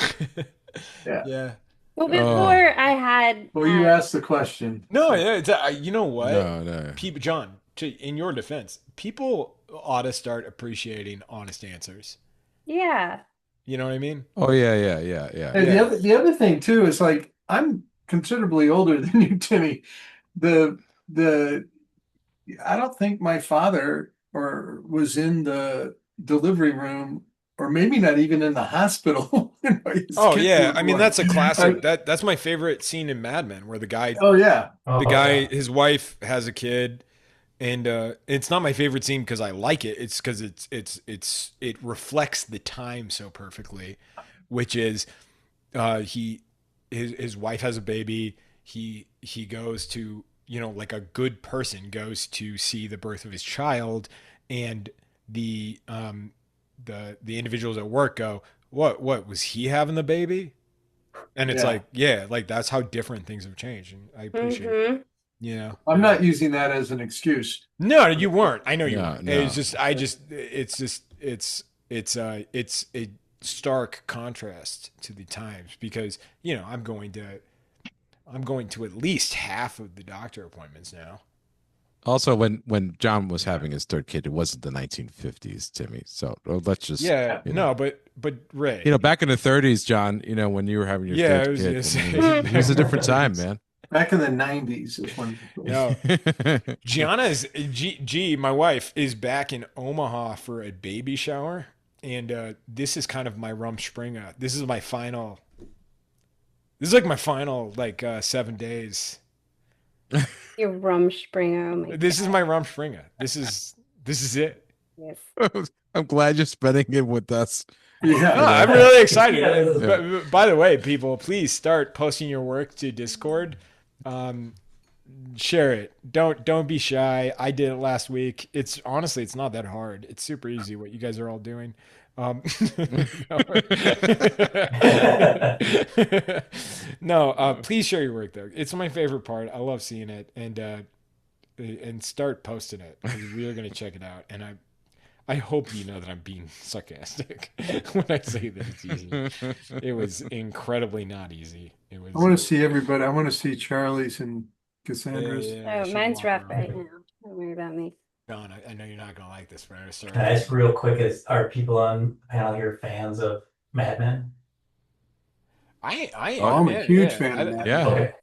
Yeah. Yeah. well, Oh, before I had Well, you asked the question. No, So yeah, you know what? no, no. People, John, in your defense, people ought to start appreciating honest answers. yeah. You know what I mean? Oh, yeah, yeah, yeah, yeah, and Yeah. the other thing too is like I'm considerably older than you, Timmy. The the I don't think my father or was in the delivery room or maybe not even in the hospital when his Oh kid yeah. was I mean, born. that's a classic. Like, That's my favorite scene in Mad Men, where oh yeah. the Oh guy, yeah. his wife has a kid, and it's not my favorite scene because I like it. It's because it reflects the time so perfectly, which is he his wife has a baby. He goes to, like a good person goes to see the birth of his child, and the the individuals at work go, what was he having the baby? And it's Yeah. like, yeah, like that's how different things have changed, and I appreciate, Hmm. I'm yeah. not using that as an excuse. No, you weren't. I know you No, weren't. It's no. just, it's a stark contrast to the times, because I'm going to at least half of the doctor appointments now. Also, when John was having his third kid, it wasn't the 1950s, Timmy. So let's just, Yeah, you know, no, but Ray, back in the 30s, John, when you were having your yeah, I third was kid, gonna say, it was a different time, man. Back in the 90s is when. no, Gianna is my wife is back in Omaha for a baby shower, and this is kind of my Rumspringa. This is my final. This is like my final 7 days. Your Rumspringa. Oh my This is my Rumspringa. This is it. goodness. I'm glad you're spending it with us. No, Yeah. I'm really excited. Yeah. By the way, people, please start posting your work to Discord. Um, Share it. Don't be shy. I did it last week. It's honestly, it's not that hard. It's super easy what you guys are all doing. No, no, please share your work though. It's my favorite part. I love seeing it, and start posting it. We are gonna check it out, and I hope you know that I'm being sarcastic when I say that it's easy. It was incredibly not easy. It was. I want to see everybody. I want to see Charlie's and Cassandra's. I Oh, should mine's walk rough around. right now. Don't worry about me. Don, I know you're not gonna like this, but I'm sorry. Can I ask real quick, are people on the panel here fans of Mad Men? I Oh, I'm a man, huge yeah, fan of that. Yeah. Okay.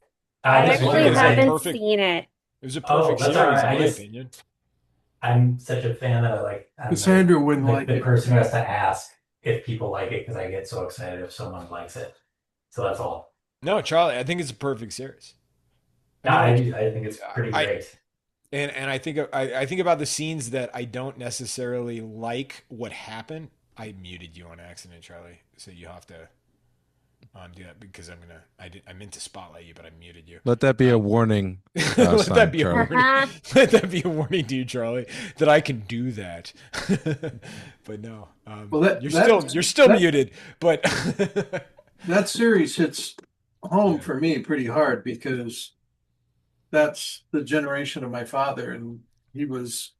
I just actually actually wondered, haven't- haven't perfect. seen it. It was a Oh, perfect that's series, all right. in my opinion. I'm such a fan that I'm Cassandra wouldn't the, like the it. person who has to ask if people like it because I get so excited if someone likes it. So that's all. No, Charlie, I think it's a perfect series. No, I I, mean, I think it's pretty I- great. and I think about the scenes that I don't necessarily like what happened. I muted you on accident, Charlie, so you have to do that because I meant to spotlight you, but I muted you. Let that be a warning. Let sign, that be a Charlie. warning. Let that be a warning to you, Charlie, that I can do that. But no, Well, you're still muted. But That series hits home for me pretty hard because that's the generation of my father, and he was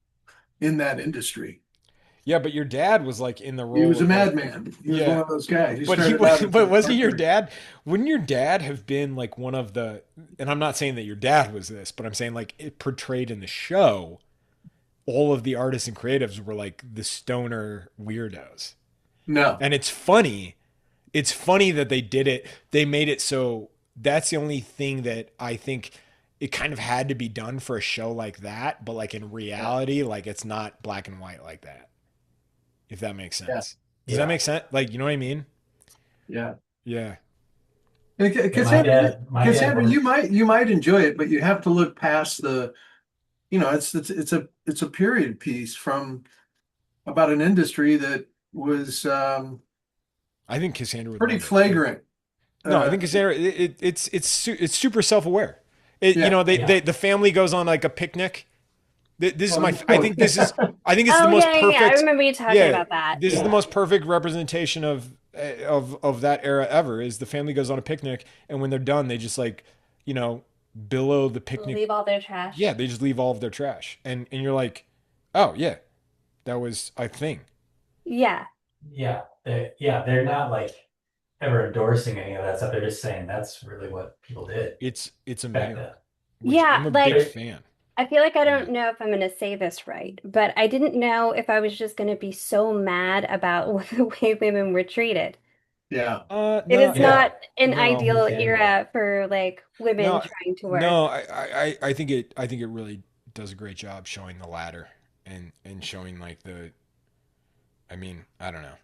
in that industry. yeah, but your dad was like in the role. He was a of, like, madman. He was yeah. one of those guys. He But started out as but a wasn't your carpenter. dad? Wouldn't your dad have been like one of the? And I'm not saying that your dad was this, but I'm saying like it portrayed in the show. All of the artists and creatives were like the stoner weirdos, No, and it's funny. It's funny that they did it. They made it so that's the only thing that I think it kind of had to be done for a show like that. But like in reality, like it's not black and white like that. If that makes sense. Yeah. Does Yeah. that make sense? Like, you know what I mean? yeah. Yeah. And Yeah, Cassandra, my dad Cassandra, worked- you might enjoy it, but you have to look past the, it's a period piece from about an industry that was I think Cassandra would pretty love it. flagrant. No, I Uh, think Cassandra, it's super self-aware. Yeah. The family goes on like a picnic. This is Well, I think it's the Oh most yeah, perfect. yeah. I remember you talking yeah, about that. This is Yeah. the most perfect representation of that era ever. Is the family goes on a picnic, and when they're done, they just billow the picnic. Leave all their trash. Yeah, they just leave all of their trash, and you're like, oh yeah, that was a thing. Yeah. They're not like ever endorsing any of that stuff. They're just saying that's really what people did It's back amazing. then. Which Yeah, I'm a like- big fan. I feel like I don't know if I'm going to say this right, but I didn't know if I was just going to be so mad about the way women were treated. Yeah. It is Yeah. not an No, ideal understandable. era for like women No, trying to work. No, I think it really does a great job showing the ladder and showing like the. I mean, I don't know.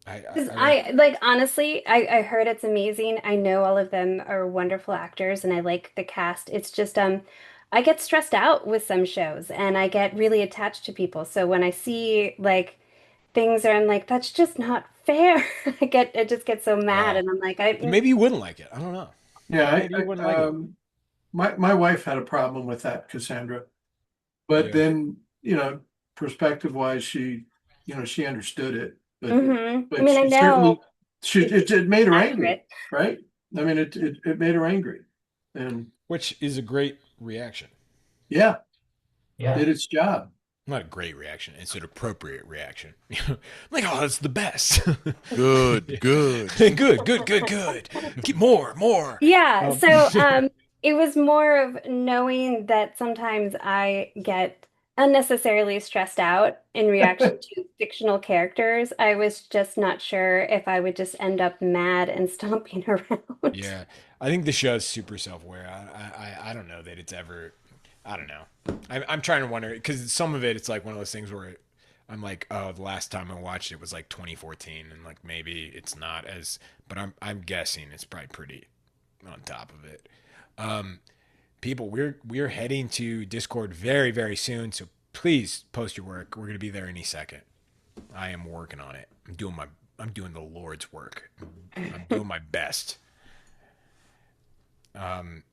Because I like honestly, I heard it's amazing. I know all of them are wonderful actors and I like the cast. It's just I get stressed out with some shows and I get really attached to people. So when I see like things where I'm like, that's just not fair. I just get so mad Wow. and I'm like, maybe you wouldn't like it. I don't know. Yeah, Maybe you wouldn't like it. my wife had a problem with that, Cassandra. But Yeah. then, perspective wise, she understood it. But Mhm. but I mean, I she know certainly it made her angry, accurate. right? I mean, it made her angry, and Which is a great reaction. yeah, Yeah. did its job. Not a great reaction. It's an appropriate reaction. Like, oh, that's the best. Good, good. good. Get more. Yeah, Um, so it was more of knowing that sometimes I get unnecessarily stressed out in reaction to fictional characters. I was just not sure if I would just end up mad and stomping around. Yeah, I think the show's super self-aware. I don't know that it's ever. I don't know. I'm trying to wonder because some of it, it's like one of those things where I'm like, oh, the last time I watched it was like 2014, and like maybe it's not as, but I'm guessing it's probably pretty on top of it. Um, People, we're heading to Discord very very soon, so please post your work. We're gonna be there any second. I am working on it. I'm doing the Lord's work. I'm doing my best. Um,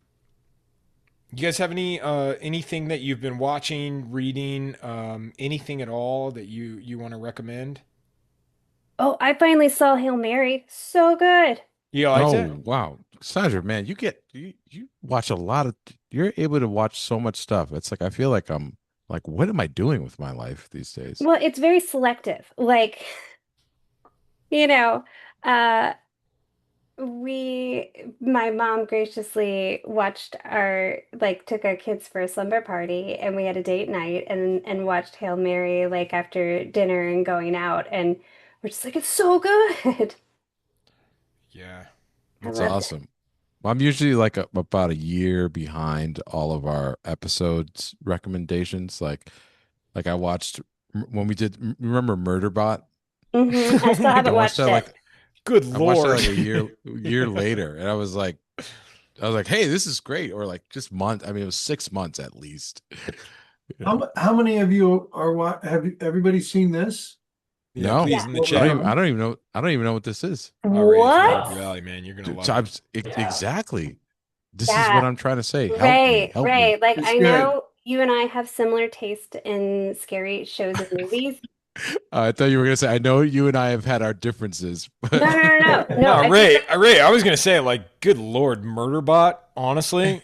you guys have anything that you've been watching, reading, anything at all that you want to recommend? Oh, I finally saw Hail Mary. So good. You liked it? Oh wow, Sandra, man, you watch a lot of. You're able to watch so much stuff. It's like I feel like I'm like, what am I doing with my life these days? Well, it's very selective. Like, you know, uh, my mom graciously watched took our kids for a slumber party, and we had a date night and watched Hail Mary like after dinner and going out, and we're just like, it's so good. Yeah. I That's loved it. awesome. Well, I'm usually like about a year behind all of our episodes recommendations. Like I watched when we did. Remember Murderbot? I Oh still my I haven't God. watched watched that it. like Good I watched that Lord. like a year later, and I was like, hey, this is great. Or like just month. I mean, it was 6 months at least. You know? How many of you are everybody seen this? Yeah, No, please Yeah. in the What we're chat. doing? I don't even know what this is. Oh, Ray, if you're up What? your alley, man, you're gonna Dude, love it. Yeah. exactly. This is what Yeah. I'm trying to say. Help me, Ray, help me. Ray, like It's I good. know you and I have similar taste in scary shows and movies. I thought you were gonna say. I know you and I have had our differences, No, but no, no, no. No, No, I think Ray, I was gonna say like, good Lord, Murderbot. Honestly,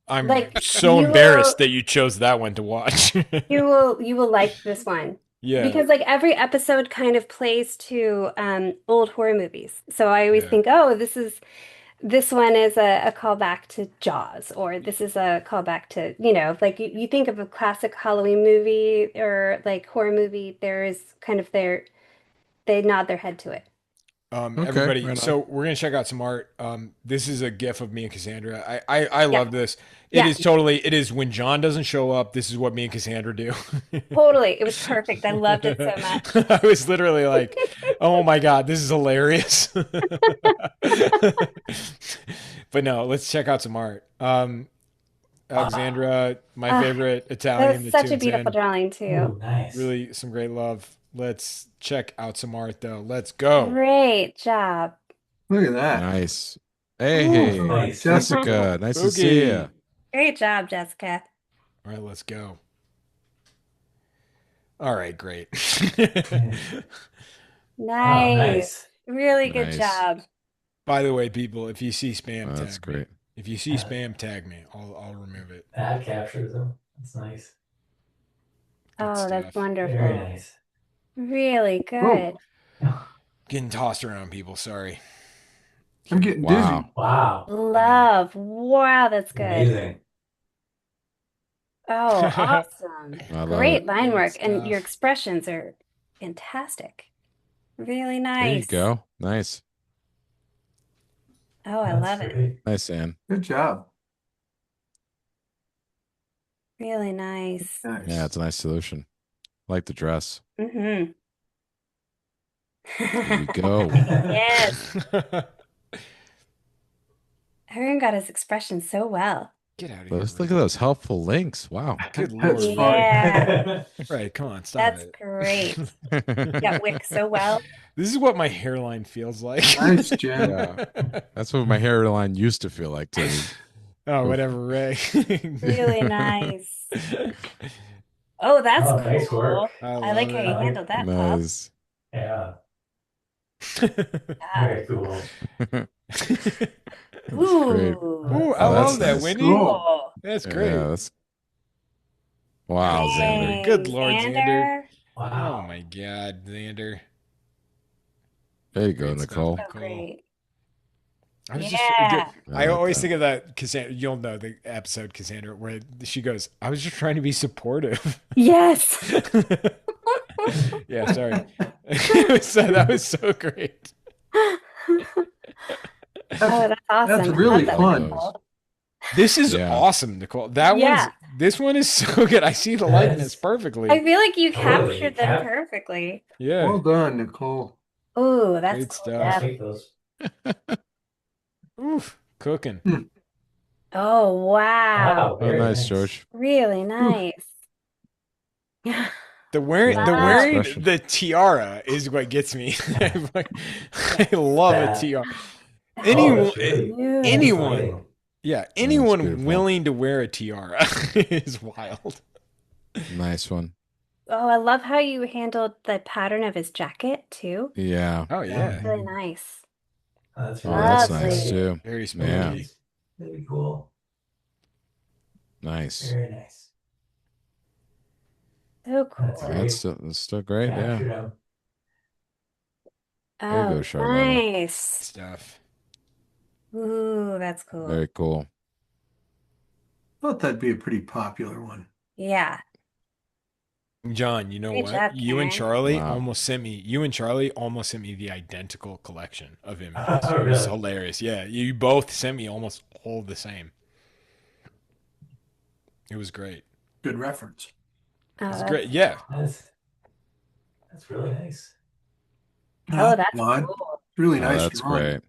I'm like so embarrassed that you chose that one to watch. you will like this one. Yeah, Because like every episode kind of plays to old horror movies. So I always yeah. think, oh, this one is a callback to Jaws, or this is a callback to, like you think of a classic Halloween movie or like horror movie, there is kind of they nod their head to it. okay, Everybody, right on. so we're gonna check out some art. This is a GIF of me and Cassandra. I Yeah, love this. yeah, It is when John doesn't show up. This is what me and Cassandra do. totally. It was perfect. I loved it so much. I was literally like, "Oh my God, this is hilarious." But no, let's check out some art. Alexandra, my Ah, favorite that Italian was that such a tunes beautiful in. drawing too. Ooh, nice. Really, some great love. Let's check out some art though. Let's go. Great job. Look at that. Nice. Hey, Ooh, hey, Oh, nice. Jessica. Jessica. Nice to see you. Boogie. Great job, Jessica. All right, let's go. All right, great. Oh, Nice. nice. Really good Nice. job. By the way, people, if you see spam, That's tag me. great. If you see spam, tag me. I'll remove it. That captures them. That's nice. Good Oh, that's stuff. Very wonderful. nice. Really Oh, good. Getting tossed around, people. Sorry. I'm getting Wow. dizzy. Wow. Love. Wow, that's good. Amazing. Oh, awesome. I love it. Great line Good work. And your stuff. expressions are fantastic. Really There you nice. go. Nice. Oh, I That's love it. great. Nice, Ann. Good job. Really nice. Yeah, Nice. it's a nice solution. I like the dress. Mm-hmm. Here we go. Yes. Everyone got his expression so well. Get out of here. Let's look Ray. at those helpful links. Wow. Good That's Lord, funny. Ray. Yeah, Right, come on, stop that's it. great. Got Wick so well. This is what my hairline feels like. Nice, Jen. Yeah. That's what my hairline used to feel like too. Oh, whatever, Ray. Really nice. Oh, that's Oh, nice work. cool. I I like love how you it. handled that, Pop. Nice. Yeah. Yeah. Very cool. That's great. Ooh, Ooh, I Oh, that's love that, nice. Wendy. Cool. cool. That's Yeah, great. that's wow, Xander. Good Dang, Lord, Xander. Xander. Oh Wow. my God, Xander. There you go, Great stuff, Nicole. So Nicole. great. I was Yeah. I like always that. think of that Cassandra. You'll know the episode, Cassandra, where she goes, "I was just trying to be supportive." Yes. Yeah, sorry. That was so great. Oh, that's awesome. That's I really love that, Love fun. those. Nicole. This is Yeah. awesome, Nicole. That Yeah. one's this one is so good. I see the likeness perfectly. I feel like you Totally. captured them perfectly. Yeah, Well done, Nicole. Ooh, that's great cool stuff. I'll stuff. take those. Oof, cooking. Oh, wow. Wow, Oh, very nice, nice. George. Really nice. The wearing Wow. Expression. the tiara is what gets me. I love a That- tiara. Oh, Anyone, that's really anyone, exciting. yeah, it's anyone beautiful. willing to wear a tiara is wild. Nice one. Oh, I love how you handled the pattern of his jacket too. Yeah. Oh yeah, Really nice. That's Oh, that's Lovely. nice too. very Yeah. spooky. Very cool. Nice. Very nice. So That's cool. great. That's still great. Yeah. Captured 'em. There you Oh, go, Charlotta. nice. Stuff. Ooh, that's cool. Very cool. Thought that'd be a pretty popular one. Yeah. John, you know Great what? job, You and Karen. Charlie Wow. almost sent me. You and Charlie almost sent me the identical collection of images. Oh, It was really? hilarious. Yeah, you both sent me almost all the same. It was great. Good reference. Oh, It was that's great. Yeah. That's really nice. Oh, that's Rod. cool. Really Oh, nice that's drawing. great.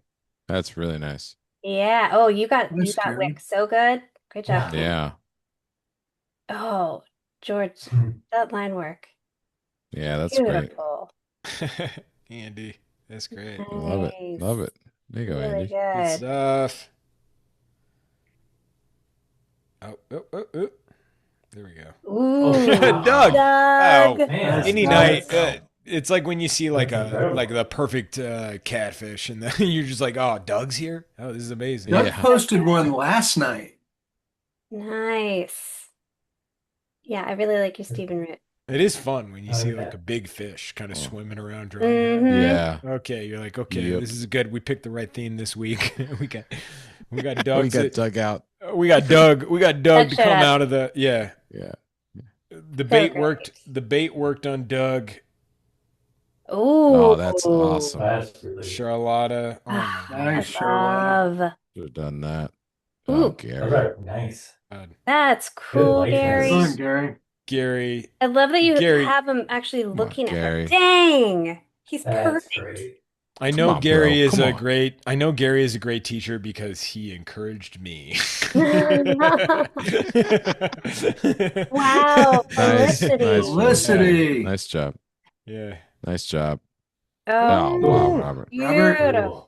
That's really nice. Yeah. Oh, you got Nice, Karen. Wick so good. Great job, Karen. Yeah. Oh, George, that line work. Yeah, that's great. Beautiful. Andy, that's great. Love it. Nice. Love it. There you go, Really Andy. Good good. stuff. Oh. There we go. Ooh, Doug. Doug. Doug. Oh, Man, that's any nice. night. It's like when you see like That's incredible. like the perfect catfish, and then you're just like, oh, Doug's here. Oh, this is amazing. Doug Yeah. posted one last night. Nice. Yeah, I really like your Stephen Root. It is fun when you I see like like that. a big fish kind of Oh. swimming around dry. land. Mhm. Yeah. Okay, you're like, okay, Yep. this is good. We picked the right theme this week. we got We Doug. got dug out. We got Doug. We got Doug to shut come up. out of the Yeah. The bait great. worked. The bait worked on Doug. Ooh. Oh, that's awesome. That's really Charlotta. Oh my Ah, God. Nice, I Charlotte. love. Should have done that. Ooh. Oh, Those Gary. are nice. That's cool, likeness. Gary. Come on, Gary. Gary. I love that you Gary. have him actually on, looking at Gary. her. Dang. He's That's perfect. great. I Come know on, Gary bro. is Come a on. great. I know Gary is a great teacher because he encouraged me. Wow, Nice. Felicity. Nice. Felicity. Nice job. Yeah. Nice job. Oh, Oh, wow, Robert. beautiful.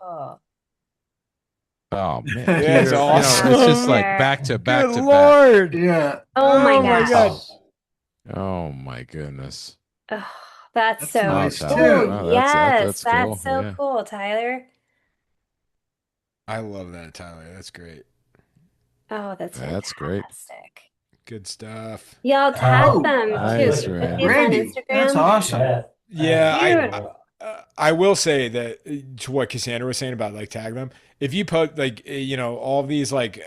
Oh, man. Yeah, That's Peter, awesome. it's just like back to back Good to back. Lord. Yeah. Oh my Oh my gosh. God. Oh, my goodness. Oh, that's That's so nice, cool. too. Wow, Yes, that's that's cool. so Yeah. cool, Tyler. I love that, Tyler. That's great. Oh, that's That's great. fantastic. Good stuff. Y'all tag Oh, them nice, too. Randy. He's on Randy, Instagram. that's awesome. Yeah, Beautiful. I will say that to what Cassandra was saying about like tag them. If you put like all of these like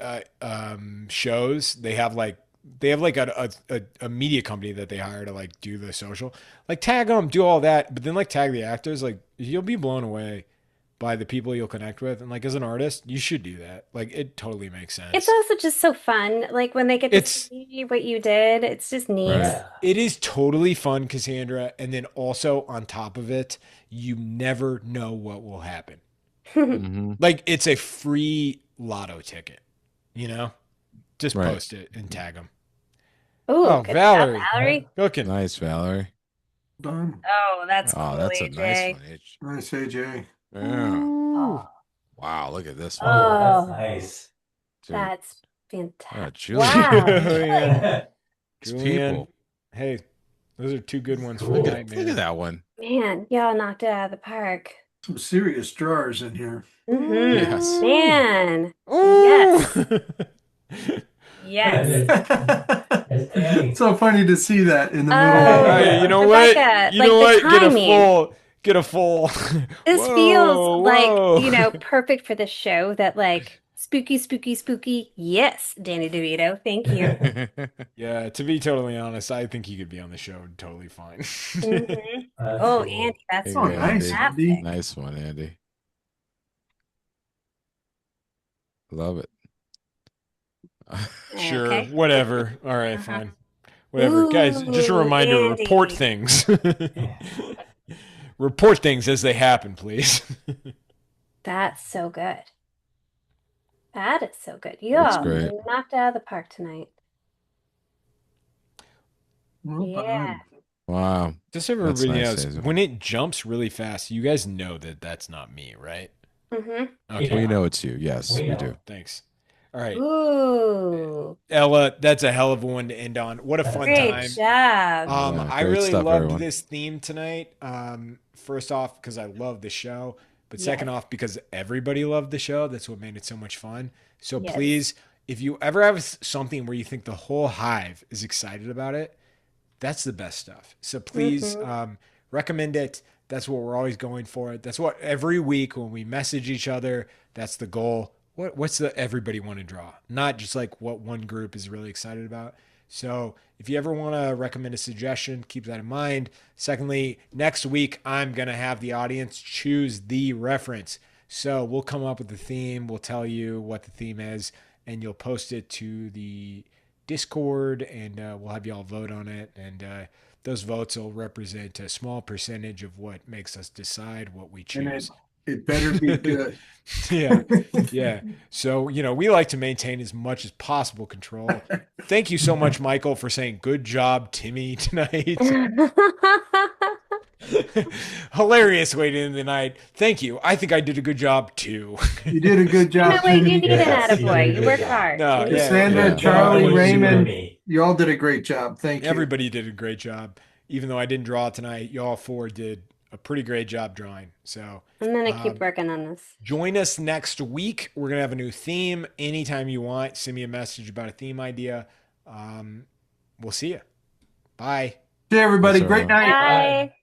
shows, they have like a media company that they hire to like do the social, like tag them, do all that, but then like tag the actors. Like you'll be blown away by the people you'll connect with, and like as an artist, you should do that. Like it totally makes sense. It's also just so fun. Like when they get to It's- see what you did, it's just neat. Right. Yeah. It is totally fun, Cassandra, and then also on top of it, you never know what will happen. Mm-hmm. Like it's a free lotto ticket, Just Right. post it and tag them. Ooh, Oh, good Valerie. job, Valerie. Cooking. Nice, Valerie. Done. Oh, that's cool, Oh, that's a AJ. nice one. H. Nice, AJ. Yeah. Ooh. Wow, look at this one. Oh, Oh, that's nice. Dude. that's fantastic. Julie. Wow. Julian. These Julian. people. Hey, those are two good ones for Cool. the Look night, at man. that one. Man, y'all knocked it out of the park. Some serious drawers in here. Mm-hmm. Yes. Man. Ooh. Yes. It's so funny to see that in the Oh, middle of Hey, you know Rebecca, what? You like know the what? timing. get a full. This Whoa, feels like, whoa. perfect for the show that like spooky, spooky, spooky. Yes, Danny DeVito. Thank you. Yeah, to be totally honest, I think he could be on the show totally fine. hmm That's Oh, cool. Andy, that's There Oh, you go, nice, Andy. Andy. fantastic. Nice one, Andy. Love it. Sure, Okay. whatever. All right, Uh-huh. fine. Whatever. Guys, just a Ooh, reminder, report Andy. things. Report things as they happen, please. That's so good. That is so good. You That's all great. knocked out of the park tonight. Well Yeah. done. Wow. Just so That's everybody nice, knows, Hazel. when it jumps really fast, you guys know that that's not me, right? hmm Okay, We Yeah. know it's you. Yes, We we know. do. thanks. All right. Ooh, Ella, that's a hell of a one to end on. What a That's fun great time. job. Yeah, I great really stuff, loved everyone. this theme tonight. First off, because I love the show, but second Yes. off, because everybody loved the show. That's what made it so much fun. So Yes. please, if you ever have something where you think the whole hive is excited about it, that's the best stuff. So please Mhm. recommend it. That's what we're always going for. That's what every week when we message each other, that's the goal. What's the everybody want to draw? Not just like what one group is really excited about. So if you ever want to recommend a suggestion, keep that in mind. Secondly, next week I'm gonna have the audience choose the reference. So we'll come up with the theme. We'll tell you what the theme is, and you'll post it to the Discord, and we'll have y'all vote on it. And those votes will represent a small percentage of what makes us decide what we And choose. it better be good. Yeah, yeah. So, we like to maintain as much as possible control. Thank you so much, Michael, for saying good job, Timmy, tonight. Hilarious way to end the night. Thank you. I think I did a good job too. You did a good You know job, what? You Timmy. need an Yes, you did a attaboy. You good work job. hard. No, You need yeah, an Cassandra, Yeah. attaboy. Charlie, That was you or Raymond, me. you all did a great job. Thank you. everybody did a great job. Even though I didn't draw tonight, y'all four did a pretty great job drawing. So I'm gonna keep um, working on this. join us next week. We're going to have a new theme. Anytime you want, send me a message about a theme idea. We'll see you. Bye. See everybody. Yes, Great everyone. night. Bye.